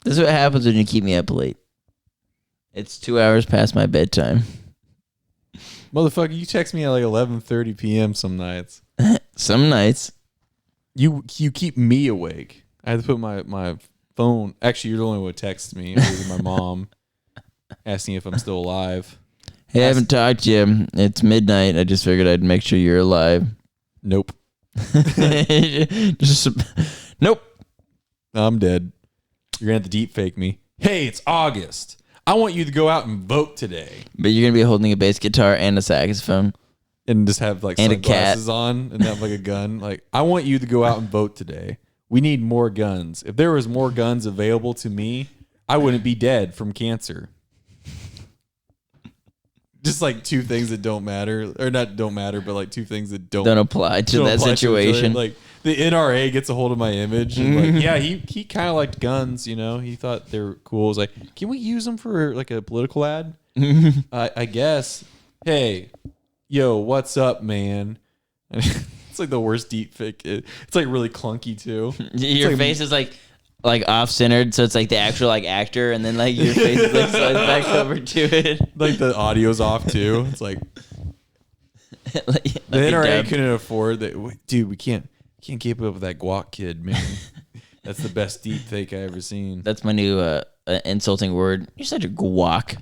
Speaker 1: This is what happens when you keep me up late. It's 2 hours past my bedtime.
Speaker 2: Motherfucker, you text me at like 11:30 p.m. some nights.
Speaker 1: Some nights.
Speaker 2: You keep me awake. I had to put my phone. Actually, you're the only one who texts me. My mom asking if I'm still alive.
Speaker 1: Hey, I haven't talked to you. It's midnight. I just figured I'd make sure you're alive.
Speaker 2: Nope.
Speaker 1: Nope.
Speaker 2: I'm dead. You're going to have to deep fake me. Hey, it's August. I want you to go out and vote today.
Speaker 1: But you're going to be holding a bass guitar and a saxophone.
Speaker 2: And just have like
Speaker 1: and
Speaker 2: sunglasses on and have like a gun. Like, I want you to go out and vote today. We need more guns. If there was more guns available to me, I wouldn't be dead from cancer. Just like two things that don't matter, or not don't matter, but like two things that don't
Speaker 1: apply to that situation.
Speaker 2: Like the NRA gets a hold of my image, and like, yeah, he kind of liked guns, you know. He thought they were cool. I was like, can we use them for like a political ad? I guess. Hey, yo, what's up, man? It's like the worst deep fake. It's like really clunky too.
Speaker 1: Your
Speaker 2: like,
Speaker 1: face is like off centered, so it's like the actual like actor, and then like your face is like slides back over to it.
Speaker 2: Like the audio's off too. It's like
Speaker 1: like
Speaker 2: the NRA couldn't afford that. Dude, we can't keep up with that guac kid, man. That's the best deep fake I ever seen.
Speaker 1: That's my new insulting word. You're such a guac.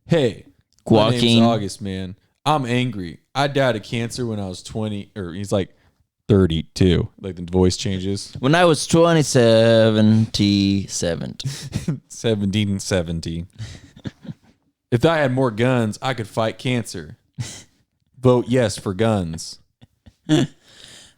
Speaker 2: Hey,
Speaker 1: Guaquine.
Speaker 2: my name's August, man. I'm angry. I died of cancer when I was 20, or he's like 32. Like the voice changes.
Speaker 1: When I was 17.
Speaker 2: 1770. If I had more guns, I could fight cancer. Vote yes for guns.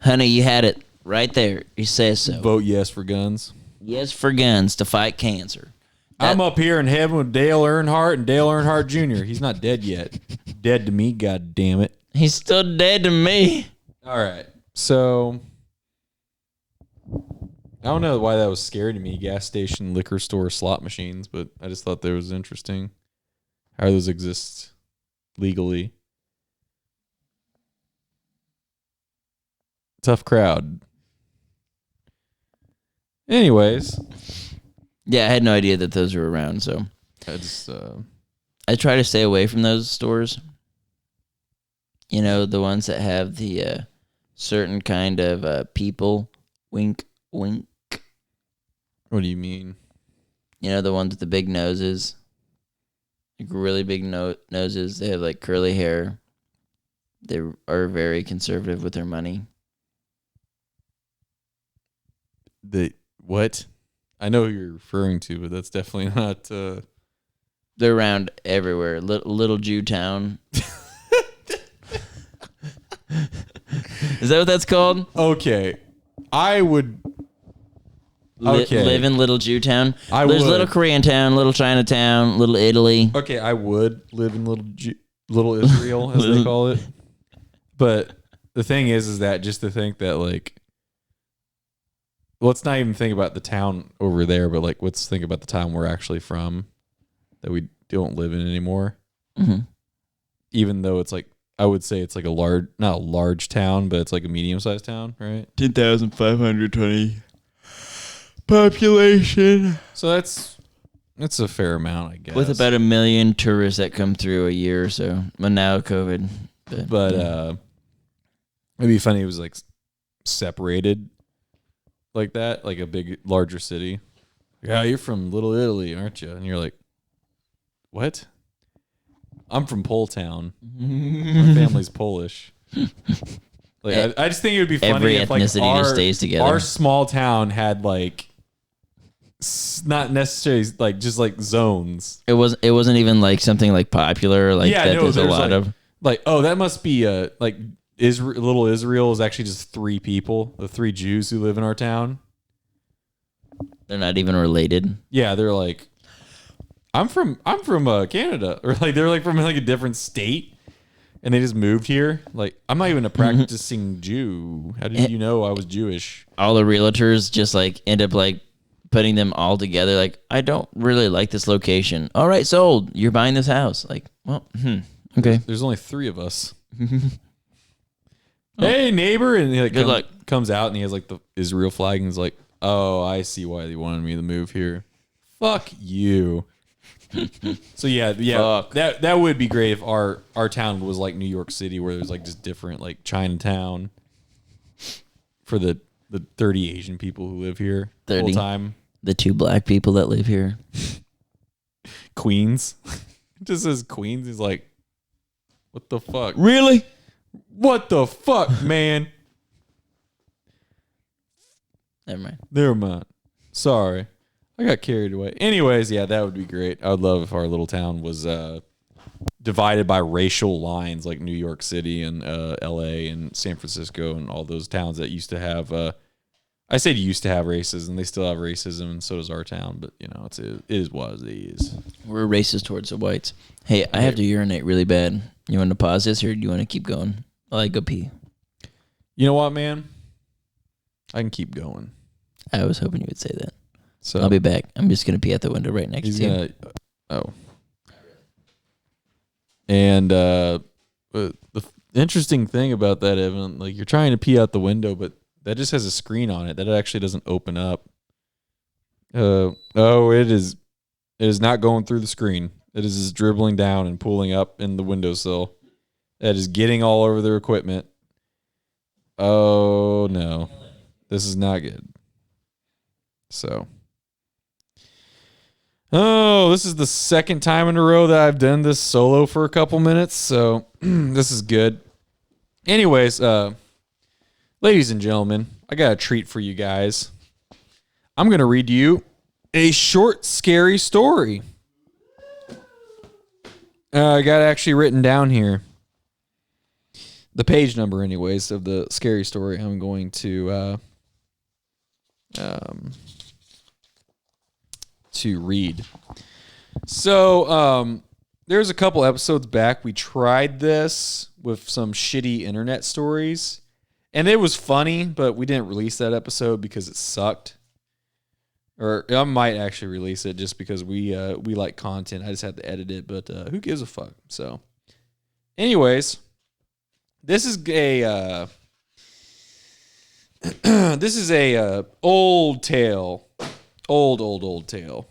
Speaker 1: Honey, you had it right there. You say so.
Speaker 2: Vote yes for guns.
Speaker 1: Yes for guns to fight cancer.
Speaker 2: I'm up here in heaven with Dale Earnhardt and Dale Earnhardt Jr. He's not dead yet. Dead to me, god damn it.
Speaker 1: He's still dead to me.
Speaker 2: All right. So I don't know why that was scary to me, gas station, liquor store, slot machines, but I just thought that was interesting how those exist legally. Tough crowd. Anyways.
Speaker 1: Yeah, I had no idea that those were around, so
Speaker 2: I just
Speaker 1: I try to stay away from those stores. You know, the ones that have the certain kind of people. Wink, wink.
Speaker 2: What do you mean?
Speaker 1: You know, the ones with the big noses. Like really big noses. They have like curly hair. They are very conservative with their money.
Speaker 2: What? I know who you're referring to, but that's definitely not.
Speaker 1: They're around everywhere. Little Jew town. Is that what that's called?
Speaker 2: Okay, I would. Okay.
Speaker 1: Live in Little Jew town.
Speaker 2: I
Speaker 1: There's
Speaker 2: would.
Speaker 1: Little Korean town, Little Chinatown, Little Italy.
Speaker 2: Okay, I would live in Little Israel, as they call it. But the thing is that just to think that like. Let's not even think about the town over there, but like, let's think about the town we're actually from that we don't live in anymore.
Speaker 1: Mm-hmm.
Speaker 2: Even though it's like I would say it's like not a large town, but it's like a medium-sized town, right?
Speaker 3: 10,520 population.
Speaker 2: So that's a fair amount, I guess.
Speaker 1: With about 1 million tourists that come through a year or so. But now COVID.
Speaker 2: But it'd be funny if it was like separated like that, like a big, larger city. Yeah, you're from Little Italy, aren't you? And you're like, what? I'm from Pole Town. My family's Polish. Like, I just think it would be funny
Speaker 1: Every
Speaker 2: if like
Speaker 1: ethnicity just stays together.
Speaker 2: our small town had like not necessarily like just like zones.
Speaker 1: It wasn't even like something like popular like that. There's a lot of
Speaker 2: like, oh, that must be like Little Israel is actually just 3 people, the 3 Jews who live in our town.
Speaker 1: they're not even related.
Speaker 2: Yeah, they're like, I'm from Canada, or like they're like from like a different state, and they just moved here. Like, I'm not even a practicing Jew. How did you know I was Jewish?
Speaker 1: All the realtors just like end up like putting them all together. Like, I don't really like this location. All right, sold. You're buying this house. Like, well, okay.
Speaker 2: There's only 3 of us. Hey, neighbor, and he like
Speaker 1: Good luck.
Speaker 2: comes out and he has like the Israel flag, and he's like, oh, I see why they wanted me to move here. Fuck you. So yeah,
Speaker 1: Fuck.
Speaker 2: that would be great if our town was like New York City, where there's like just different, like Chinatown for the 30 Asian people who live here the
Speaker 1: 30.
Speaker 2: whole time.
Speaker 1: The 2 black people that live here.
Speaker 2: Queens. It just says Queens. He's like, what the fuck?
Speaker 3: Really?
Speaker 2: What the fuck, man?
Speaker 1: Never mind.
Speaker 2: Sorry. I got carried away. Anyways, yeah, that would be great. I would love if our little town was divided by racial lines like New York City and LA and San Francisco and all those towns that used to have I said used to have racism. They still have racism, and so does our town, but you know, it is what it is.
Speaker 1: We're racist towards the whites. Hey, I have to urinate really bad. You want to pause this, or do you want to keep going? While I go pee.
Speaker 2: You know what, man? I can keep going.
Speaker 1: I was hoping you would say that.
Speaker 2: So
Speaker 1: I'll be back. I'm just gonna pee at the window right next
Speaker 2: he's
Speaker 1: to you.
Speaker 2: gonna. Oh. And the interesting thing about that, Evan, like you're trying to pee out the window, but that just has a screen on it that actually doesn't open up. It is not going through the screen. It is just dribbling down and pulling up in the windowsill. That is getting all over their equipment. Oh no, this is not good. So, this is the second time in a row that I've done this solo for a couple minutes, so this is good. Anyways, ladies and gentlemen, I got a treat for you guys. I'm going to read you a short, scary story. I got it actually written down here. The page number, anyways, of the scary story I'm going to read. So, there's a couple episodes back, we tried this with some shitty internet stories, and it was funny, but we didn't release that episode because it sucked. Or I might actually release it just because we like content. I just had to edit it, but who gives a fuck? So, anyways, this is a old tale, old tale.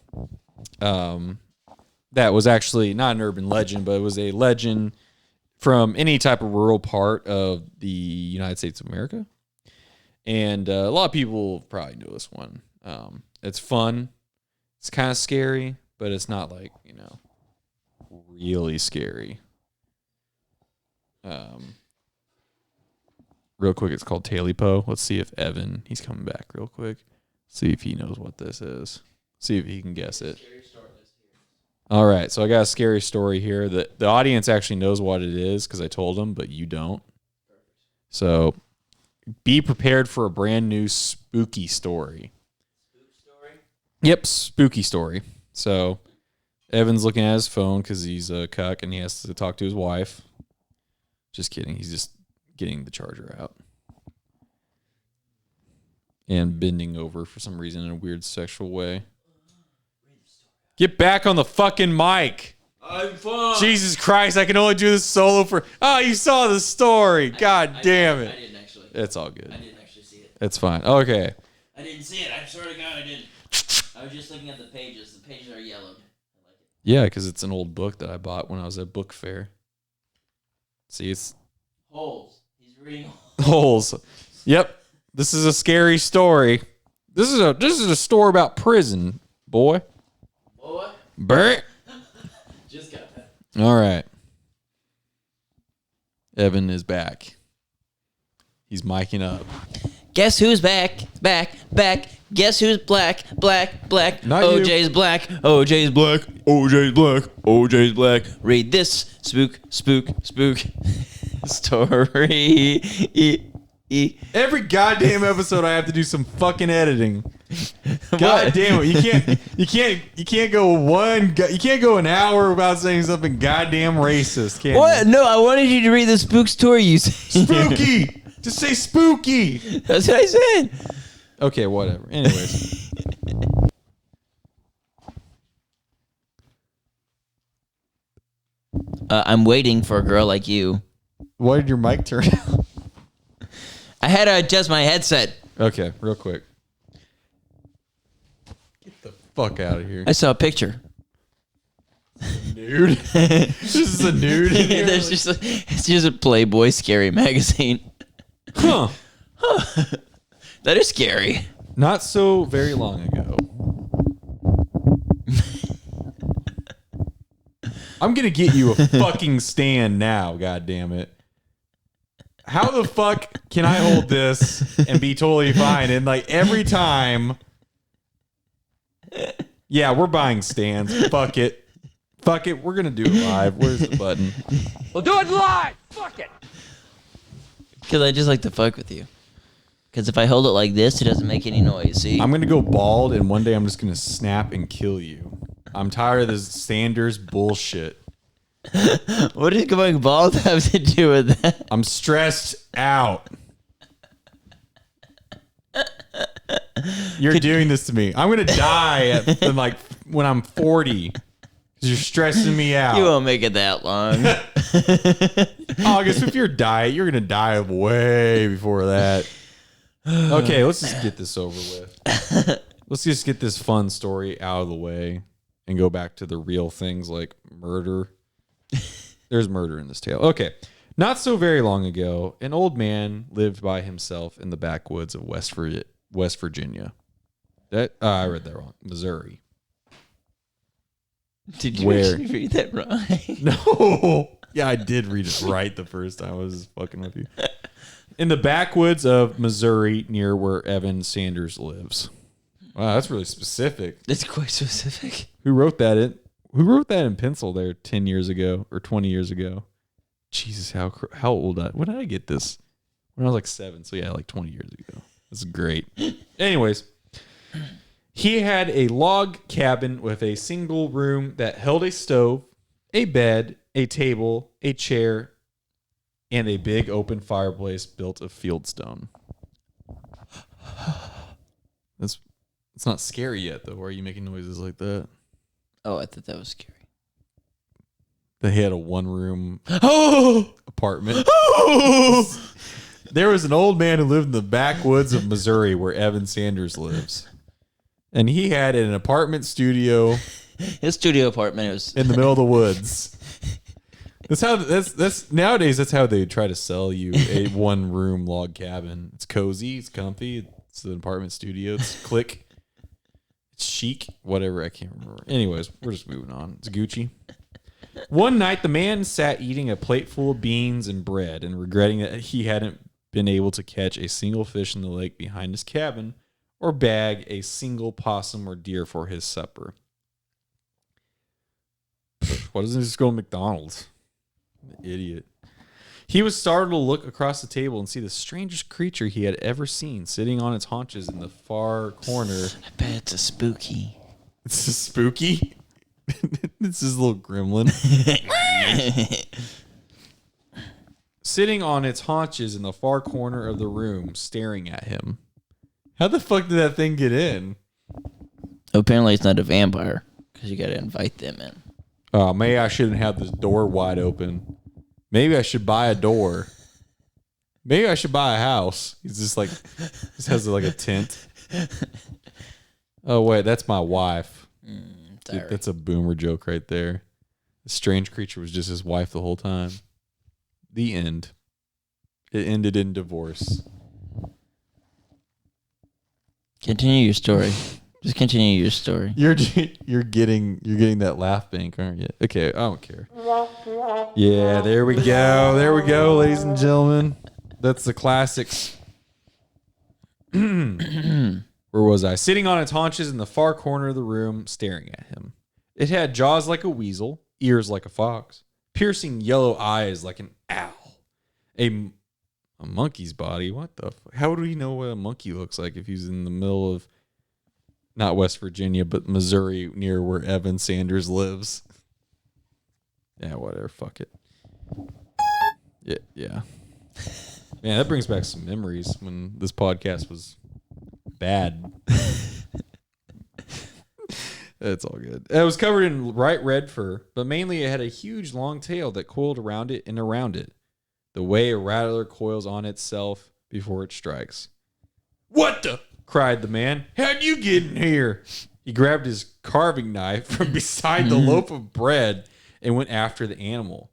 Speaker 2: That was actually not an urban legend, but it was a legend from any type of rural part of the United States of America. And a lot of people probably know this one. It's fun. It's kind of scary, but it's not like, really scary. Real quick, it's called Talipo. Let's see if Evan, he's coming back real quick. See if he knows what this is. See if he can guess it. All right, so I got a scary story here. The audience actually knows what it is because I told them, but you don't. So be prepared for a brand new spooky story. Yep, spooky story. So Evan's looking at his phone because he's a cuck and he has to talk to his wife. Just kidding. He's just getting the charger out. And bending over for some reason in a weird sexual way. Get back on the fucking mic.
Speaker 1: I'm fine.
Speaker 2: Jesus Christ, I can only do this solo for... Oh, you saw the story. God damn it.
Speaker 1: I didn't actually.
Speaker 2: It's all good.
Speaker 1: I didn't actually see it.
Speaker 2: It's fine. Okay.
Speaker 1: I didn't see it. I swear to God, I didn't. I was just looking at the pages. The pages are yellowed. I like it.
Speaker 2: Yeah, because it's an old book that I bought when I was at book fair. See, it's...
Speaker 1: Holes. He's reading
Speaker 2: Holes. Yep. This is a scary story. This is a story about prison, boy.
Speaker 1: Boy.
Speaker 2: Bert.
Speaker 1: Just got that.
Speaker 2: All right. Evan is back. He's miking up.
Speaker 1: Guess who's back? Back. Guess who's black? Black.
Speaker 2: Not you.
Speaker 1: OJ's black. OJ's black.
Speaker 3: OJ's black. OJ's black.
Speaker 1: Read this spook story.
Speaker 2: Every goddamn episode, I have to do some fucking editing. God damn it! You can't go an hour without saying something goddamn racist. Can
Speaker 1: What?
Speaker 2: You?
Speaker 1: No, I wanted you to read the spook story you said.
Speaker 2: Spooky. Just say spooky.
Speaker 1: That's what I said.
Speaker 2: Okay, whatever. Anyways,
Speaker 1: I'm waiting for a girl like you.
Speaker 2: why did your mic turn out?
Speaker 1: I had to adjust my headset.
Speaker 2: Okay, real quick. Get the fuck out of here.
Speaker 1: I saw a picture.
Speaker 2: Nude. This is a nude. in here?
Speaker 1: It's just a Playboy scary magazine.
Speaker 2: Huh.
Speaker 1: That is scary.
Speaker 2: Not so very long ago. I'm gonna get you a fucking stand now, god damn it. How the fuck can I hold this and be totally fine? And like every time, yeah, we're buying stands. Fuck it. We're gonna do it live. Where's the button?
Speaker 6: We'll do it live. Fuck it.
Speaker 1: Because I just like to fuck with you. Because if I hold it like this, it doesn't make any noise. See?
Speaker 2: I'm gonna go bald, and one day I'm just gonna snap and kill you. I'm tired of this Sanders bullshit.
Speaker 1: What does going bald have to do with that?
Speaker 2: I'm stressed out. You're doing this to me. I'm gonna die when I'm 40 because you're stressing me out.
Speaker 1: You won't make it that long.
Speaker 2: August, if you're you're gonna die way before that. Okay, let's just get this over with. Let's just get this fun story out of the way and go back to the real things like murder. There's murder in this tale. Okay. Not so very long ago, an old man lived by himself in the backwoods of West Virginia. I read that wrong. Missouri.
Speaker 1: Did you actually read that right?
Speaker 2: No. Yeah, I did read it right the first time. I was just fucking with you. In the backwoods of Missouri, near where Evan Sanders lives. Wow, that's really specific.
Speaker 1: That's quite specific.
Speaker 2: Who wrote that in pencil there 10 years ago or 20 years ago? Jesus, how old when did I get this? When I was like 7. So yeah, like 20 years ago. That's great. Anyways, he had a log cabin with a single room that held a stove, a bed, a table, a chair, and a big open fireplace built of fieldstone. It's not scary yet, though. Why are you making noises like that?
Speaker 1: Oh, I thought that was scary.
Speaker 2: They had a one-room apartment. There was an old man who lived in the backwoods of Missouri where Evan Sanders lives. And he had an apartment studio.
Speaker 1: His studio apartment was
Speaker 2: in the middle of the woods. That's nowadays that's how they try to sell you a one-room log cabin. It's cozy, it's comfy, it's an apartment studio, it's click. It's chic, whatever, I can't remember. Anyways, we're just moving on. It's Gucci. One night, the man sat eating a plate full of beans and bread and regretting that he hadn't been able to catch a single fish in the lake behind his cabin or bag a single possum or deer for his supper. Why doesn't he just go to McDonald's? Idiot. He was startled to look across the table and see the strangest creature he had ever seen sitting on its haunches in the far corner.
Speaker 1: I bet it's a spooky.
Speaker 2: It's a spooky? It's his little gremlin. Sitting on its haunches in the far corner of the room, staring at him. How the fuck did that thing get in?
Speaker 1: Apparently, it's not a vampire because you got to invite them in.
Speaker 2: Oh, maybe I shouldn't have this door wide open. Maybe I should buy a door. Maybe I should buy a house. He's just like, this has like a tent. Oh, wait, that's my wife. Dude, that's a boomer joke right there. The strange creature was just his wife the whole time. The end. It ended in divorce.
Speaker 1: Continue your story. Just continue your story.
Speaker 2: You're getting that laugh bank, aren't you? Okay, I don't care. Yeah, there we go. There we go, ladies and gentlemen. That's the classics. Where was I? Sitting on its haunches in the far corner of the room, staring at him. It had jaws like a weasel, ears like a fox, piercing yellow eyes like an owl. A monkey's body? What the fuck? How would we know what a monkey looks like if he's in the middle of, not West Virginia, but Missouri, near where Evan Sanders lives? Yeah, whatever. Fuck it. Yeah. Man, that brings back some memories when this podcast was bad. It's all good. It was covered in bright red fur, but mainly it had a huge long tail that coiled around it and around it, the way a rattler coils on itself before it strikes. What the? Cried the man. How'd you get in here? He grabbed his carving knife from beside the loaf of bread and went after the animal.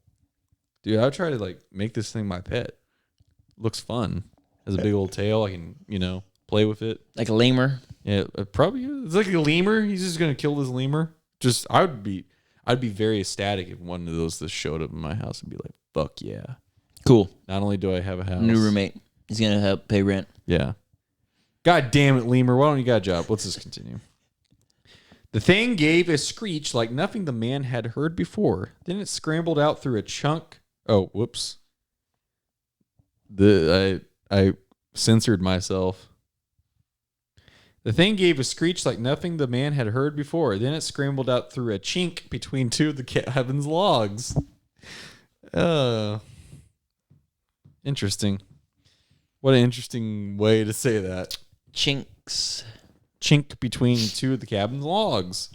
Speaker 2: Dude, I would try to like make this thing my pet. Looks fun. Has a big old tail. I can, play with it.
Speaker 1: Like a lemur?
Speaker 2: Yeah, it probably is. It's like a lemur. He's just gonna kill this lemur. I'd be very ecstatic if one of those just showed up in my house and be like, fuck yeah.
Speaker 1: Cool.
Speaker 2: Not only do I have a house.
Speaker 1: New roommate. He's going to help pay rent.
Speaker 2: Yeah. God damn it, lemur. Why don't you got a job? Let's just continue. The thing gave a screech like nothing the man had heard before. Then it scrambled out through a chunk. Oh, whoops. I censored myself. The thing gave a screech like nothing the man had heard before. Then it scrambled out through a chink between two of the cabin's logs. Interesting. What an interesting way to say that.
Speaker 1: Chinks.
Speaker 2: Chink between two of the cabin's logs.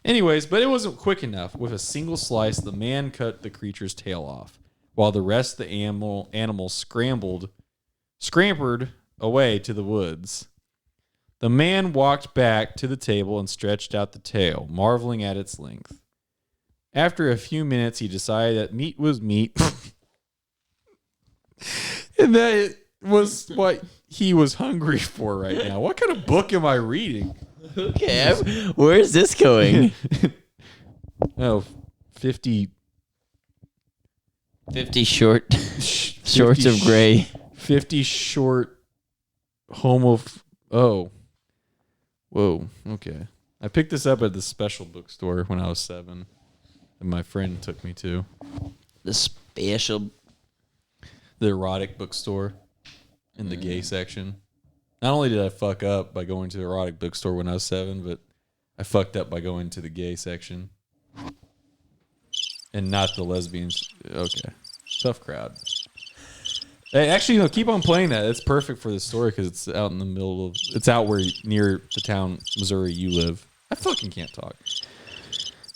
Speaker 2: Anyways, but it wasn't quick enough. With a single slice, the man cut the creature's tail off, while the rest of the animal scrambled away to the woods. The man walked back to the table and stretched out the tail, marveling at its length. After a few minutes, he decided that meat was meat, and that it was what he was hungry for right now. What kind of book am I reading?
Speaker 1: Okay, where is this going?
Speaker 2: 50
Speaker 1: shorts of gray.
Speaker 2: 50 short Whoa, okay. I picked this up at the special bookstore when I was 7, and my friend took me to.
Speaker 1: The
Speaker 2: erotic bookstore in the gay section. Not only did I fuck up by going to the erotic bookstore when I was 7, but I fucked up by going to the gay section. And not the lesbians. Okay. Tough crowd. Hey, actually, keep on playing that. It's perfect for the story because it's out in the middle of... It's out near the town, Missouri, you live. I fucking can't talk.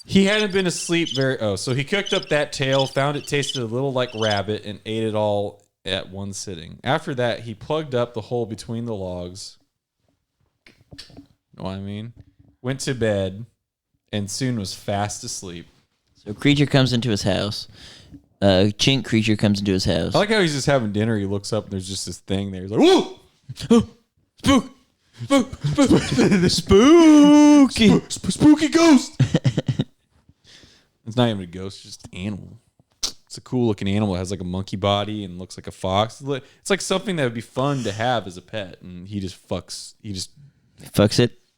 Speaker 2: He hadn't been asleep so he cooked up that tail, found it tasted a little like rabbit, and ate it all at one sitting. After that, he plugged up the hole between the logs. Know what I mean? Went to bed, and soon was fast asleep.
Speaker 1: So a creature comes into his house. A chink creature comes into his house.
Speaker 2: I like how he's just having dinner. He looks up, and there's just this thing there. He's like, whoa! Spook! Spooky ghost! It's not even a ghost, it's just an animal. It's a cool looking animal. It has like a monkey body and looks like a fox. It's like something that would be fun to have as a pet. And he just fucks it.
Speaker 1: He's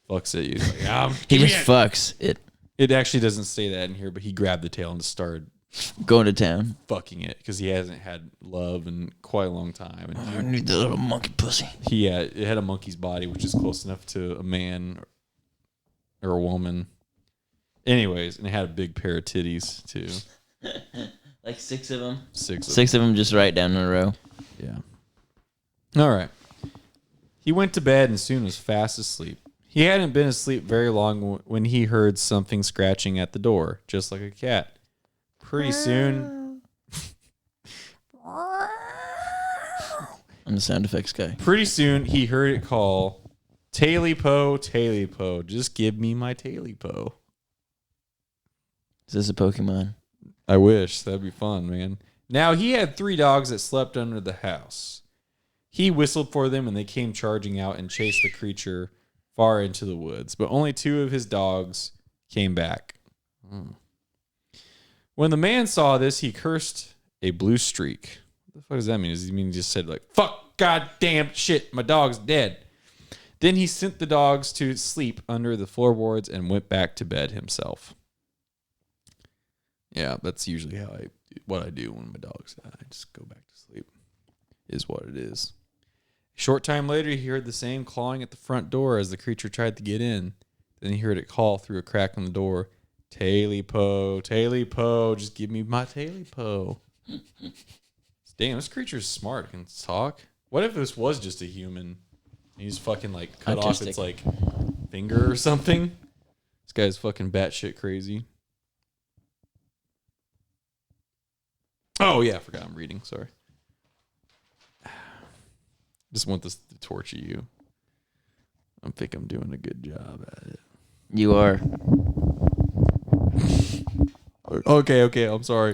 Speaker 1: like, he just fucks it.
Speaker 2: It actually doesn't say that in here, but he grabbed the tail and started
Speaker 1: going to town,
Speaker 2: fucking it because he hasn't had love in quite a long time. And
Speaker 1: I need the little monkey pussy.
Speaker 2: It had a monkey's body, which is close enough to a man or a woman. Anyways, and it had a big pair of titties too.
Speaker 1: Like 6 of them.
Speaker 2: Six
Speaker 1: of them just right down in a row.
Speaker 2: Yeah. All right. He went to bed and soon was fast asleep. He hadn't been asleep very long when he heard something scratching at the door, just like a cat. Pretty soon,
Speaker 1: I'm the sound effects guy.
Speaker 2: he heard it call, Taily-po, Taily-po, just give me my Taily-po.
Speaker 1: Is this a Pokemon?
Speaker 2: I wish. That'd be fun, man. Now, he had 3 dogs that slept under the house. He whistled for them, and they came charging out and chased the creature far into the woods. But only 2 of his dogs came back. When the man saw this, he cursed a blue streak. What the fuck does that mean? Does he mean he just said, like, fuck, goddamn shit, my dog's dead? Then he sent the dogs to sleep under the floorboards and went back to bed himself. Yeah, that's usually what I do when my dogs die. I just go back to sleep, is what it is. A short time later, he heard the same clawing at the front door as the creature tried to get in. Then he heard it call through a crack in the door, Taily-po, Taily-po, just give me my Taily-po. Damn, this creature's smart. It can talk. What if this was just a human? He's fucking like cut off its like finger or something. This guy's fucking batshit crazy. Oh yeah, I forgot I'm reading. Sorry. Just want this to torture you. I think I'm doing a good job at it.
Speaker 1: You are.
Speaker 2: Okay, I'm sorry.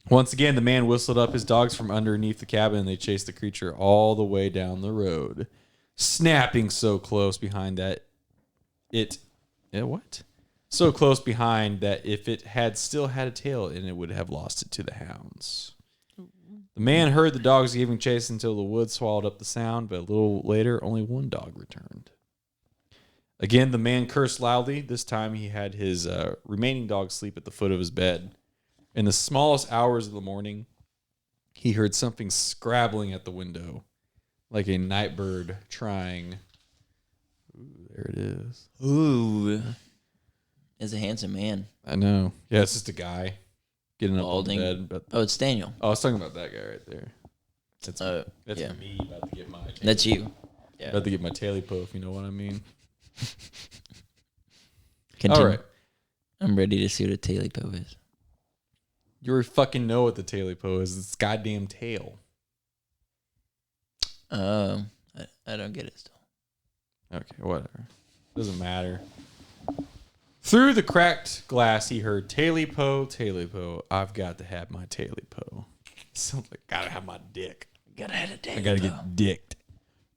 Speaker 2: Once again, the man whistled up his dogs from underneath the cabin, and they chased the creature all the way down the road, snapping so close behind that so close behind that if it had still had a tail, and it would have lost it to the hounds. The man heard the dogs giving chase until the woods swallowed up the sound, but a little later, only 1 dog returned. Again, the man cursed loudly. This time, he had his remaining dogs sleep at the foot of his bed. In the smallest hours of the morning, he heard something scrabbling at the window, like a night bird trying. Ooh, there it is.
Speaker 1: Ooh. Is a handsome man.
Speaker 2: I know. Yeah, it's just a guy getting up
Speaker 1: Balding.
Speaker 2: on bed. But
Speaker 1: Oh, it's Daniel.
Speaker 2: I was talking about that guy right there. That's
Speaker 1: yeah.
Speaker 2: me about to get my.
Speaker 1: That's you. Yeah.
Speaker 2: About to get my Taily-po, if you know what I mean.
Speaker 1: Continue.
Speaker 2: All right.
Speaker 1: I'm ready to see what a Taily-po is.
Speaker 2: You already fucking know what the Taily-po is. It's goddamn tail.
Speaker 1: I don't get it still.
Speaker 2: Okay, whatever. Doesn't matter. Through the cracked glass, he heard Taily-po, Taily-po. I've got to have my Taily-po. Sounds like gotta have my dick.
Speaker 1: Gotta have a Taily-po.
Speaker 2: I gotta get dicked.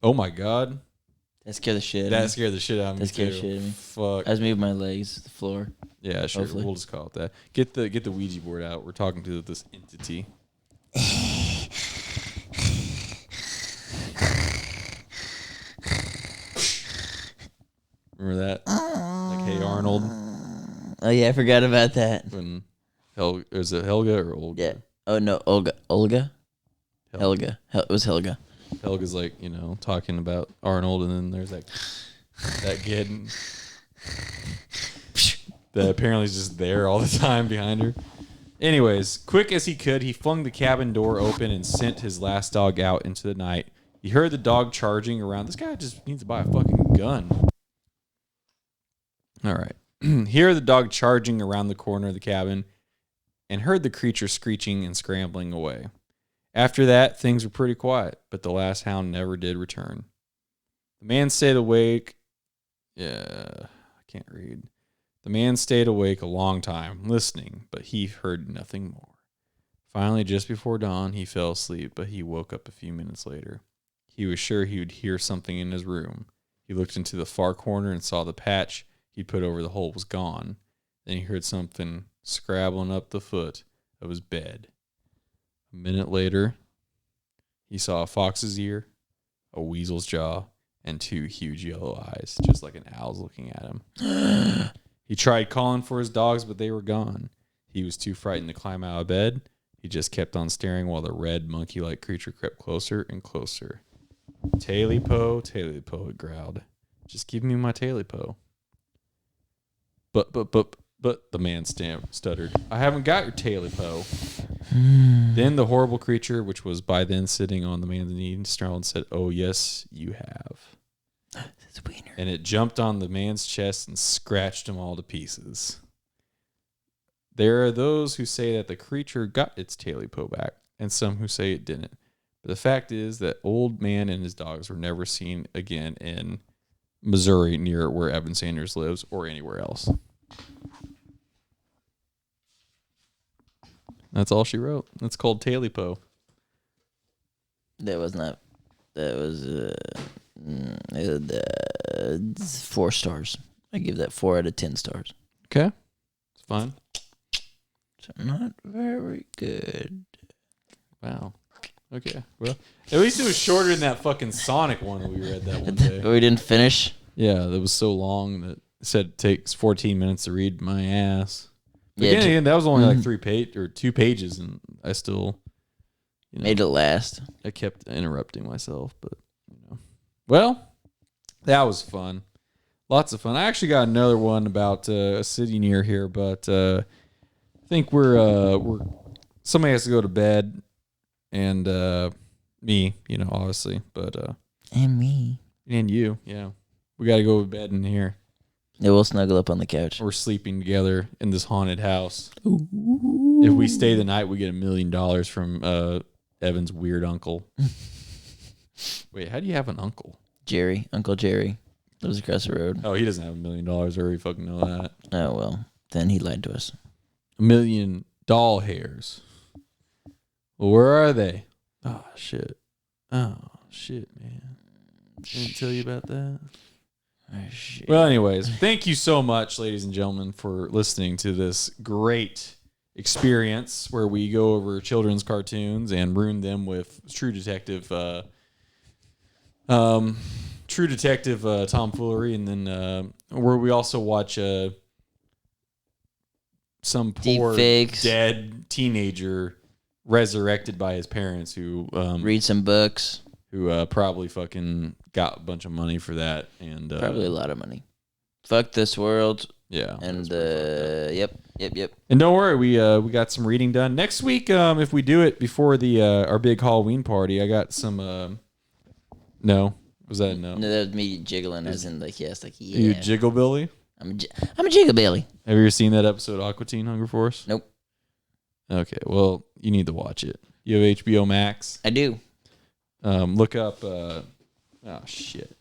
Speaker 2: Oh my god.
Speaker 1: That scared the shit out of me.
Speaker 2: That scared the shit out of me.
Speaker 1: That scared
Speaker 2: too.
Speaker 1: the shit out of me.
Speaker 2: Fuck.
Speaker 1: I was moving my legs to the floor.
Speaker 2: Yeah, sure.
Speaker 1: Hopefully.
Speaker 2: We'll just call it that. Get the Ouija board out. We're talking to this entity. Remember that? Like, hey Arnold.
Speaker 1: Oh yeah, I forgot about that.
Speaker 2: When is it Helga or Olga?
Speaker 1: Yeah. Oh no, Olga. Helga. It was Helga.
Speaker 2: Helga's like, talking about Arnold, and then there's that kid that apparently is just there all the time behind her. Anyways, quick as he could, he flung the cabin door open and sent his last dog out into the night. He heard the dog charging around. This guy just needs to buy a fucking gun. All right. He heard the dog charging around the corner of the cabin and heard the creature screeching and scrambling away. After that, things were pretty quiet, but the last hound never did return. The man stayed awake. Yeah, I can't read. The man stayed awake a long time, listening, but he heard nothing more. Finally, just before dawn, he fell asleep, but he woke up a few minutes later. He was sure he would hear something in his room. He looked into the far corner and saw the patch he'd put over the hole was gone. Then he heard something scrabbling up the foot of his bed. A minute later, he saw a fox's ear, a weasel's jaw, and 2 huge yellow eyes, just like an owl's looking at him. He tried calling for his dogs, but they were gone. He was too frightened to climb out of bed. He just kept on staring while the red monkey-like creature crept closer and closer. Taily-po, Taily-po, it growled. Just give me my Taily-po. But, the man stuttered. I haven't got your Taily-po. Then the horrible creature, which was by then sitting on the man's knee, snarled and said, "Oh, yes, you have."
Speaker 1: It's wiener.
Speaker 2: And it jumped on the man's chest and scratched him all to pieces. There are those who say that the creature got its taily-po back, and some who say it didn't. But the fact is that old man and his dogs were never seen again in Missouri near where Evan Sanders lives or anywhere else. That's all she wrote. That's called taily-po.
Speaker 1: That was not. That was 4 stars. I give that 4 out of 10 stars.
Speaker 2: Okay. It's fine.
Speaker 1: So not very good.
Speaker 2: Wow. Okay. Well, at least it was shorter than that fucking Sonic one that we read that one day.
Speaker 1: We didn't finish.
Speaker 2: Yeah, that was so long that it said it takes 14 minutes to read my ass.
Speaker 1: Yeah,
Speaker 2: Again, that was only like 2 pages, and I still
Speaker 1: made it last.
Speaker 2: I kept interrupting myself, but well, that was fun. Lots of fun. I actually got another one about a city near here, but I think we're somebody has to go to bed, and me, obviously, but
Speaker 1: And me.
Speaker 2: and you, yeah, we got to go to bed in here.
Speaker 1: Yeah, we'll snuggle up on the couch.
Speaker 2: We're sleeping together in this haunted house. Ooh. If we stay the night, we get $1 million from Evan's weird uncle. Wait, how do you have an uncle?
Speaker 1: Jerry, Uncle Jerry, lives across the road.
Speaker 2: Oh, he doesn't have $1 million. I already fucking know that.
Speaker 1: Oh well, then he lied to us.
Speaker 2: 1 million doll hairs. Well, where are they? Oh shit. Oh shit, man. Didn't tell you about that.
Speaker 1: Oh, shit.
Speaker 2: Well, anyways, thank you so much, ladies and gentlemen, for listening to this great experience where we go over children's cartoons and ruin them with True Detective tomfoolery, and then where we also watch some poor
Speaker 1: Deepfakes.
Speaker 2: dead teenager resurrected by his parents who
Speaker 1: Read some books.
Speaker 2: who probably fucking got a bunch of money for that, and
Speaker 1: Probably a lot of money. Fuck this world.
Speaker 2: yeah,
Speaker 1: And yep.
Speaker 2: and don't worry, we got some reading done next week. If we do it before the our big Halloween party, I got some. No, was that a no?
Speaker 1: No, that was me jiggling, as in like yes, like yeah.
Speaker 2: You jiggle Billy?
Speaker 1: I'm a jigglebilly.
Speaker 2: Have you ever seen that episode of Aqua Teen Hunger Force?
Speaker 1: Nope.
Speaker 2: Okay, well you need to watch it. You have HBO Max.
Speaker 1: I do.
Speaker 2: Look up. Shit.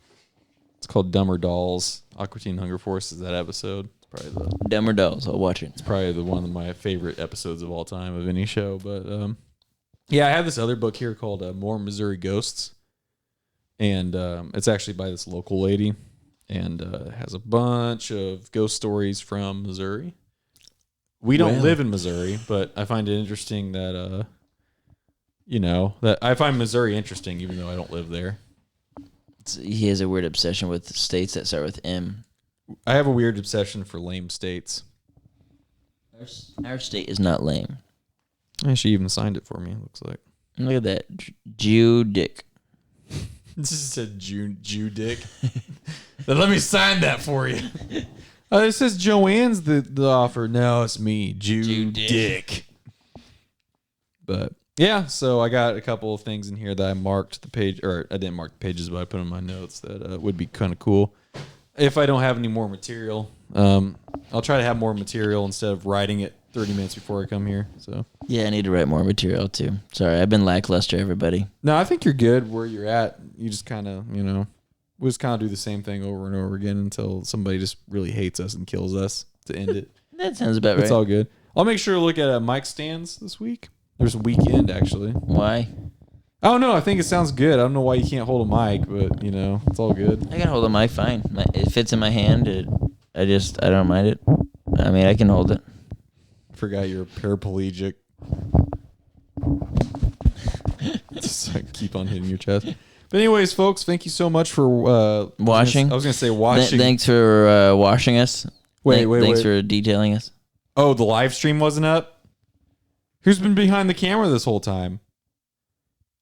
Speaker 2: It's called Dumber Dolls. Aqua Teen Hunger Force is that episode. It's probably
Speaker 1: Dumber Dolls. I'll watch it.
Speaker 2: It's probably one of my favorite episodes of all time of any show. But yeah, I have this other book here called More Missouri Ghosts, and it's actually by this local lady, and it has a bunch of ghost stories from Missouri. We don't live in Missouri, but I find it interesting that that I find Missouri interesting, even though I don't live there.
Speaker 1: He has a weird obsession with states that start with M.
Speaker 2: I have a weird obsession for lame states.
Speaker 1: Our state is not lame.
Speaker 2: She even signed it for me, it looks like.
Speaker 1: Look at that. Jew dick.
Speaker 2: This just said Jew dick. Then let me sign that for you. It says Joanne's the offer. No, it's me, Jew dick. But yeah, so I got a couple of things in here that I marked the page, or I didn't mark the pages, but I put in my notes that would be kind of cool. If I don't have any more material, I'll try to have more material instead of writing it 30 minutes before I come here. So
Speaker 1: Yeah, I need to write more material too. Sorry, I've been lackluster, everybody.
Speaker 2: no, I think you're good where you're at. You just kind of, we just kind of do the same thing over and over again until somebody just really hates us and kills us to end it.
Speaker 1: That sounds about right.
Speaker 2: It's all good. I'll make sure to look at mic stands this week. There's a weekend, actually.
Speaker 1: Why?
Speaker 2: I don't know. I think it sounds good. I don't know why you can't hold a mic, but, it's all good.
Speaker 1: I can hold a mic fine. It fits in my hand. I don't mind it. I mean, I can hold it.
Speaker 2: Forgot you're a paraplegic. Just keep on hitting your chest. But anyways, folks, thank you so much for
Speaker 1: washing.
Speaker 2: I was going to say washing.
Speaker 1: Thanks for washing us. Thanks
Speaker 2: Wait.
Speaker 1: for detailing us.
Speaker 2: Oh, the live stream wasn't up? Who's been behind the camera this whole time?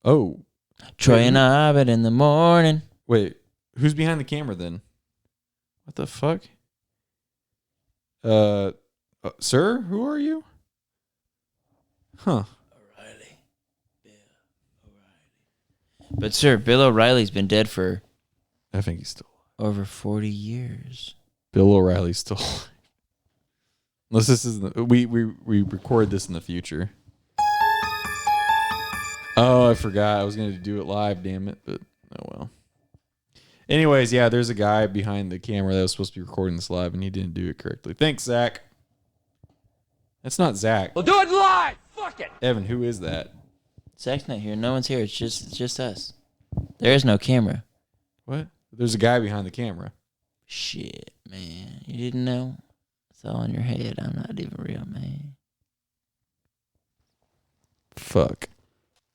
Speaker 2: Oh.
Speaker 1: Troy and Abed in the morning.
Speaker 2: Wait, who's behind the camera then? What the fuck? Sir, who are you? Huh.
Speaker 1: But sir, Bill O'Reilly's been dead for
Speaker 2: I think he's still
Speaker 1: over 40 years.
Speaker 2: Bill O'Reilly's still alive. Unless this is we record this in the future. Oh, I forgot. I was going to do it live, damn it. But oh well. Anyways, yeah, there's a guy behind the camera that was supposed to be recording this live, and he didn't do it correctly. Thanks, Zach. That's not Zach.
Speaker 8: We'll do it live. Fuck it.
Speaker 2: Evan, who is that?
Speaker 1: Zach's not here. No one's here. It's just us. There is no camera.
Speaker 2: What? There's a guy behind the camera.
Speaker 1: Shit, man. You didn't know? It's all in your head. I'm not even real, man.
Speaker 2: Fuck.